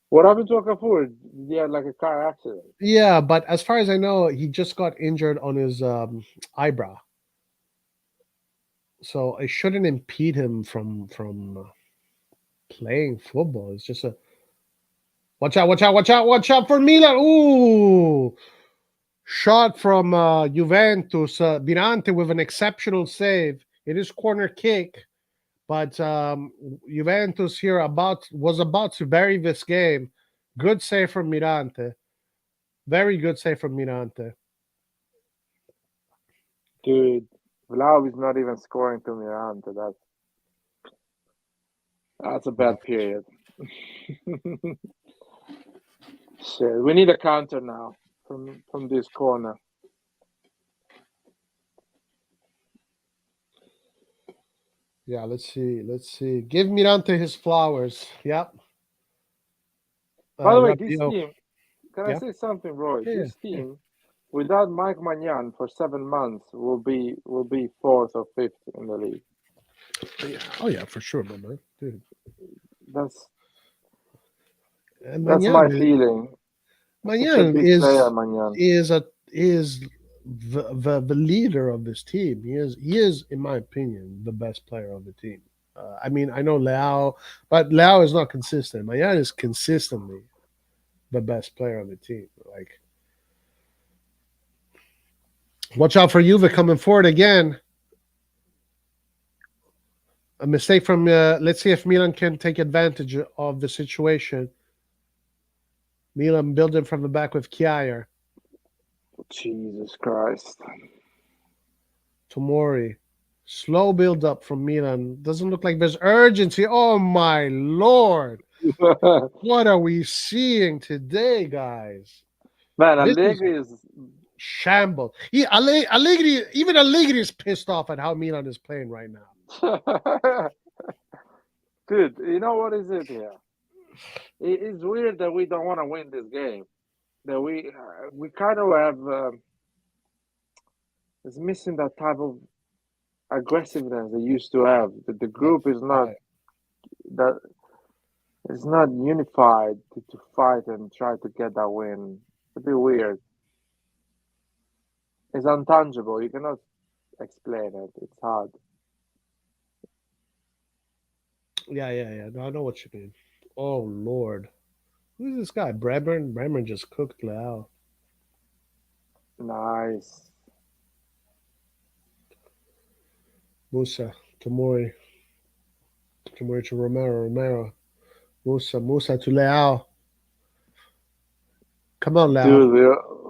what happened to Okafor? He had like a car accident. Yeah, but as far as I know, he just got injured on his eyebrow, so it shouldn't impede him from playing football. It's just a watch out, watch out, watch out, watch out for Milan. Ooh, shot from Juventus. Birante with an exceptional save. It is corner kick, but Juventus here was about to bury this game. Good save from Mirante. Very good save from Mirante. Dude, Vlau is not even scoring to Miranda. That's a bad period. Shit, we need a counter now from this corner. Yeah, let's see. Let's see. Give Mirante his flowers. Yep. By the way, this Rabiot. team, can I Yeah. say something, Roy? Yeah. This team, without Mike Magnan for 7 months, will be fourth or fifth in the league. Yeah. Oh yeah, for sure, my man. Dude. That's And that's my feeling. Such a Magnan big player, Magnan. is the leader of this team. He is in my opinion the best player of the team. I mean, I know Leao, but Leao is not consistent. Magnan is consistently the best player on the team. Like, watch out for Juve coming forward again. A mistake from. Let's see if Milan can take advantage of the situation. Milan building from the back with Kjaer. Jesus Christ. Tomori. Slow build up from Milan. Doesn't look like there's urgency. Oh my lord. What are we seeing today, guys? Man, This is Allegri is shambles. Allegri, even Allegri is pissed off at how Milan is playing right now. dude. You know what is it here? It's weird that we don't want to win this game. That we kind of have it's missing that type of aggressiveness they used to have. The group is not that it's not unified to fight and try to get that win. It's a bit weird. It's untangible. You cannot explain it. It's hard. Yeah. No, I know what you mean. Oh lord. Who's this guy? Bremer? Bremer just cooked Leao. Nice. Musa. Tomori. Tomori to Romero. Romero. Musa to Leao. Come on, Leao. Dude,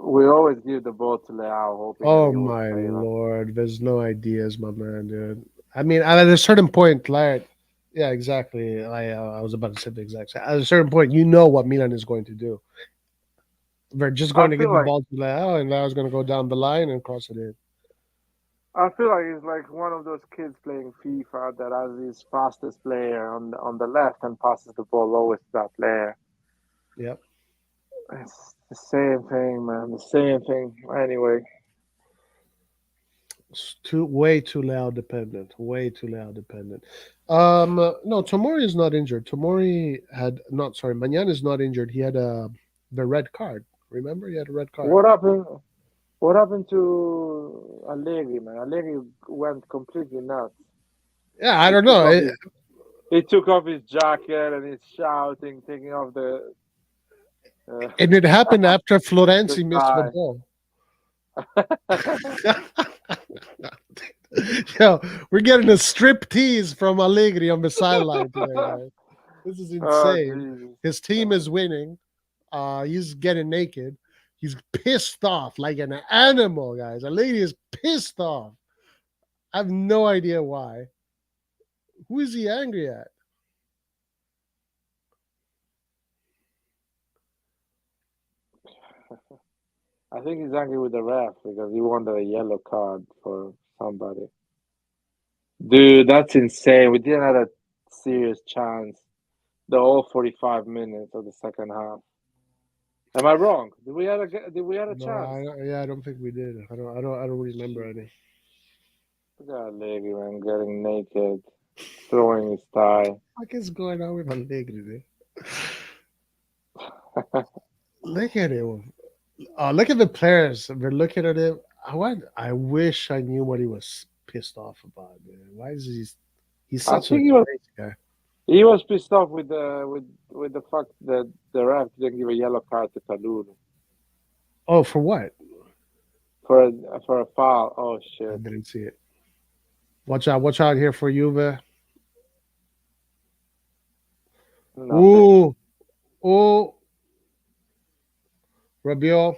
we always give the ball to Leao, hoping that Oh he will my save us. lord, there's no ideas, my man, dude. I mean, at a certain point, like, yeah, exactly. I was about to say the exact same. At a certain point, you know what Milan is going to do. They're just I going to feel give the like ball to Leao, and Leao's going to go down the line and cross it in. it's like one of those kids playing FIFA that has his fastest player on the left and passes the ball always to that player. Yep. It's the same thing, man. The same thing. Anyway, It's way too Leao dependent. Way too Leao dependent. No, Tomori is not injured. Tomori had not. Sorry, Manyan is not injured. He had the red card. Remember, he had a red card. what happened? What happened to Allegri, man? Allegri went completely nuts. Yeah, I He don't took know. off his he took off his jacket and he's shouting, taking off And it happened after the Florenzi missed the tie. ball. Yo, we're getting a strip tease from Allegri on the sideline today, guys. This is Oh insane. Jesus! His team is winning. He's getting naked. He's pissed off like an animal, guys. Allegri is pissed off. I have no idea why. Who is he angry at? I think he's angry with the ref because he wanted a yellow card for somebody. Dude, that's insane. We didn't have a serious chance the whole 45 minutes of the second half. Am I wrong? Did we have a No, chance? yeah, I don't think we did. I don't remember any. Look at that Levy, man, getting naked, throwing his tie. What is going on with Allegri? Look at him. Look at the players. They're looking at him. I wish I knew what he was pissed off about, man. Why is he's I such a think crazy guy. he was pissed off with the fact that the ref didn't give a yellow card to Kalulu Oh, for what? for a foul. Oh I shit! didn't see it. Watch out here for Juve. Nothing. Ooh, ooh, Rabiot.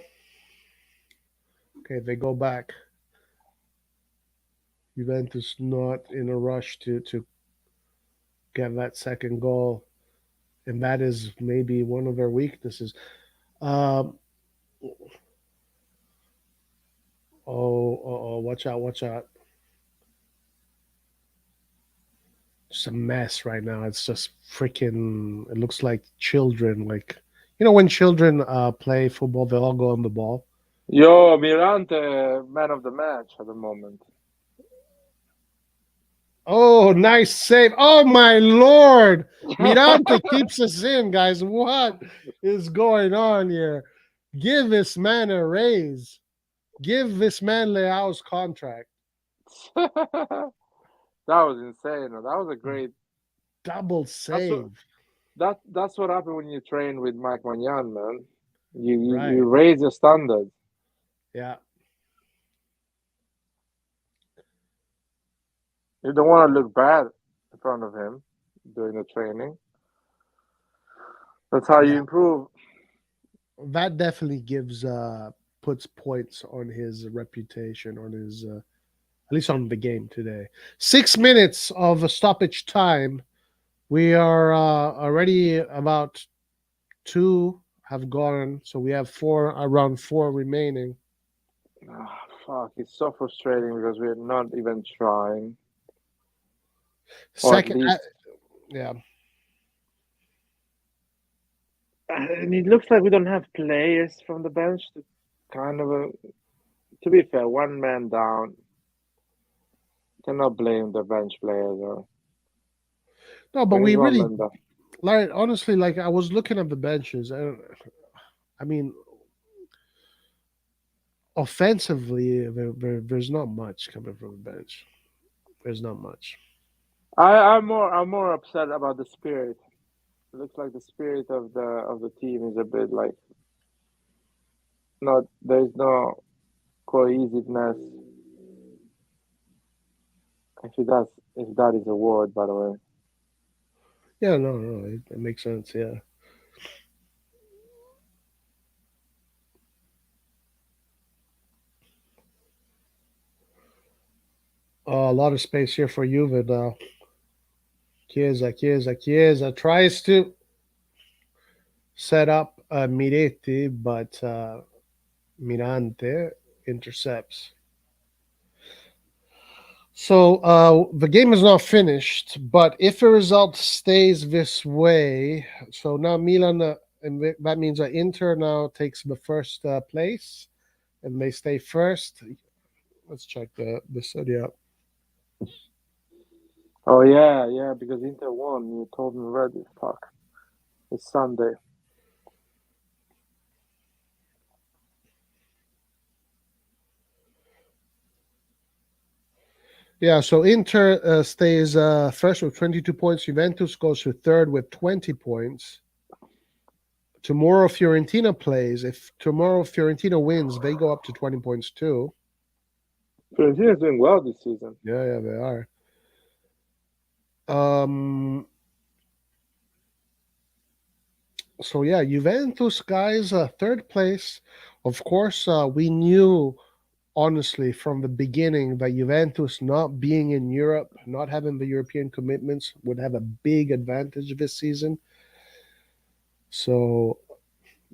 Okay, they go back. Juventus not in a rush to get that second goal, and that is maybe one of their weaknesses. Um, watch out, watch out. It's a mess right now. It's just freaking. It looks like children. Like when children play football, they all go on the ball. Yo, Mirante, man of the match at the moment. Oh, nice save! Oh my lord, Mirante keeps us in, guys. What is going on here? Give this man a raise. Give this man Leao's contract. That was insane. That was a great. Double That's what save. that's what happened when you train with Mike Magnan, man. You Right. raise your standards. Yeah. You don't want to look bad in front of him during the training. That's how you That improve. that definitely gives puts points on his reputation, on his at least on the game today. 6 minutes of a stoppage time. We are already about two have gone, so we have around four remaining. Ah, fuck, it's so frustrating because we're not even trying, or at Second, least. yeah, And it looks like we don't have players from the bench to kind of. To be fair, one man down. Cannot blame the bench players. Or no, but we need we one really man down. like honestly, like I was looking at the benches. I mean, offensively, there's not much coming from the bench. There's not much. I'm more upset about the spirit. It looks like the spirit of the team is a bit like not. There's no cohesiveness. If that is a word, by the way. Yeah, no, it makes sense. Yeah. A lot of space here for Juve now. Chiesa tries to set up Miretti, but Mirante intercepts. So the game is not finished, but if the result stays this way, so now Milan, and that means that Inter now takes the first place, and they stay first. Let's check the study up. Oh yeah, yeah. Because Inter won. You told me already. Fuck. It's Sunday. Yeah, so Inter stays first with 22 points. Juventus goes to third with 20 points. Tomorrow, Fiorentina plays. If tomorrow Fiorentina wins, they go up to 20 points too. Fiorentina is doing well this season. Yeah, they are. Um. So yeah, Juventus guys, third place. Of course, we knew honestly from the beginning that Juventus not being in Europe, not having the European commitments, would have a big advantage this season. So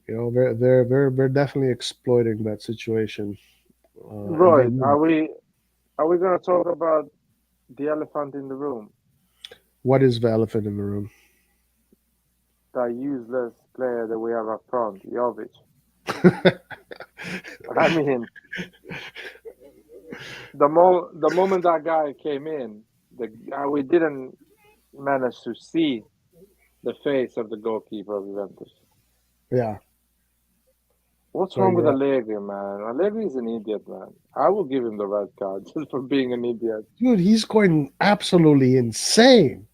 they're definitely exploiting that situation, and they Right? will. Are we? Are we gonna talk about the elephant in the room? What is the elephant in the room? That useless player that we have up front, Jovic. I mean, the moment that guy came in, we didn't manage to see the face of the goalkeeper of Juventus. Yeah. What's So wrong with you're Allegri, man? Allegri is an idiot, man. I will give him the red card just for being an idiot. dude, he's going absolutely insane.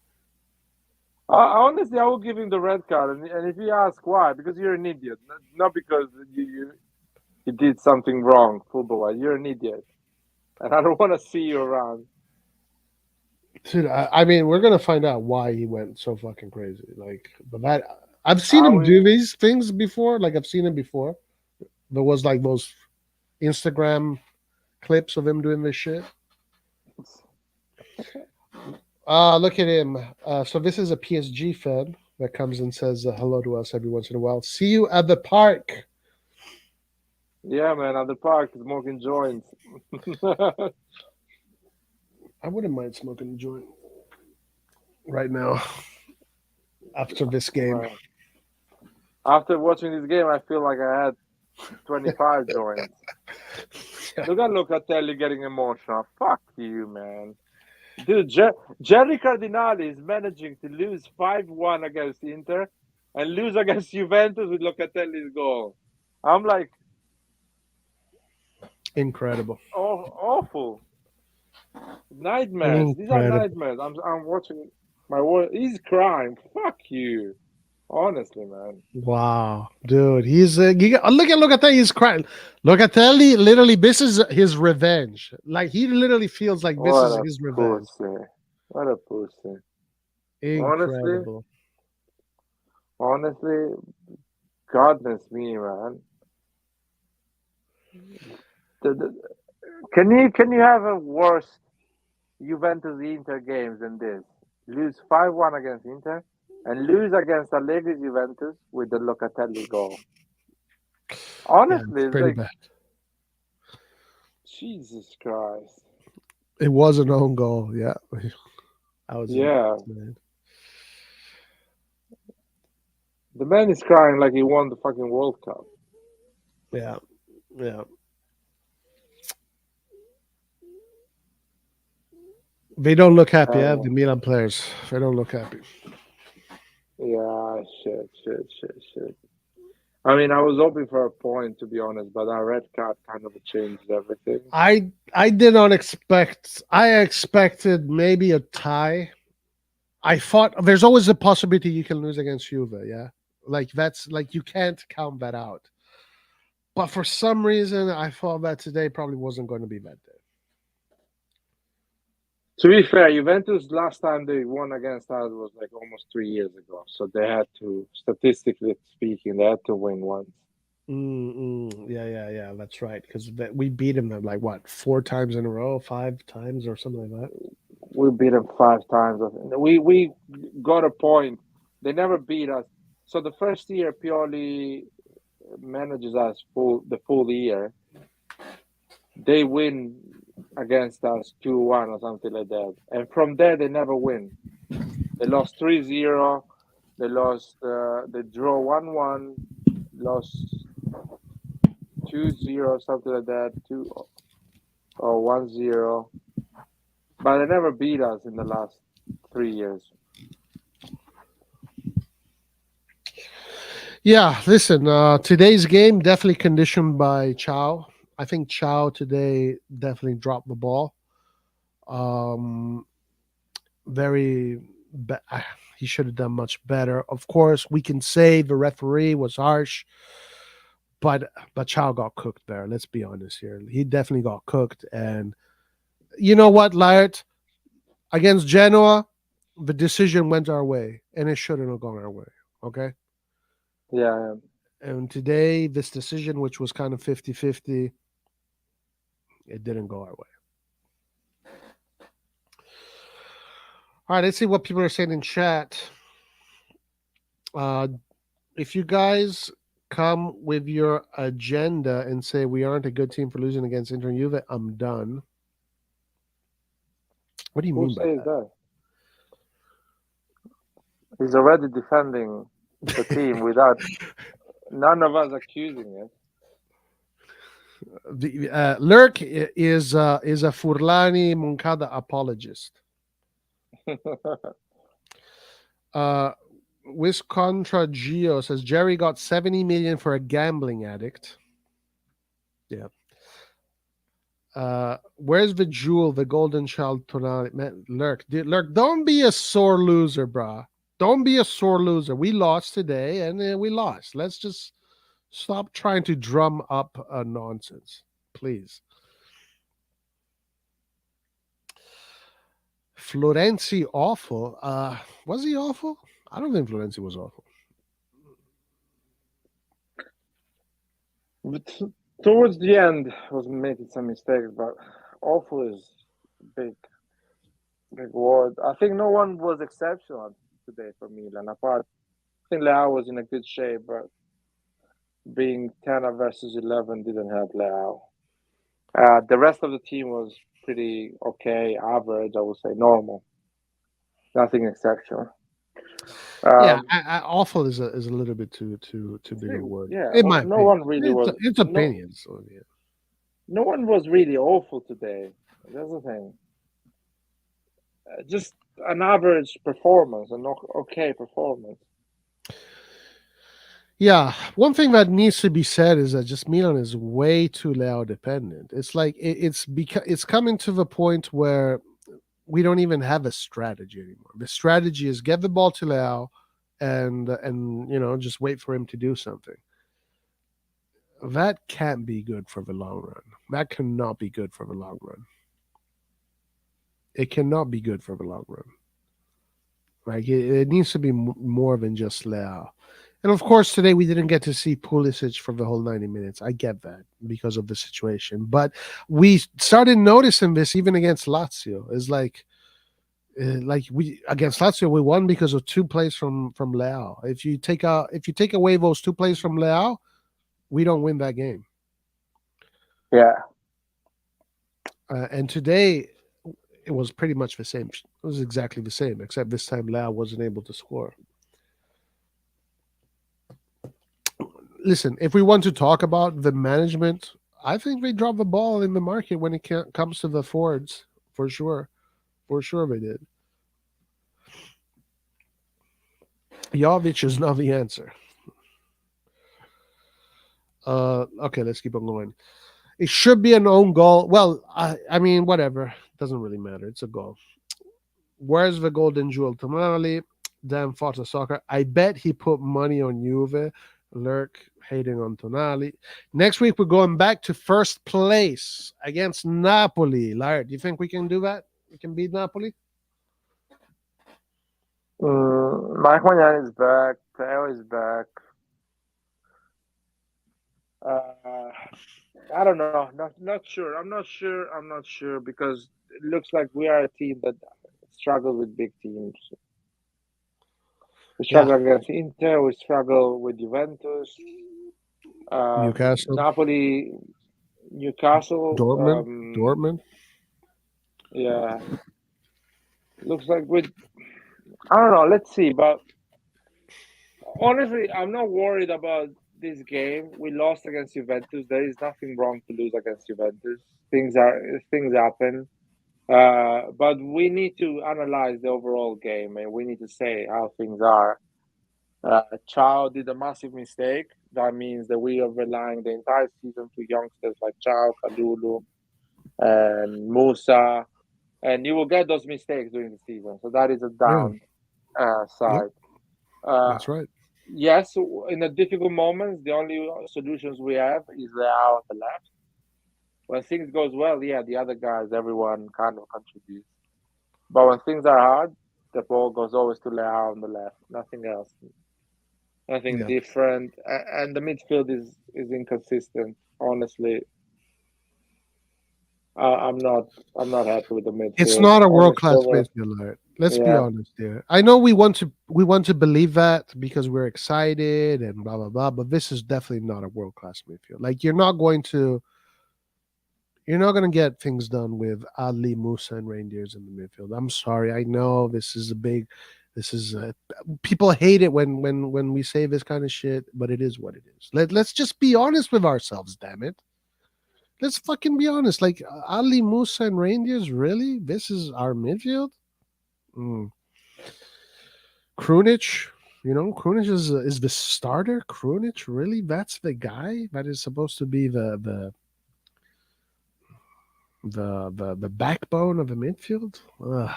Honestly, I will give him the red card, and if you ask why, because you're an idiot, not because you did something wrong football-wise. You're an idiot, and I don't want to see you around. Dude, I mean, we're gonna find out why he went so fucking crazy. Like, but that I've seen I him do will. these things before. Like, I've seen him before. There was like those Instagram clips of him doing this shit. Look at him. So this is a PSG fan that comes and says hello to us every once in a while. See you at the park. Yeah, man, at the park smoking joints. I wouldn't mind smoking a joint right now after this game. Man. After watching this game, I feel like I had 25 joints. Look at Locatelli getting emotional. Fuck you, man. Dude, Jerry Cardinale is managing to lose 5-1 against Inter and lose against Juventus with Locatelli's goal. I'm like, Incredible. awful. Nightmares. These are Incredible. nightmares. I'm watching my world. He's crying. Fuck you. Honestly, man. Wow, dude, he's look at that. He's crying. Locatelli, literally, this is his revenge. Like he literally feels like this What is a his revenge. pussy. What a pussy. Incredible. Honestly, goodness me, man. Can you have a worse Juventus Inter games than this? Lose 5-1 against Inter and lose against Allegri's Juventus with the Locatelli goal. Yeah, Honestly, it's it's pretty like bad. Jesus Christ. It was an own goal. Yeah, I was. Yeah. Man. The man is crying like he won the fucking World Cup. Yeah, yeah. They don't look happy. Yeah, the Milan players. They don't look happy. Yeah, shit. I mean, I was hoping for a point, to be honest, but that red card kind of changed everything. I did not expect. I expected maybe a tie. I thought there's always a possibility you can lose against Juve. Yeah, like that's like you can't count that out. But for some reason, I thought that today probably wasn't going to be that day. To be fair, Juventus last time they won against us was like almost 3 years ago. So they had to, statistically speaking, they had to win once. Yeah. That's right. Because we beat them like what 4 times in a row, 5 times or something like that. We beat them 5 times. We got a point. They never beat us. So the first year Pioli manages us the full year. They win against us 2-1 or something like that. And from there, they never win. They lost 3-0. They draw 1-1, lost 2-0, something like that, 2 or 1-0. But they never beat us in the last 3 years. Yeah, listen, today's game definitely conditioned by Chow. I think Chow today definitely dropped the ball. Very, he should have done much better. Of course, we can say the referee was harsh, but Chow got cooked there. Let's be honest here. He definitely got cooked. And you know what, Laird? Against Genoa, the decision went our way, and it shouldn't have gone our way. Okay? Yeah. And today, this decision, which was kind of 50-50, it didn't go our way. All right, let's see what people are saying in chat. If you guys come with your agenda and say we aren't a good team for losing against Inter and Juve, I'm done. What do you Who mean by says that? that? He's already defending the team without none of us accusing Lurk is a Furlani Moncada apologist. it. Wiz Contra Gio says Jerry got 70 million for a gambling addict. Yeah. Where's the jewel, the golden child tonality? Man, Lurk, don't be a sore loser, brah. Don't be a sore loser. We lost today, and we lost. Let's just stop trying to drum up nonsense, please. Florenzi awful. Was he awful? I don't think Florenzi was awful. But towards the end, was making some mistakes, but awful is big, big word. I think no one was exceptional today for Milan. Apart, I think Leao was in a good shape, but being 10 versus 11 didn't help Leao. The rest of the team was pretty okay, average, I would say, normal. Nothing exceptional. Yeah, awful is a little bit too big a word. Yeah, In my no opinion. one really was. It's opinions. So, yeah. No one was really awful today. That's the thing. Just an average performance, an okay performance. Yeah, one thing that needs to be said is that just Milan is way too Leao dependent. It's like it's coming to the point where we don't even have a strategy anymore. The strategy is get the ball to Leao and just wait for him to do something. That can't be good for the long run. That cannot be good for the long run. It cannot be good for the long run. Like it needs to be more than just Leao. And of course, today we didn't get to see Pulisic for the whole 90 minutes. I get that because of the situation. But we started noticing this even against Lazio. It's like we against Lazio we won because of 2 plays from Leao. If you take away those 2 plays from Leao, we don't win that game. Yeah. And today it was pretty much the same. It was exactly the same, except this time Leao wasn't able to score. Listen, if we want to talk about the management, I think they dropped the ball in the market when it comes to the forwards, for sure. For sure they did. Jovic is not the answer. Okay, let's keep on going. It should be an own goal. Well, I mean, whatever. It doesn't really matter. It's a goal. Where's the golden jewel? Tonali, damn Forza Soccer. I bet he put money on Juve. Lurk hating on Tonali. Next week, we're going back to first place against Napoli. Lard, do you think we can do that? We can beat Napoli? Mike Magnan is back. Teo is back. I don't know. Not sure. I'm not sure because it looks like we are a team that struggles with big teams. We struggle against Inter. We struggle with Juventus. Newcastle. Napoli. Newcastle. Dortmund. Yeah. Looks like I don't know. Let's see. But honestly, I'm not worried about this game. We lost against Juventus. There is nothing wrong to lose against Juventus. Things happen. But we need to analyze the overall game and we need to say how things are. Chow did a massive mistake. That means that we are relying the entire season to youngsters like Chow, Kalulu, and Musa. And you will get those mistakes during the season. So that is a down side. That's right. Yes, in the difficult moments, the only solutions we have is Leao on the left. When things goes well, yeah, the other guys, everyone kind of contributes. But when things are hard, the ball goes always to Leao on the left. Nothing else. Nothing different. And the midfield is inconsistent. Honestly, I'm not happy with the midfield. It's not a world-class midfield. Let's be honest here. I know we want to believe that because we're excited and blah blah blah, but this is definitely not a world-class midfield. Like you're not going to You're not going to get things done with Ali, Musa, and Reindeers in the midfield. I'm sorry. I know this is a big. This is people hate it when we say this kind of shit, but it is what it is. Let's just be honest with ourselves. Damn it. Let's fucking be honest. Like Ali, Musa, and Reindeers. Really, this is our midfield. Mm. Krunic, Krunic is the starter. Krunic, really? That's the guy that is supposed to be the backbone of the midfield. Ugh.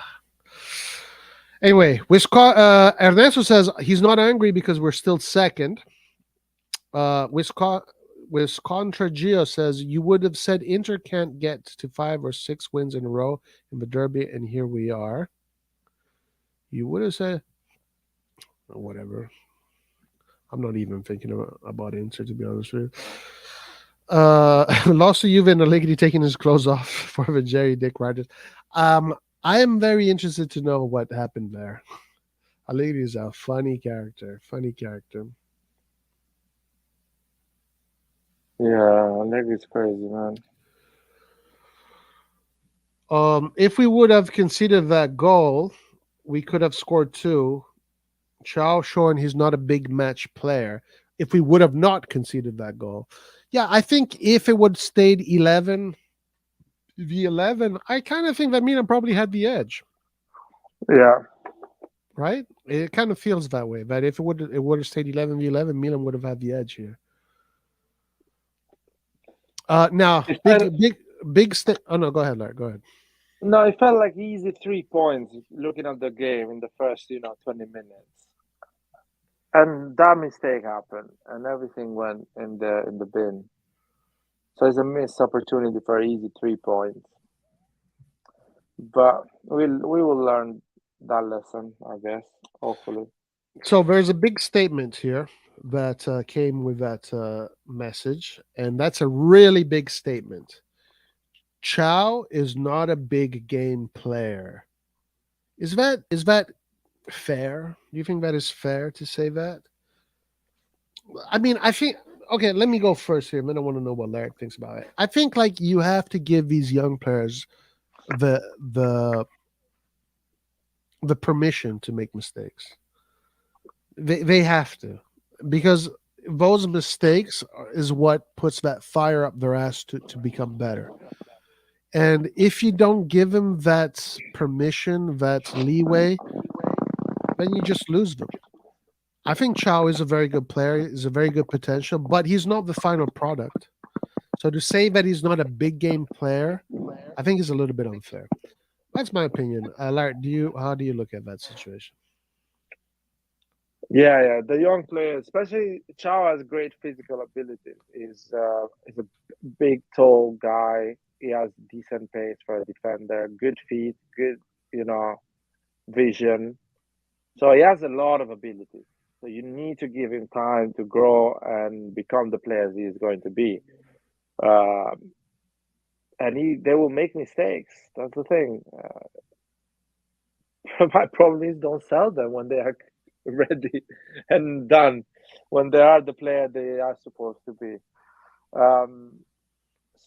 Anyway, Ernesto says he's not angry because we're still second. Wiscontra Gio says you would have said Inter can't get to 5 or 6 wins in a row in the derby, and here we are. You would have said whatever. I'm not even thinking about Inter, to be honest with you. Lost to Juve and Allegri taking his clothes off for the Jerry Dick Riders. I am very interested to know what happened there. Allegri is a funny character. Yeah, Allegri's crazy, man. If we would have conceded that goal, we could have scored 2. Chow showing he's not a big match player. If we would have not conceded that goal, yeah, I think if it would stayed 11 v11, I kind of think that Milan probably had the edge. Yeah, right? It kind of feels that way. That if it would have stayed 11 v11, Milan would have had the edge here. Now, big. Oh no, go ahead, Larry. Go ahead. No, it felt like easy 3 points looking at the game in the first, 20 minutes. And that mistake happened, and everything went in the bin. So it's a missed opportunity for easy 3 points. But we will learn that lesson, I guess. Hopefully. So there's a big statement here that came with that message, and that's a really big statement. Chow is not a big game player. Is that fair? Do you think that is fair to say that? I mean, I think okay, let me go first here. I don't want to know what Larry thinks about it. I think like you have to give these young players the permission to make mistakes. They have to, because those mistakes is what puts that fire up their ass to become better. And if you don't give them that permission, that leeway, then you just lose them. I think Chow is a very good player, is a very good potential, but he's not the final product. So to say that he's not a big game player, I think is a little bit unfair. That's my opinion. Larry, how do you look at that situation? Yeah. The young players, especially Chow, has great physical ability. He's a big, tall guy. He has decent pace for a defender, good feet, good, vision. So he has a lot of ability. So you need to give him time to grow and become the player he is going to be. And they will make mistakes. That's the thing. My problem is don't sell them when they are ready and done, when they are the player they are supposed to be.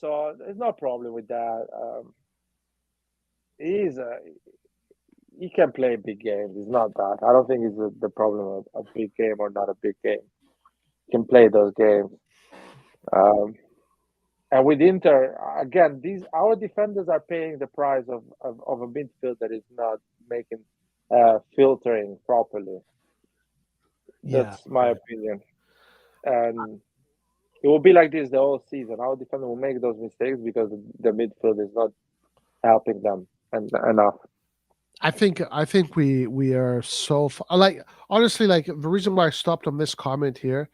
So there's no problem with that. He can play big games. It's not that. I don't think it's the problem of a big game or not a big game. He can play those games. And with Inter, again, our defenders are paying the price of a midfield that is not making filtering properly. That's my opinion. And it will be like this the whole season. Our defender will make those mistakes because the midfield is not helping them enough. I think we are so like honestly, like the reason why I stopped on this comment here,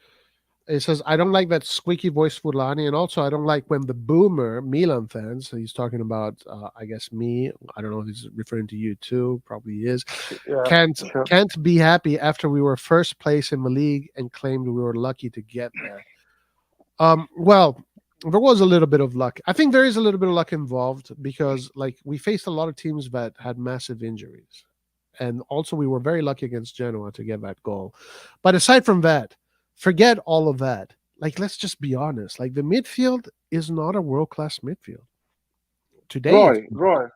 it says I don't like that squeaky voice Fulani, and also I don't like when the boomer Milan fans, he's talking about I guess me, I don't know if he's referring to you too, probably is, can't be happy after we were first place in the league and claimed we were lucky to get there. Well, there was a little bit of luck. I think there is a little bit of luck involved because like we faced a lot of teams that had massive injuries. And also we were very lucky against Genoa to get that goal. But aside from that, forget all of that. Like, let's just be honest. Like the midfield is not a world-class midfield. today it's Roy,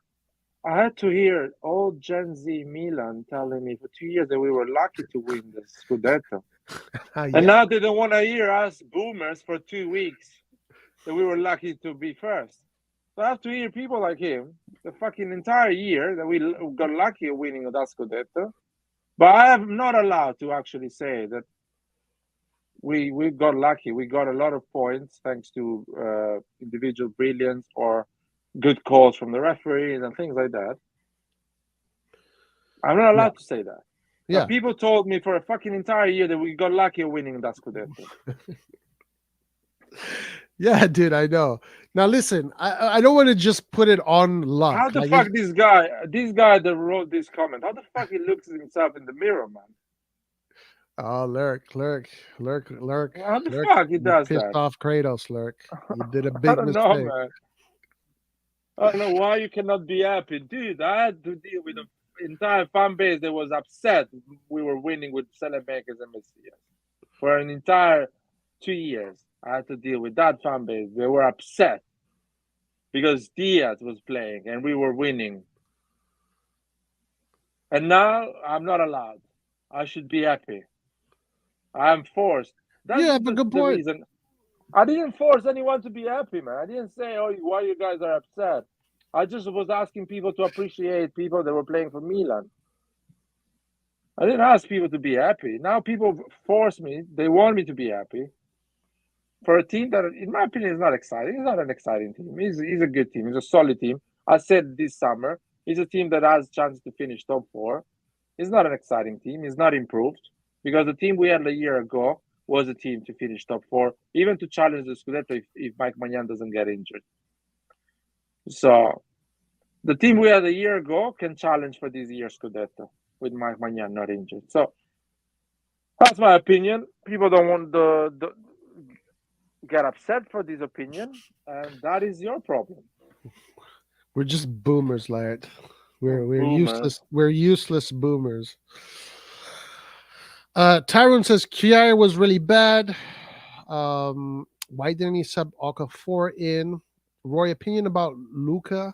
I had to hear all Gen Z Milan telling me for 2 years that we were lucky to win the Scudetto. And yeah. now they don't want to hear us boomers for 2 weeks that we were lucky to be first. So I have to hear people like him the fucking entire year that we got lucky winning that Scudetto. But I am not allowed to actually say that we got lucky. We got a lot of points thanks to individual brilliance or good calls from the referees and things like that. I'm not allowed to say that. Yeah. But people told me for a fucking entire year that we got lucky winning that Scudetto. Yeah, dude, I know. Now listen, I don't want to just put it on luck. How the Like, fuck this guy that wrote this comment, how the fuck he looks at himself in the mirror, man? oh, Lurk. How the Lurk, fuck he you does pissed that? off Kratos, Lurk. You did a I big don't know, mistake. man. I don't know why you cannot be happy. Dude, I had to deal with the entire fan base that was upset we were winning with Selemakers and Messias. For an entire 2 years, I had to deal with that fan base. They were upset because Diaz was playing and we were winning. And now I'm not allowed. I should be happy. I'm forced. That's You have a good the point. reason. I didn't force anyone to be happy, man. I didn't say, oh, why you guys are upset. I just was asking people to appreciate people that were playing for Milan. I didn't ask people to be happy. Now people force me. They want me to be happy for a team that, in my opinion, is not exciting. It's not an exciting team. He's a good team. He's a solid team. I said this summer, he's a team that has chance to finish top 4. It's not an exciting team. It's not improved because the team we had a year ago was a team to finish top 4, even to challenge the Scudetto if Mike Magnan doesn't get injured. So the team we had a year ago can challenge for this year's Scudetto with Mike Magnan not injured. So that's my opinion. People don't want the get upset for this opinion, and that is your problem. We're just boomers, Laird. We're Boomers. useless. We're useless boomers. Tyrone says Kier was really bad. Why didn't he sub Okafor in? Roy, opinion about Luca?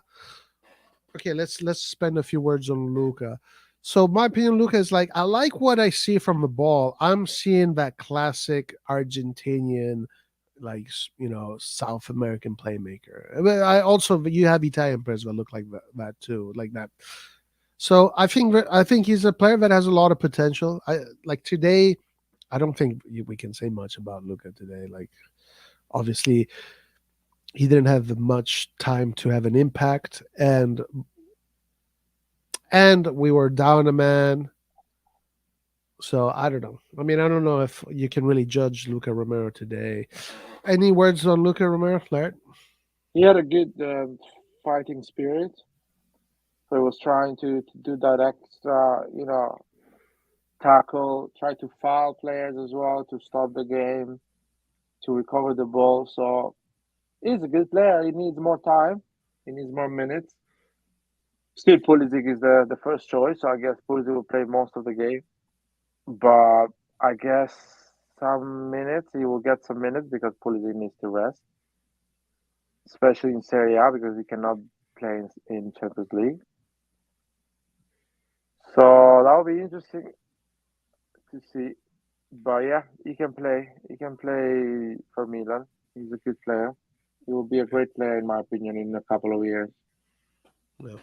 Okay, let's spend a few words on Luca. So my opinion, Luca, is like I like what I see from the ball. I'm seeing that classic Argentinian, like South American playmaker. I also you have Italian players that look like that too, like that. So I think he's a player that has a lot of potential. Like today, I don't think we can say much about Luca today. Like obviously, he didn't have much time to have an impact, and we were down a man. So I don't know. I mean, I don't know if you can really judge Luca Romero today. Any words on Luca Romero, Laird? He had a good fighting spirit. So he was trying to do that extra, tackle, try to foul players as well to stop the game, to recover the ball. So he's a good player. He needs more time. He needs more minutes. Still, Pulisic is the first choice. So I guess Pulisic will play most of the game. But I guess he will get some minutes because Pulisic needs to rest. Especially in Serie A because he cannot play in Champions League. So that will be interesting to see. But yeah, he can play. He can play for Milan. He's a good player. He will be a great player, in my opinion, in a couple of years. Yeah.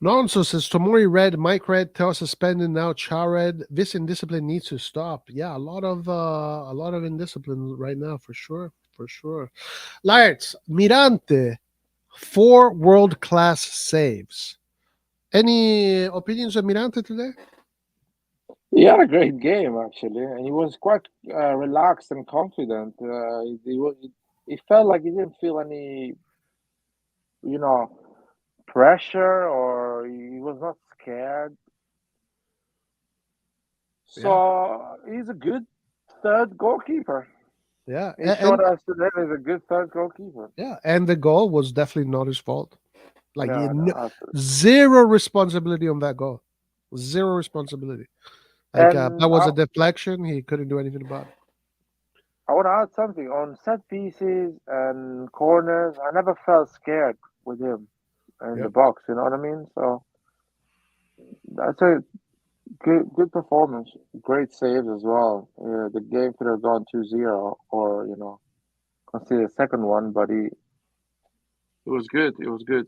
Nonso says Tomori Red, Mike Red, Teo suspended now. Cha Red. This indiscipline needs to stop. Yeah, a lot of indiscipline right now for sure. Lairds, Mirante, 4 world-class saves. Any opinions on Mirante today? He had a great game, actually, and he was quite relaxed and confident. He felt like he didn't feel any, pressure, or he was not scared. So he's a good third goalkeeper. Yeah, He showed us today he's a good third goalkeeper. Yeah, and the goal was definitely not his fault. Like No, zero responsibility on that goal. Zero responsibility. Like that was a deflection. He couldn't do anything about it. I want to add something on set pieces and corners. I never felt scared with him in the Yep. box. You know what I mean? So that's a good performance. Great saves as well. The game could have gone 2-0 or conceded a second one, but it was good. It was good.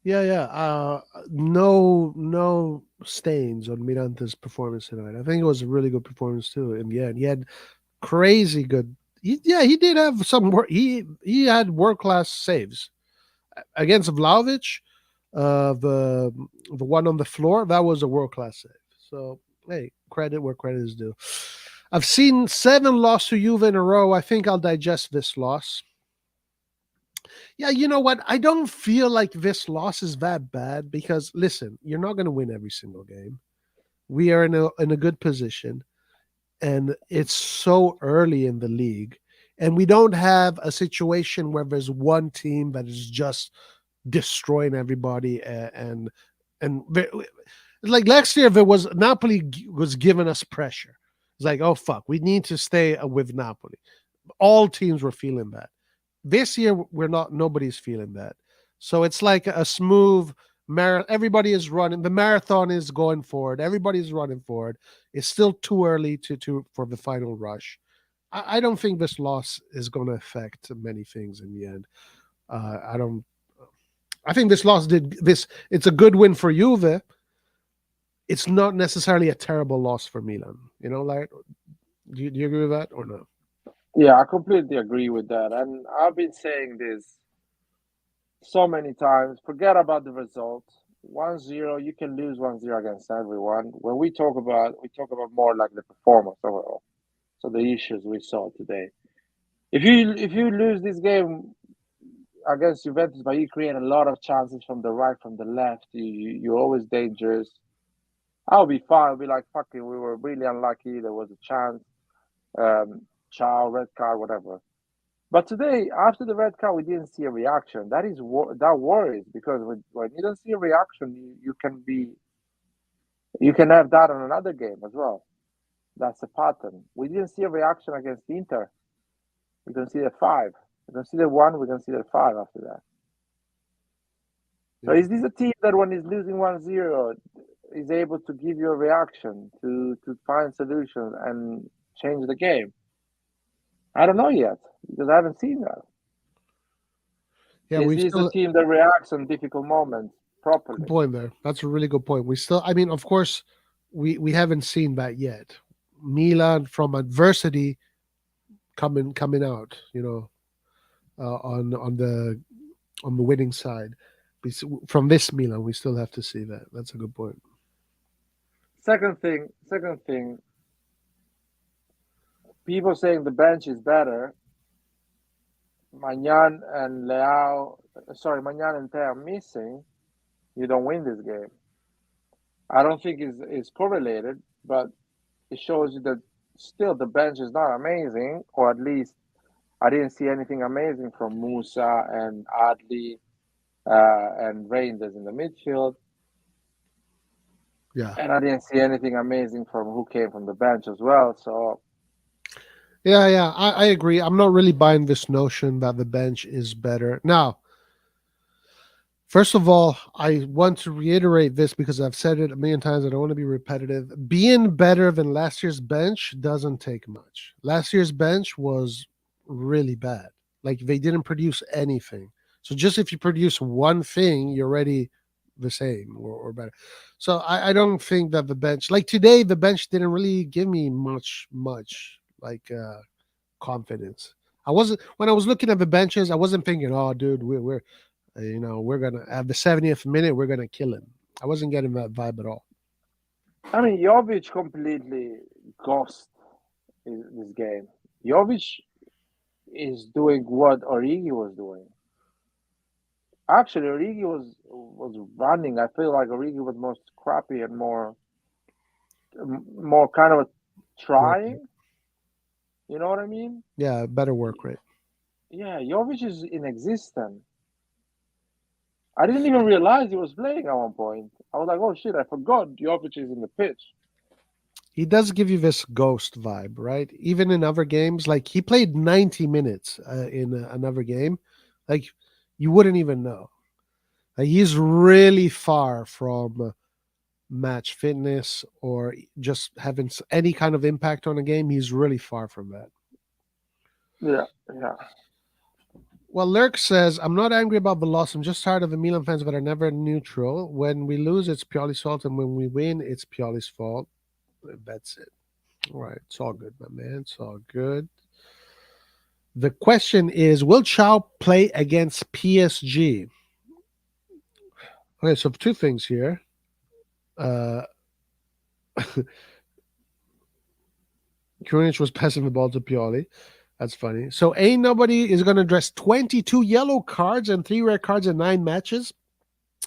Yeah, yeah. No stains on Mirante's performance tonight. I think it was a really good performance too. In the end, he had crazy good. He did have some work. He had world class saves against Vlahovic. The one on the floor, that was a world class save. So hey, credit where credit is due. I've seen 7 losses to Juve in a row. I think I'll digest this loss. Yeah, you know what? I don't feel like this loss is that bad because listen, you're not going to win every single game. We are in a good position, and it's so early in the league, and we don't have a situation where there's one team that is just destroying everybody and like last year, there was Napoli was giving us pressure. It's like, oh fuck, we need to stay with Napoli. All teams were feeling that. This year, we're not. Nobody's feeling that. So it's like a smooth marathon. Everybody is running. The marathon is going forward. Everybody's running forward. It's still too early to for the final rush. I don't think this loss is going to affect many things in the end. I don't. I think this loss did this. It's a good win for Juve. It's not necessarily a terrible loss for Milan. You know, like, do you agree with that or no? Yeah, I completely agree with that. And I've been saying this so many times. Forget about the result. 1-0, you can lose 1-0 against everyone. When we talk about more like the performance overall. So the issues we saw today. If you lose this game against Juventus, but you create a lot of chances from the right, from the left, you're always dangerous. I'll be fine. I'll be like, fucking, we were really unlucky. There was a chance. Chow, red card, whatever. But today, after the red card, we didn't see a reaction. That worries because when you don't see a reaction, you can have that on another game as well. That's a pattern. We didn't see a reaction against Inter. We consider 5. We consider 1. We consider 5 after that. So Yeah. is this a team that when it's losing 1-0 is able to give you a reaction to find solutions and change the game? I don't know yet because I haven't seen that. Yeah, Is we this a still team that reacts on difficult moments good properly? point there. That's a really good point. We still, I mean, of course, we haven't seen that yet. Milan from adversity coming out, on the winning side. From this Milan, we still have to see that. That's a good point. Second thing, people saying the bench is better. Magnan and Te are missing. You don't win this game. I don't think it's correlated, but it shows you that still the bench is not amazing, or at least I didn't see anything amazing from Musa and Adli and Reinders in the midfield. Yeah. And I didn't see anything amazing from who came from the bench as well. So Yeah, I agree. I'm not really buying this notion that the bench is better. Now, first of all, I want to reiterate this because I've said it a million times. I don't want to be repetitive. Being better than last year's bench doesn't take much. Last year's bench was really bad. Like they didn't produce anything. So just if you produce one thing, you're already the same or better. So I don't think that the bench, like today, the bench didn't really give me much like confidence. I wasn't when I was looking at the benches. I wasn't thinking, "Oh, dude, we're gonna at the 70th minute we're gonna kill him." I wasn't getting that vibe at all. I mean, Jovic completely ghost this game. Jovic is doing what Origi was doing. Actually, Origi was running. I feel like Origi was more scrappy and more kind of a Work rate. trying. You know what I mean? Yeah, better work rate. Yeah, Jovic is inexistent. I didn't even realize he was playing at one point. I was like, oh shit, I forgot Jovic is in the pitch. He does give you this ghost vibe, right? Even in other games, like he played 90 minutes in another game, like you wouldn't even know. He's really far from match fitness or just having any kind of impact on a game. He's really far from that. Yeah, yeah. Well, Lurk says, I'm not angry about the loss. I'm just tired of the Milan fans that are never neutral. When we lose, it's Pioli's fault, and when we win, it's Pioli's fault. That's it. All right. It's all good, my man. It's all good. The question is, will Chow play against PSG? Okay, so two things here. Uh, Krunic was passing the ball to Pioli. That's funny. So ain't nobody is going to address 22 yellow cards and 3 red cards in 9 matches.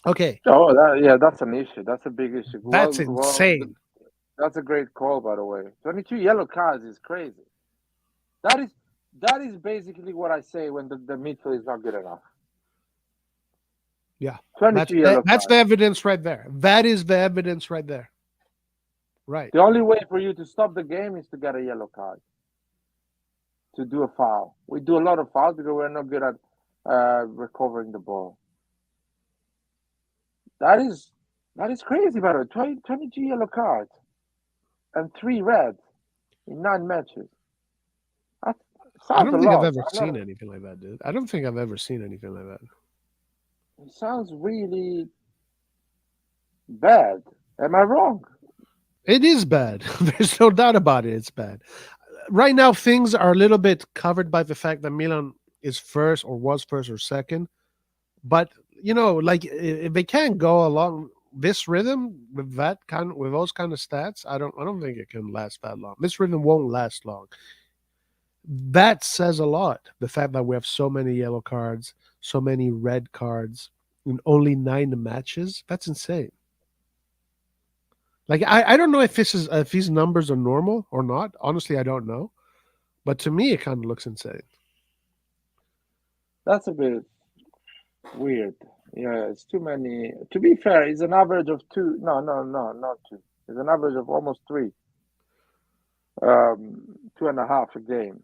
Okay, Oh, yeah, that's an issue. That's a big issue. that's insane. That's a great call, by the way. 22 yellow cards is crazy. That is basically what I say when the midfield is not good enough. Yeah, 22 yellow that's cards. the evidence right there. That is the evidence right there. Right. The only way for you to stop the game is to get a yellow card, to do a foul. We do a lot of fouls because we're not good at recovering the ball. That is crazy, by the way. 22 yellow cards and 3 reds in 9 matches. That I sounds don't a think I've lot. ever seen anything like that, dude. I don't think I've ever seen anything like that. It sounds really bad. Am I wrong? It is bad. There's no doubt about it. It's bad. Right now, things are a little bit covered by the fact that Milan is first or was first or second. But like if they can't go along this rhythm with those kind of stats, I don't think it can last that long. This rhythm won't last long. That says a lot. The fact that we have so many yellow cards, so many red cards in only 9 matches, that's insane. Like I don't know if these numbers are normal or not. Honestly, I don't know. But to me, it kind of looks insane. That's a bit weird. Yeah, it's too many. To be fair, it's an average of 2. No, not 2. It's an average of almost 3. 2.5 a game.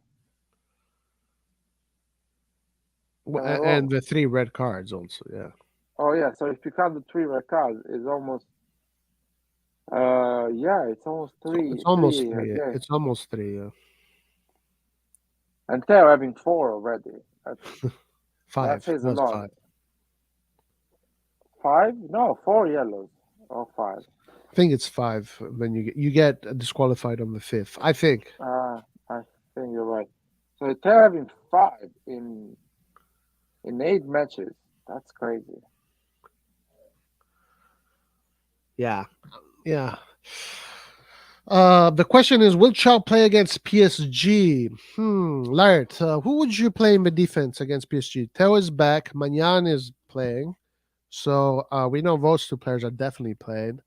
And the 3 red cards also, yeah. Oh yeah, so if you count the 3 red cards, it's almost. It's almost 3. It's almost 3. Okay. It's almost 3. Yeah. And they're having 4 already. 5. That says a That's lot. 5. 5? No, 4 yellows. Or 5. I think it's 5. Then you get disqualified on the 5th. I think. I think you're right. So they're having 5 in 8 matches. That's crazy. Yeah. Yeah. The question is, will Chow play against PSG? Lart, who would you play in the defense against PSG? Theo is back. Magnan is playing. So we know those 2 players are definitely playing.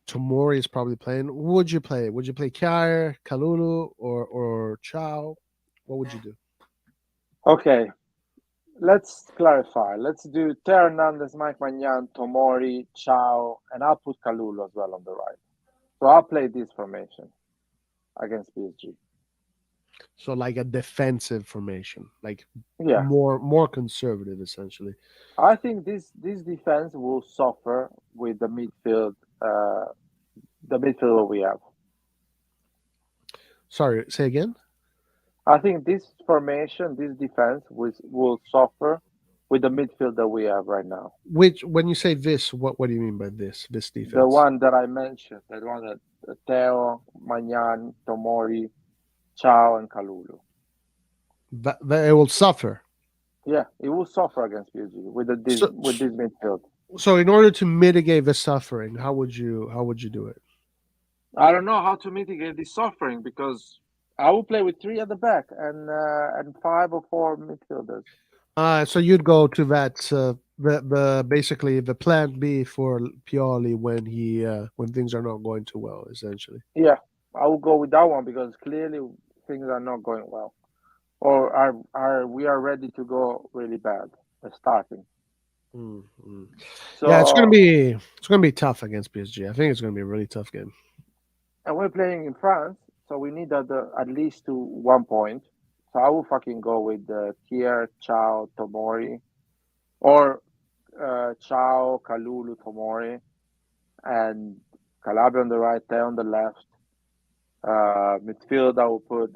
Tomori is probably playing. Who would you play? Would you play Kjaer, Kalulu, or Chow? What would you do? Okay. Let's clarify. Let's do Theo Hernandez, Mike Magnan, Tomori, Chow, and I'll put Kalulu as well on the right. So I'll play this formation against PSG. So like a defensive formation, like Yeah, more conservative, essentially. I think this defense will suffer with the midfield. The midfield we have. Sorry, say again. I think this formation, this defense, will suffer with the midfield that we have right now. Which, when you say this, what do you mean by this defense? The one that I mentioned, the one that Theo, Magnan, Tomori, Chow, and Kalulu. That it will suffer. Yeah, it will suffer against PSG with this midfield. So, in order to mitigate the suffering, how would you do it? I don't know how to mitigate this suffering because I will play with 3 at the back and 5 or 4 midfielders. So you'd go to that the basically the plan B for Pioli when things are not going too well, essentially. Yeah, I will go with that one because clearly things are not going well, or we are ready to go really bad. We're starting. Mm-hmm. So yeah, it's gonna be tough against PSG. I think it's gonna be a really tough game. And we're playing in France, so we need at least to 1 point. So I will fucking go with Kier, Chow, Tomori, or Ciao, Kalulu, Tomori, and Calabria on the right, Teo on the left. Midfield, I will put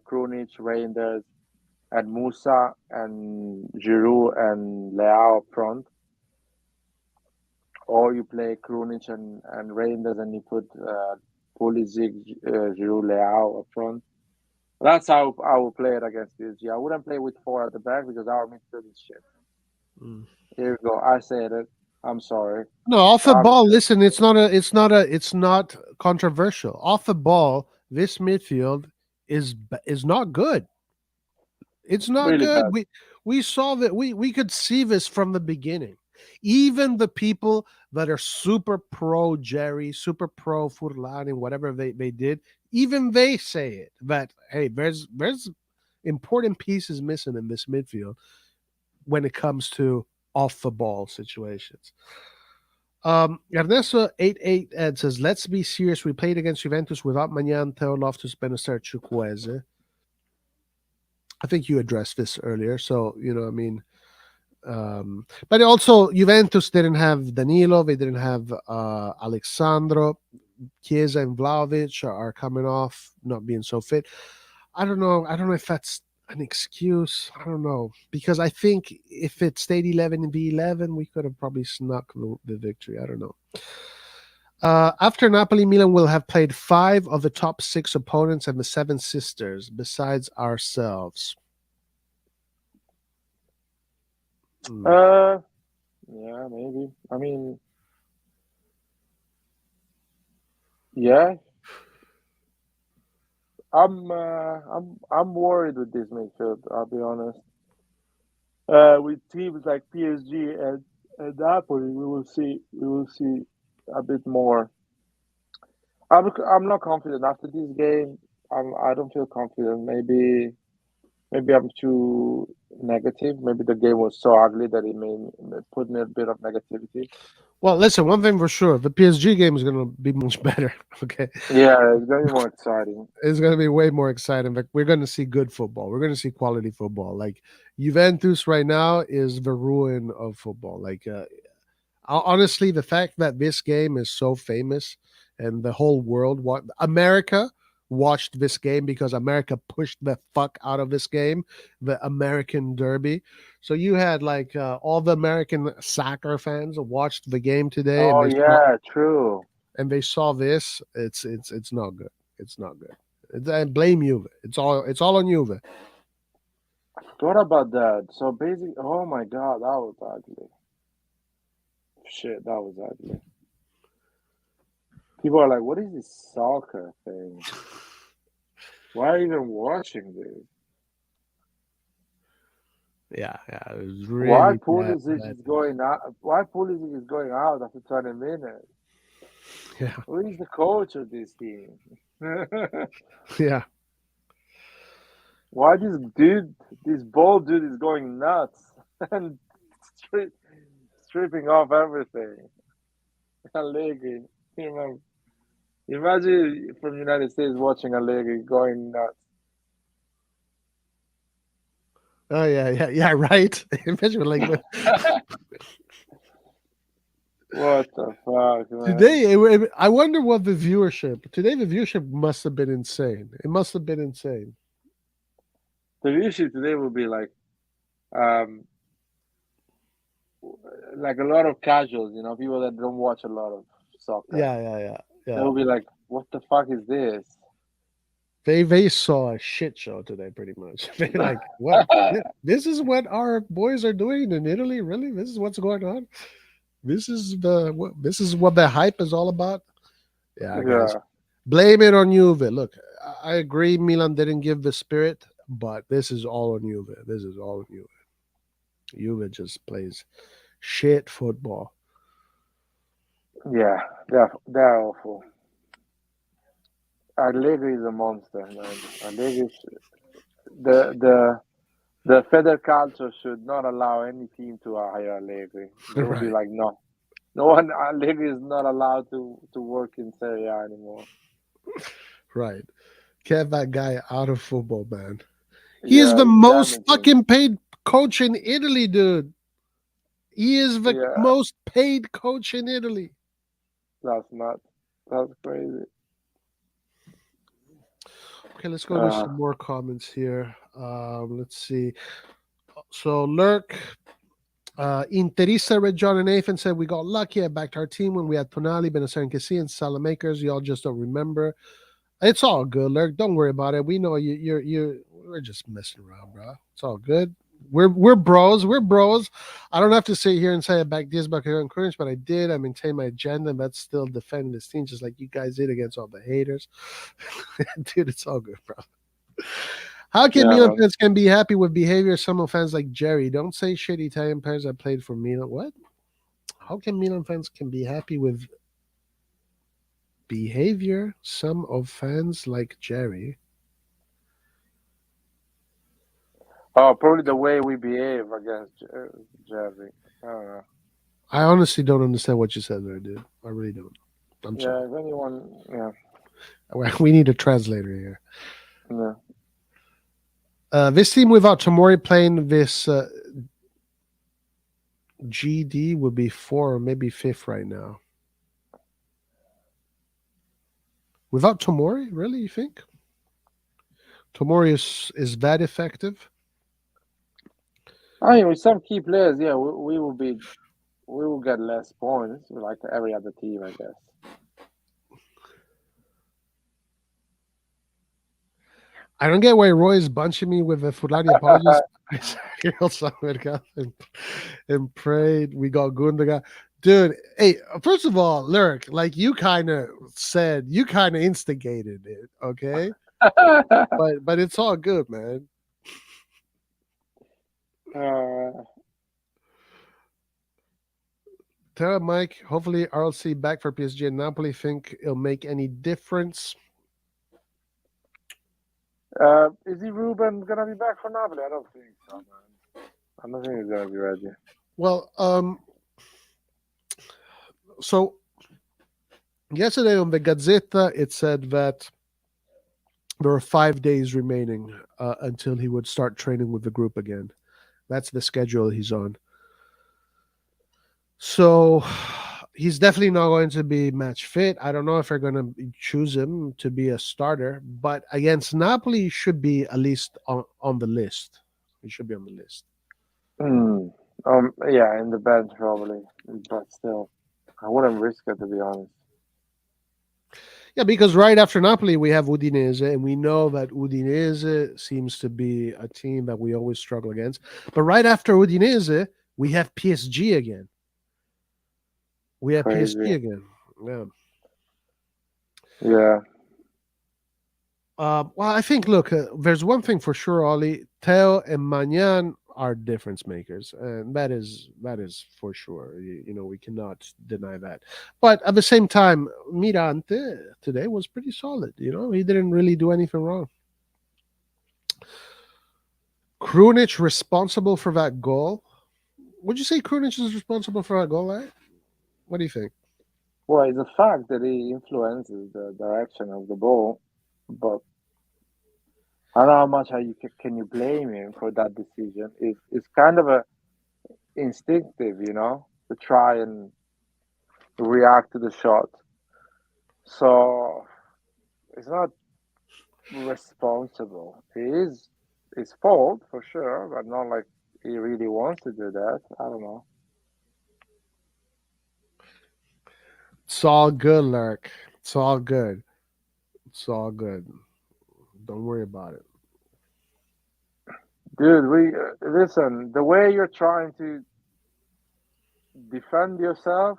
Krunic, Reinders, and Musa, and Giroud and Leao up front. Or you play Krunic and Reinders, and you put Pulisic, Giroud, Leao up front. That's how I will play it against PSG. I wouldn't play with four at the back because our midfield is shit. Here we go. I said it. I'm sorry. No, off the Our ball. midfield- Listen, it's not controversial. Off the ball, this midfield is not good. It's not really good. bad. We saw that we could see this from the beginning. Even the people that are super pro Jerry, super pro Furlani, whatever they did, even they say it that hey, there's important pieces missing in this midfield when it comes to off the ball situations. Ernesto 88 Ed says, let's be serious. We played against Juventus without Magnan, Theo Loftus, Benacer, Chukwueze. I think you addressed this earlier. So, I mean, but also Juventus didn't have Danilo. They didn't have Alexandro. Chiesa and Vlahovic are coming off, not being so fit. I don't know. I don't know if that's an excuse. I don't know. Because I think if it stayed 11 and B11, we could have probably snuck the victory. I don't know. After Napoli, Milan will have played 5 of the top 6 opponents and the 7 sisters, besides ourselves. Yeah, maybe. I mean, yeah. I'm worried with this midfield. I'll be honest. With teams like PSG and Napoli, we will see a bit more. I'm not confident after this game. I don't feel confident. Maybe I'm too negative. Maybe the game was so ugly that it may put me a bit of negativity. Well, listen, one thing for sure, the PSG game is going to be much better. Okay. Yeah, it's going to be more exciting. It's going to be way more exciting. Like, we're going to see good football. We're going to see quality football. Like, Juventus right now is the ruin of football. Like, honestly, the fact that this game is so famous and the whole world, America watched this game because America pushed the fuck out of this game, the American Derby. So you had like all the American soccer fans watched the game today, Oh and yeah, true. they saw this. It's not good. It's not good. I blame Juve. It's all on Juve. What about that? So basically, oh my god, that was ugly. Shit, that was ugly. People are like, "What is this soccer thing? Why are you even watching this? Yeah, it was really Why bad. Pulisic is going out? Why Pulisic is going out after 20 minutes? Yeah, Who is the coach of this team? yeah. Why this bald dude is going nuts and stripping off everything? Allegri, imagine from United States watching Allegri going nuts. Oh yeah. Right. Imagine like What the fuck, man? today. I wonder what the viewership today. The viewership must have been insane. It must have been insane. The issue today will be like a lot of casuals, people that don't watch a lot of soccer. Yeah. They'll be like, "What the fuck is this?" They saw a shit show today, pretty much. They're like, what? This is what our boys are doing in Italy? Really? This is what's going on? This is what the hype is all about? Yeah, guys. Yeah. Blame it on Juve. Look, I agree Milan didn't give the spirit, but this is all on Juve. This is all on Juve. Juve just plays shit football. Yeah, they're awful. Allegri is a monster, man. Allegri, the Feder culture should not allow any team to hire Allegri. They will be Right. like, no one. Allegri is not allowed to work in Serie A anymore. Right. Get that guy out of football, man. He is Yeah, the he's most damaging. fucking paid coach in Italy, dude. He is the Yeah, most paid coach in Italy. that's nuts. That's crazy. Okay, let's go to Uh, some more comments here. Let's see. So Lurk, Interista, Red John, and Nathan said we got lucky. I backed our team when we had Tonali, Benacer, and Kessie, and Salamakers. Y'all just don't remember. It's all good, Lurk. Don't worry about it. We know you. You're. We're just messing around, bro. It's all good. We're bros. We're bros. I don't have to sit here and say I back this, back here, and courage, but I did. I maintained my agenda, and that's still defending this team, just like you guys did against all the haters. Dude, it's all good, bro. How can yeah, Milan man. fans can be happy with behavior of some fans like Jerry? Don't say shit Italian players that played for Milan. What? How can Milan fans can be happy with behavior some of fans like Jerry? Oh, probably the way we behave against Jerry. I don't know. I honestly don't understand what you said there, dude. I really don't. I'm Yeah, sorry. if anyone, yeah, We need a translator here. yeah. This team without Tomori playing this GD would be 4 or maybe 5th right now. Without Tomori, really? You think Tomori is that effective? I mean, with some key players, yeah, we will get less points, like every other team, I guess. I don't get why Roy is bunching me with a Fulani apologies. I and prayed. We got Gundogan. Dude, hey, first of all, Lyric, like you kind of said, you kind of instigated it, okay? But it's all good, man. Tell Mike, hopefully RLC back for PSG and Napoli. Think it'll make any difference? Is he Ruben gonna be back for Napoli? I don't think so, man. I don't think he's gonna be ready. Well, so yesterday on the Gazzetta, it said that there were 5 days remaining until he would start training with the group again. That's the schedule he's on. So he's definitely not going to be match fit. I don't know if they're going to choose him to be a starter, but against Napoli, he should be at least on the list. He should be on the list. Yeah, in the bench probably, but still, I wouldn't risk it, to be honest. Yeah, because right after Napoli, we have Udinese, and we know that Udinese seems to be a team that we always struggle against. But right after Udinese, we have PSG again. We have Crazy. PSG again. Yeah. Yeah. Well, I think, look, there's one thing for sure, Ollie. Theo and Magnan are difference makers, and that is for sure. You know, we cannot deny that. But at the same time, Mirante today was pretty solid. You know, he didn't really do anything wrong. Krunic responsible for that goal. Would you say Krunic is responsible for that goal, right? What do you think? Well, it's a fact that he influences the direction of the ball, but I don't know how much can you blame him for that decision. It's kind of a instinctive, you know, to try and react to the shot. So it's not responsible. It is his fault for sure, but not like he really wants to do that. I don't know. It's all good, Lurk. It's all good. It's all good. Don't worry about it. Dude, we listen. The way you're trying to defend yourself,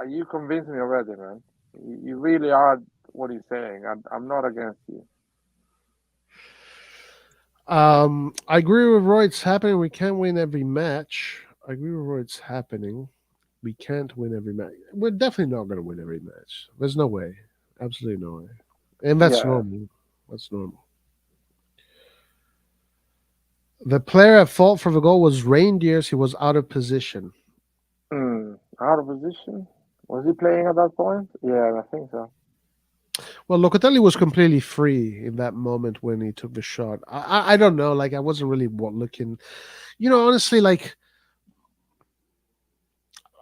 you convinced me already, man. You really are what he's saying. I'm not against you. I agree with Roy. It's happening. We can't win every match. I agree with Roy. It's happening. We can't win every match. We're definitely not going to win every match. There's no way. Absolutely no way. And that's normal. That's normal. The player at fault for the goal was Reindeers. He was out of position. Out of position? Was he playing at that point? Yeah, I think so. Well, Locatelli was completely free in that moment when he took the shot. I don't know. Like, I wasn't really looking. You know, honestly, like,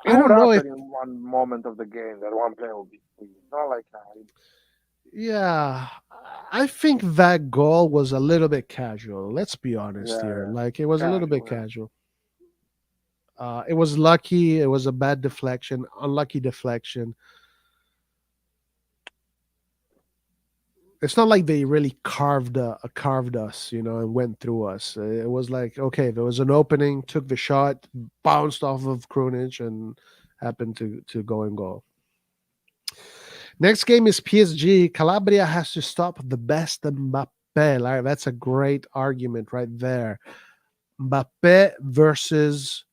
It I would don't know if happen in one moment of the game that one player will be free. It's not like yeah. I think that goal was a little bit casual. Let's be honest here. yeah, Like it was a little bit casual. Yeah. casual. It was lucky. It was a bad deflection, unlucky deflection. It's not like they really carved us, and went through us. It was like, okay, there was an opening, took the shot, bounced off of Krunic, and happened to go and goal. Next game is PSG. Calabria has to stop the best Mbappe. Like, that's a great argument right there. Mbappe versus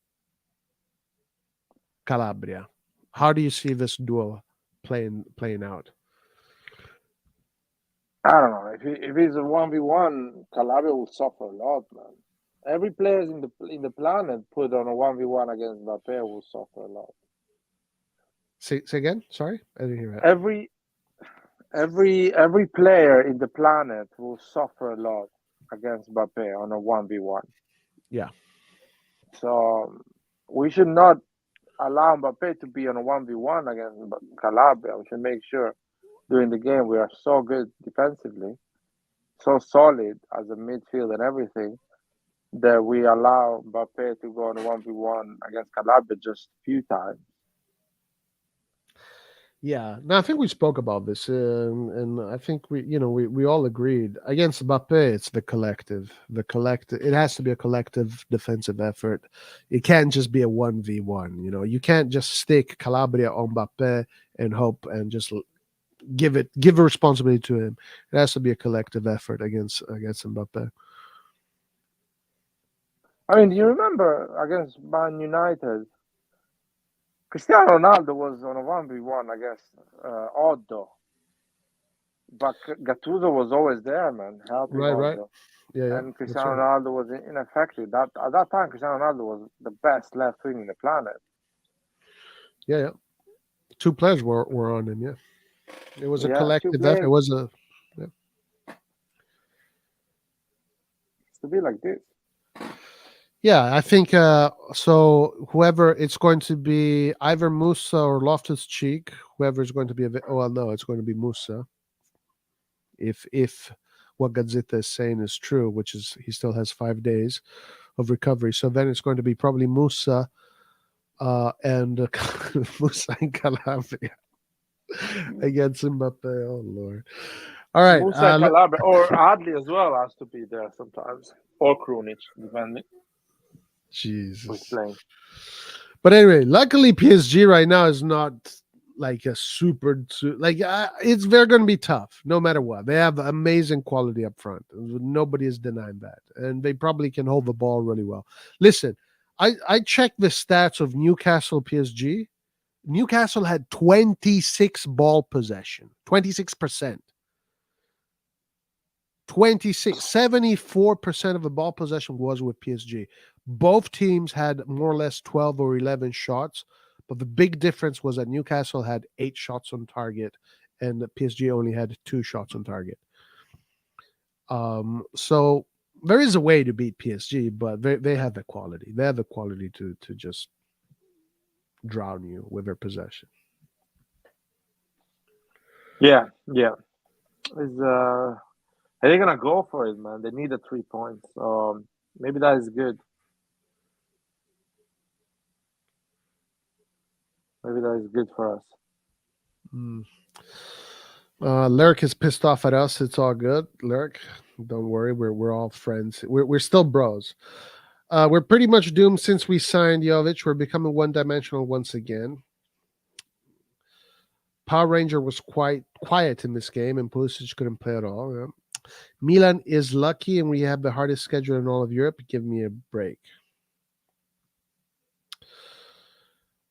Calabria. How do you see this duel playing out? I don't know if it's a 1v1, Calabria will suffer a lot, man. Every player in the planet put on a 1v1 against Mbappe will suffer a lot. Say again. Sorry, I didn't hear that. Every player in the planet will suffer a lot against Mbappe on a 1v1. Yeah. So we should not allow Mbappe to be on a 1v1 against Calabria. We should make sure during the game we are so good defensively, so solid as a midfield and everything, that we allow Mbappe to go on a 1v1 against Calabria just a few times. Yeah, no, I think we spoke about this, and I think we all agreed against Mbappe. It's the collective. It has to be a collective defensive effort. It can't just be a 1v1. You can't just stick Calabria on Mbappe and hope and just give a responsibility to him. It has to be a collective effort against Mbappe. I mean, do you remember against Man United? Cristiano Ronaldo was on a 1v1 against Oddo. But Gattuso was always there, man, helping Right. Oddo. Yeah. And That's Cristiano right. Ronaldo was ineffective. At that time, Cristiano Ronaldo was the best left wing in the planet. Yeah. Two players were on him. Yeah. It was a Yeah, two collective effort. It players. was a yeah. It's to be like this. Yeah, I think so. Whoever it's going to be, either Musa or Loftus Cheek. Whoever is going to be. Oh well, no, it's going to be Musa. If what Gazzetta is saying is true, which is he still has 5 days of recovery, so then it's going to be probably Musa and Musa and Calabria against Mbappe. Oh Lord! All right, Musa and Calabria, or Adli as well has to be there sometimes, or Krunic, depending who's Jesus. playing. But anyway, luckily PSG right now is not like a they're going to be tough no matter what. They have amazing quality up front. Nobody is denying that, and they probably can hold the ball really well. Listen, I checked the stats of Newcastle PSG. Newcastle had 26 ball possession, 26%. 74% of the ball possession was with PSG. Both teams had more or less 12 or 11 shots, but the big difference was that Newcastle had 8 shots on target and PSG only had 2 shots on target. So there is a way to beat PSG, but they have the quality. They have the quality to just drown you with their possession. Yeah. They're gonna go for it, man. They need the 3 points. Maybe that is good. Maybe that is good for us. Lyric is pissed off at us. It's all good, Lyric. Don't worry, we're all friends. We're still bros. We're pretty much doomed since we signed Jovic. We're becoming one-dimensional once again. Power Ranger was quite quiet in this game, and Pulisic couldn't play at all. Yeah. Milan is lucky, and we have the hardest schedule in all of Europe. Give me a break.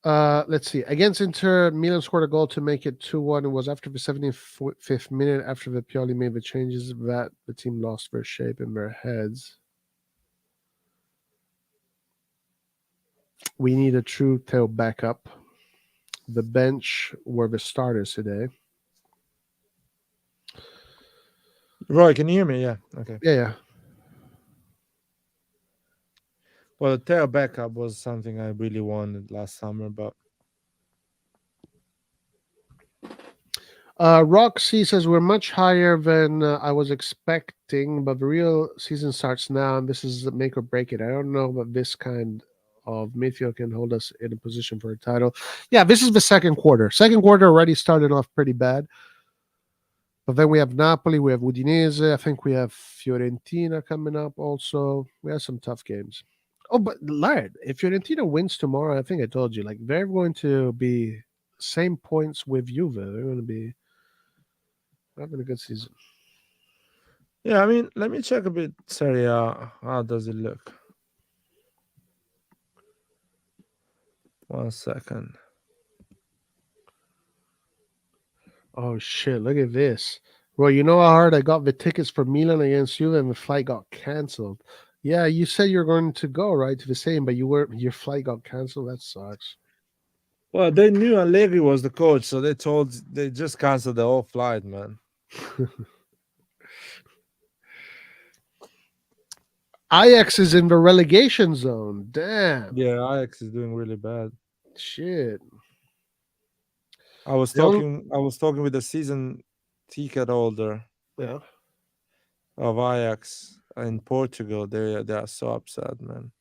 Let's see. Against Inter, Milan scored a goal to make it 2-1. It was after the 75th minute, after the Pioli made the changes, that the team lost their shape in their heads. We need a true tail backup. The bench were the starters today. Roy, can you hear me? Yeah. Okay. Yeah. Well, the tail backup was something I really wanted last summer, but Roxy says we're much higher than I was expecting, but the real season starts now, and this is the make or break it. I don't know that this kind of midfield can hold us in a position for a title. Yeah, this is the second quarter. Second quarter already started off pretty bad, but then we have Napoli, we have Udinese. I think we have Fiorentina coming up. Also, we have some tough games. Oh, but Lard, if Fiorentina wins tomorrow, I think I told you, like they're going to be same points with Juve. They're going to be having a good season. Yeah, I mean, let me check a bit. Serie A. How does it look? 1 second. Oh shit! Look at this. Well, you know how hard I got the tickets for Milan against Juve, and the flight got canceled. Yeah, you said you're going to go right to the same, but your flight got canceled. That sucks. Well, they knew Allegri was the coach, so they just canceled the whole flight, man. Ajax is in the relegation zone. Damn. Yeah, Ajax is doing really bad. Shit. I was The only- talking with the season ticket holder Yeah. of Ajax in Portugal. They are so upset, man.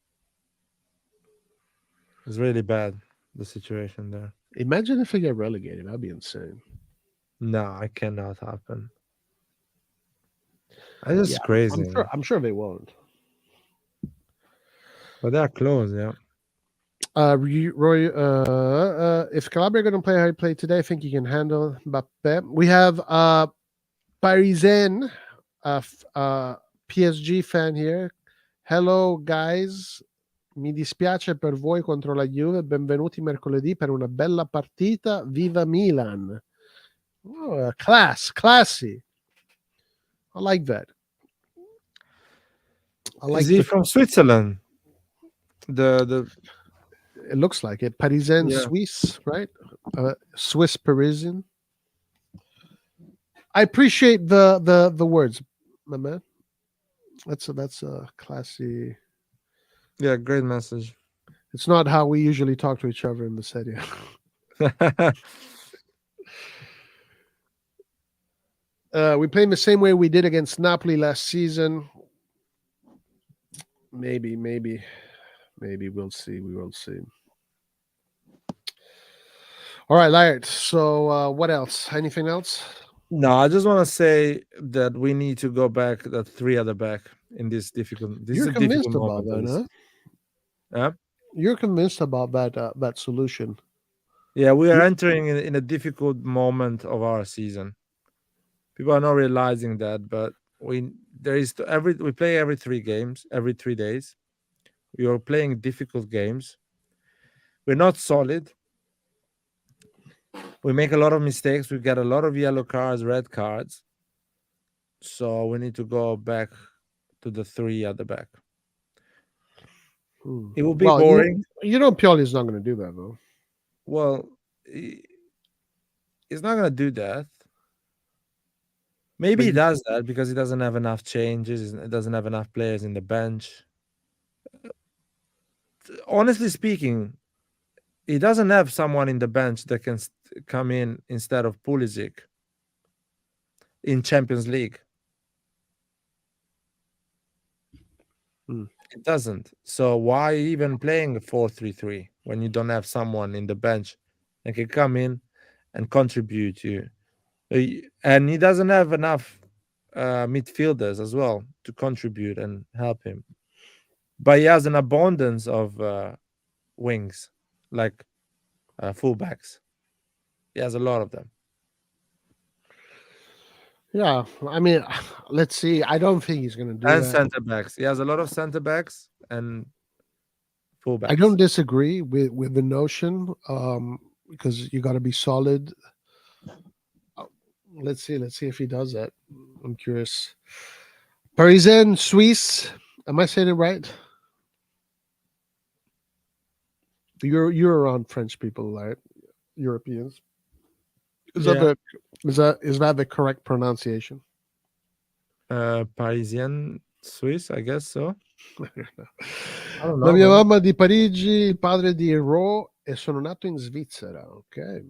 It's really bad, the situation there. Imagine if we get relegated. That'd be insane. No, it cannot happen. It's just crazy. I'm sure they won't. But they're close, yeah. Roy, if Calabria going to play how he played today, I think he can handle Mbappe. We have Parisien, PSG fan here. Hello guys, mi dispiace per voi contro la Juve. Benvenuti mercoledì per una bella partita. Viva Milan! Oh, classy. I like that. Is he from Switzerland? The It looks like it. Parisien, Yeah. Swiss, right? Swiss Parisian. I appreciate the words, my man. That's a classy. Yeah, great message. It's not how we usually talk to each other in the Serie. We played the same way we did against Napoli last season. Maybe we'll see. We will see. All right, Laird. So what else? Anything else? No, I just want to say that we need to go back that 3 at the back in this difficult. This You're is a convinced difficult about moment. that, huh? Yeah. You're convinced about that solution. Yeah, we are entering in a difficult moment of our season. People are not realizing that, but we play every 3 games, every 3 days. We are playing difficult games. We're not solid. We make a lot of mistakes. We get a lot of yellow cards, red cards. So we need to go back to the 3 at the back. It will be boring. You know Pioli's not going to do that, though. Well, he's not going to do that. Maybe he does that because he doesn't have enough changes. He doesn't have enough players in the bench. Honestly speaking, he doesn't have someone in the bench that can come in instead of Pulisic in Champions League. It doesn't. So why even playing a 4-3-3 when you don't have someone in the bench that can come in and contribute to you? And he doesn't have enough midfielders as well to contribute and help him. But he has an abundance of wings, like fullbacks. He has a lot of them. Yeah, I mean, let's see. I don't think he's going to do And that. center backs. He has a lot of center backs and fullbacks. I don't disagree with the notion because you got to be solid. Let's see if he does that. I'm curious. Parisien, Swiss. Am I saying it right? You're around French people, right? Europeans. Is that the correct pronunciation? Parisian, Swiss, I guess so. I don't know. La mia mamma di Parigi, il padre di Ro, e sono nato in Svizzera. Ok.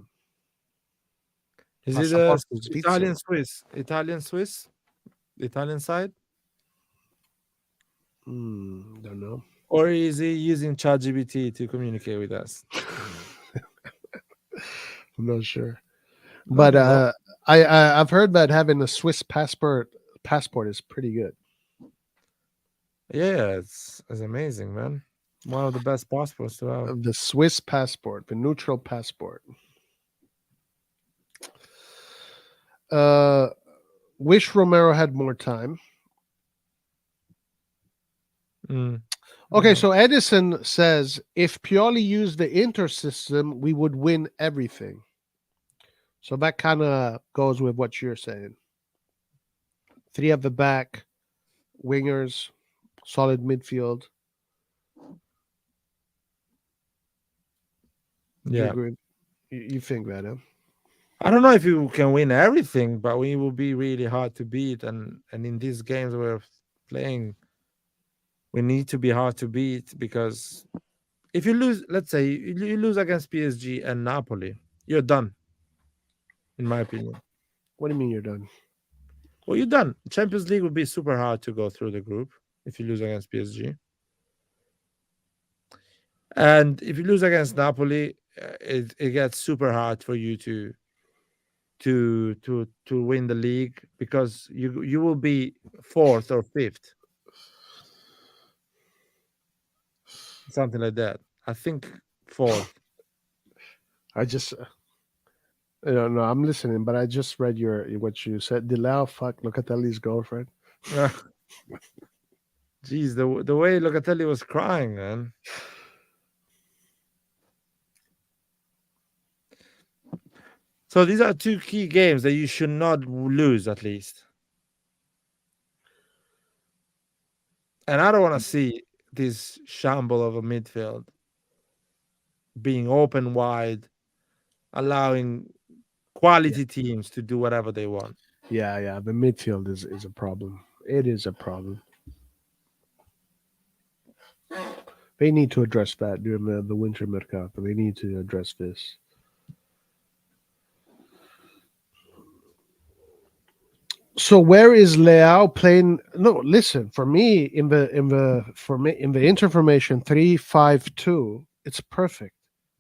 Is it a Passaporto svizzero. Italian Swiss? Italian side? Don't know. Or is he using ChatGPT to communicate with us? I'm not sure. No, But no. I've heard that having a Swiss passport is pretty good. Yeah, it's amazing, man. One of the best passports to have. The Swiss passport, the neutral passport. Wish Romero had more time. Okay, Yeah. so Edison says if Pioli used the Inter system, we would win everything. So that kind of goes with what you're saying. 3 at the back, wingers, solid midfield. You Yeah. agree? You think that, huh? I don't know if you can win everything, but we will be really hard to beat. And in these games we're playing, we need to be hard to beat, because if you lose, let's say you lose against PSG and Napoli, you're done, in my opinion. What do you mean you're done? Well, you're done. Champions League would be super hard to go through the group if you lose against PSG. And if you lose against Napoli, it gets super hard for you to win the league, because you will be 4th or 5th, something like that. I think 4th. I don't know. I'm listening, but I just read what you said. Dilao fuck Locatelli's girlfriend. Jeez, the way Locatelli was crying, man. So these are 2 key games that you should not lose, at least. And I don't want to see this shamble of a midfield being open wide, allowing quality teams to do whatever they want. Yeah. The midfield is a problem. It is a problem. They need to address that during the winter mercato. They need to address this. So where is Leao playing? No, listen. For me, in the Inter formation 3-5-2, it's perfect,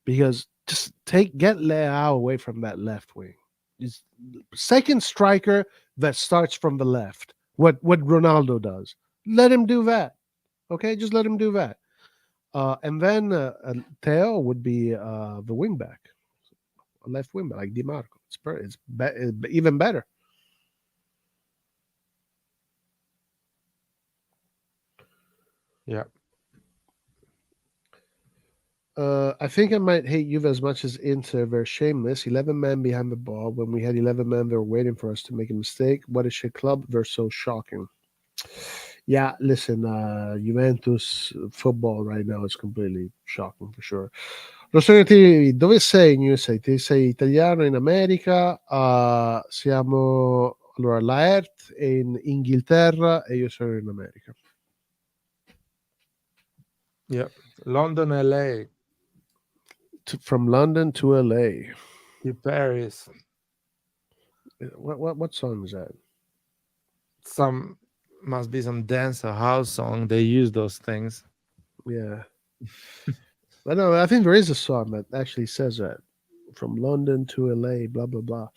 because just get Leao away from that left wing. He's second striker that starts from the left. What Ronaldo does. Let him do that. Okay, just let him do that. And then Theo would be the wing back, a left wing back like Di Marco. It's even better. Yeah. I think I might hate Juve as much as Inter. They're shameless. 11 men behind the ball. When we had 11 men, they were waiting for us to make a mistake. What a shit club. They're so shocking. Yeah, listen, Juventus football right now is completely shocking for sure. RossonARI TV, dove sei in USA? Ti sei italiano in America? Siamo allora Laert è in Inghilterra e io sono in America. Yeah. London, LA, From London to LA. to Paris. What song is that? Must be some dance or house song. They use those things. Yeah. But no, I think there is a song that actually says that. From London to LA, blah, blah, blah.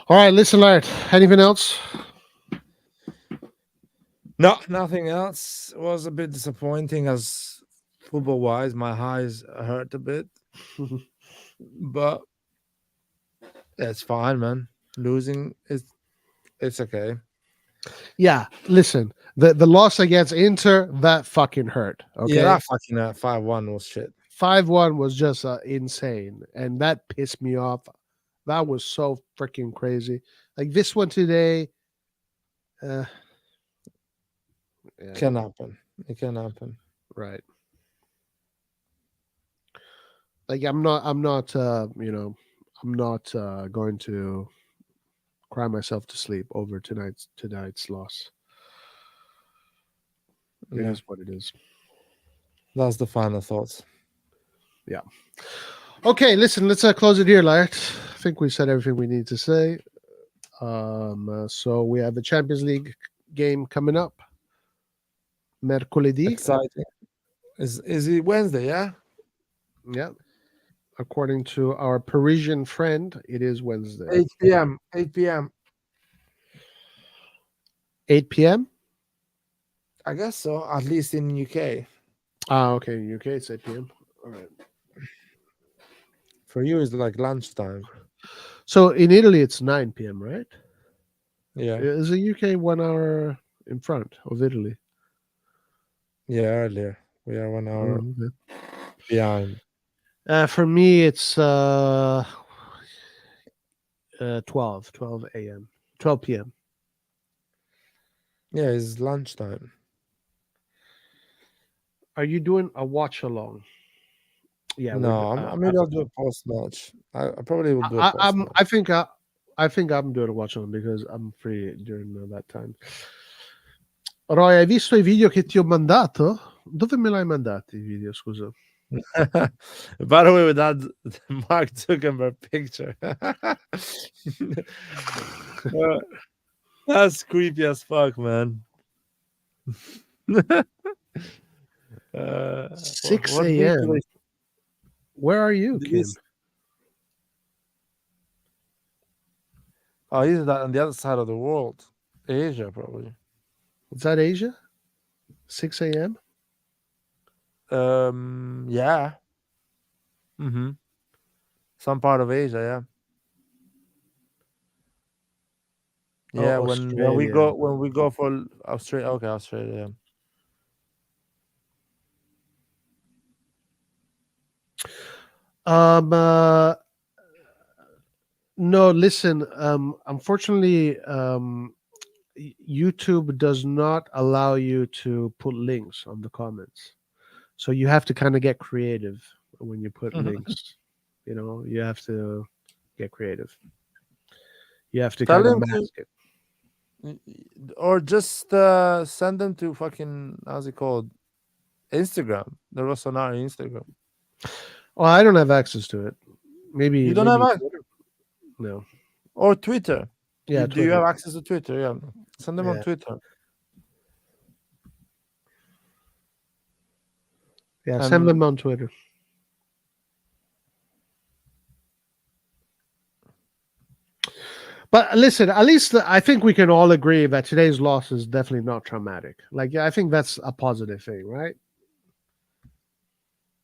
All right, listen, Laird. Anything else? No, nothing else. It was a bit disappointing, as football wise, my eyes hurt a bit. But it's fine, man. Losing it's okay. Yeah, listen. The loss against Inter, that fucking hurt. Okay. Yeah, that fucking 5-1 was shit. 5-1 was just insane. And that pissed me off. That was so freaking crazy. Like this one today. Yeah. Can happen. It can happen. Right. Like I'm not going to cry myself to sleep over tonight's loss. It is what it is. That's the final thoughts. Yeah. Okay, listen, let's close it here, Laert. I think we said everything we need to say. So we have the Champions League game coming up. Mercoledì. Exciting. Is it Wednesday? Yeah. Yeah. According to our Parisian friend, it is Wednesday. 8 p.m. 8 p.m. 8 p.m. I guess so. At least in UK. Okay. In UK, it's 8 p.m. All right. For you, it's like lunchtime. So in Italy, it's 9 p.m., right? Yeah. Is the UK 1 hour in front of Italy? Yeah, earlier. We are 1 hour Okay. behind. For me, it's 12 a.m., 12 p.m. Yeah, it's lunchtime. Are you doing a watch along? Yeah. No, maybe I'll do a post match. I probably will do a post match. I think I'm doing a watch along because I'm free during that time. Roy, hai visto I video che ti ho mandato? Dove me l'hai mandati i video, scusa? By the way, with that Mark Zuckerberg picture. That's creepy as fuck, man. 6 what a.m. video is- Where are you, Did Kim? you Oh, he's on the other side of the world. Asia, probably. Is that Asia? 6 a.m.? Yeah. Mm-hmm. Some part of Asia, yeah. Yeah, when we go for Australia. Okay, Australia. No, listen. Unfortunately, YouTube does not allow you to put links on the comments, so you have to kind of get creative when you put links. You have to get creative. You have to Tell kind of him mask it. or just send them to fucking how's it called? Instagram, the RossonARI Instagram. Well, I don't have access to it. Maybe You don't have access, Twitter? No. or Twitter. Yeah, Do you Twitter. have access to Twitter? Yeah, send them on Yeah. Twitter. Yeah, send them on Twitter. But listen, at least I think we can all agree that today's loss is definitely not traumatic. Like, I think that's a positive thing, right?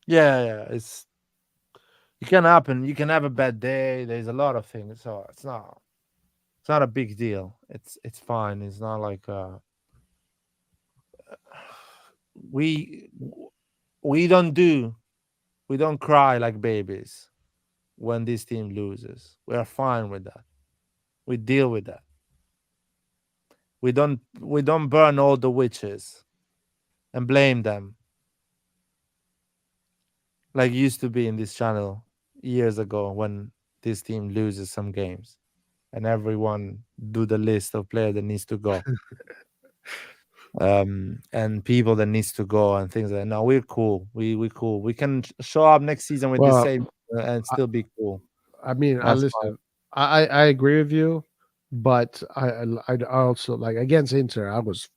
Yeah. It can happen. You can have a bad day. There's a lot of things, so it's not a big deal. It's fine. It's not like we don't cry like babies when this team loses. We are fine with that. We deal with that. We don't burn all the witches and blame them like used to be in this channel years ago when this team loses some games and everyone do the list of players that needs to go. And people that needs to go and things like that. No, we're cool. We cool. We can show up next season with the same and still be cool. I mean, That's listen. I agree with you, but I also, like, against Inter, I was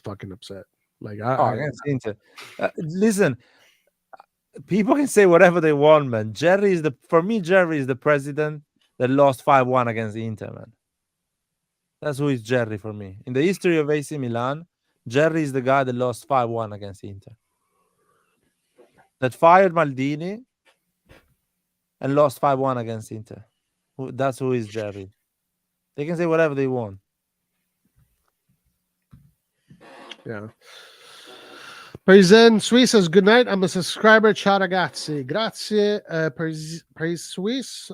fucking upset. Like, against Inter. Listen, people can say whatever they want, man. Jerry is the president that lost 5-1 against Inter, man. That's who is Jerry for me. In the history of AC Milan, Jerry is the guy that lost 5-1 against Inter. That fired Maldini and lost 5-1 against Inter. That's who is Jerry. They can say whatever they want. Yeah. Parisen Swiss says, good night. I'm a subscriber. Ciao ragazzi. Grazie, Paris Swiss.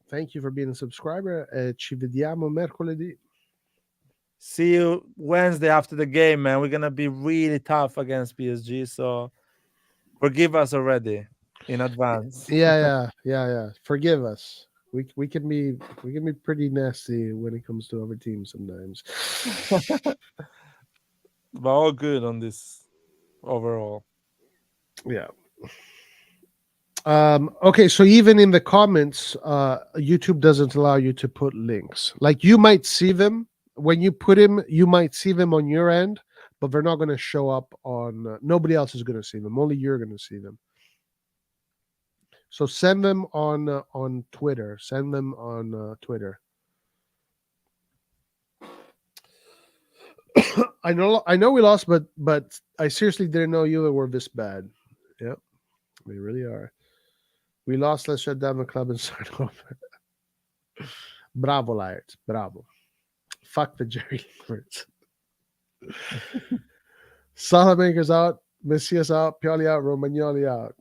Thank you for being a subscriber. Ci vediamo mercoledì. See you Wednesday after the game, man. We're gonna be really tough against PSG, so forgive us already in advance. Yeah. Forgive us. We can be pretty nasty when it comes to other teams sometimes. But all good on this overall. Yeah. Okay, so even in the comments, YouTube doesn't allow you to put links. Like you might see them when you put them, you might see them on your end, but they're not going to show up on. Nobody else is going to see them. Only you're going to see them. So send them on Twitter. Send them on Twitter. I know we lost, but I seriously didn't know you were this bad. Yeah, we really are. We lost. Let's shut down the club and start over. Bravo, Liars. Bravo. Fuck the Jerry Lawrence. Salamanca's out. Messias out. Pioli out. Romagnoli out.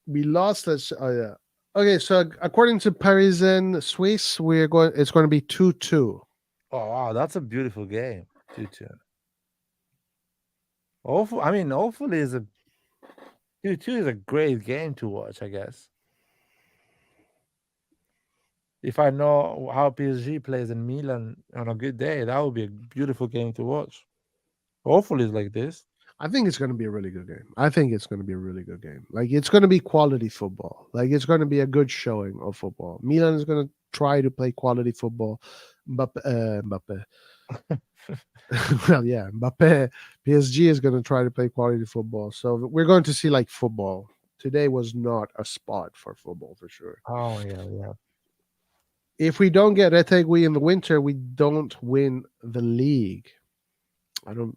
We lost. Let's. Oh yeah. Okay, so according to Parisian Swiss, we're going. It's going to be 2-2. Oh wow, that's a beautiful game. 2-2. Hopefully is a 2-2 is a great game to watch, I guess. If I know how PSG plays in Milan on a good day, that would be a beautiful game to watch. Hopefully it's like this. I think it's going to be a really good game. I think it's going to be a really good game. Like it's going to be quality football. Like it's going to be a good showing of football. Milan is going to try to play quality football. Mbappe. Well, yeah, Mbappe. PSG is going to try to play quality football. So we're going to see like football. Today was not a spot for football for sure. Oh yeah. If we don't get Retegui in the winter, we don't win the league. I don't.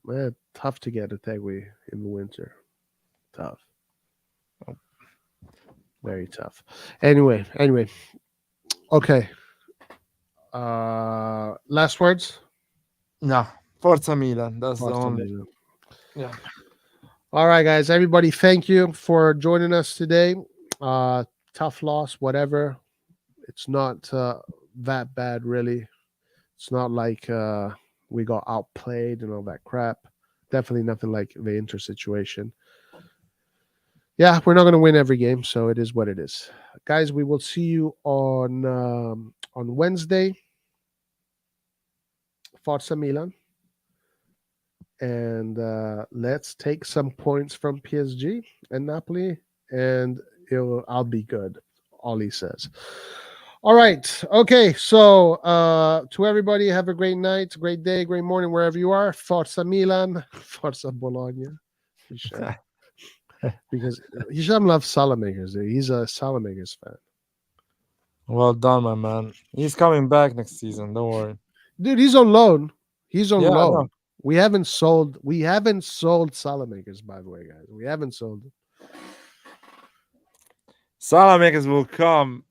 Tough to get Retegui in the winter. Tough. Very tough. Anyway. Okay. Last words. No. Forza Milan. That's the Forza only. Milan. Yeah. All right, guys. Everybody, thank you for joining us today. Tough loss, whatever. It's not that bad, really. It's not like we got outplayed and all that crap. Definitely nothing like the Inter situation. Yeah, we're not going to win every game, so it is what it is. Guys, we will see you on Wednesday. Forza Milan. And let's take some points from PSG and Napoli, and I'll be good. Ollie says. All right. Okay. So to everybody, have a great night, great day, great morning, wherever you are. Forza Milan, Forza Bologna. Hisham. Because Hisham loves Salamakers. He's a Salamakers fan. Well done, my man. He's coming back next season. Don't worry. Dude, he's on loan. He's on Yeah, I loan. know. We haven't sold Salamakers, by the way, guys. We haven't sold it. Salamakers will come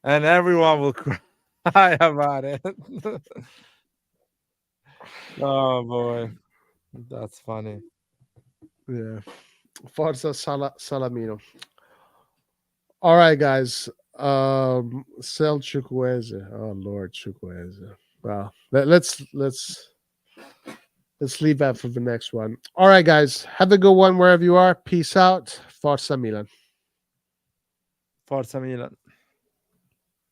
and everyone will cry about it. Oh boy. That's funny. Yeah. Forza Salamino. All right, guys. Sell Chukwueze. Oh Lord, Chukwueze. Well, let's leave that for the next one. All right, guys. Have a good one wherever you are. Peace out. Forza Milan. Forza Milan.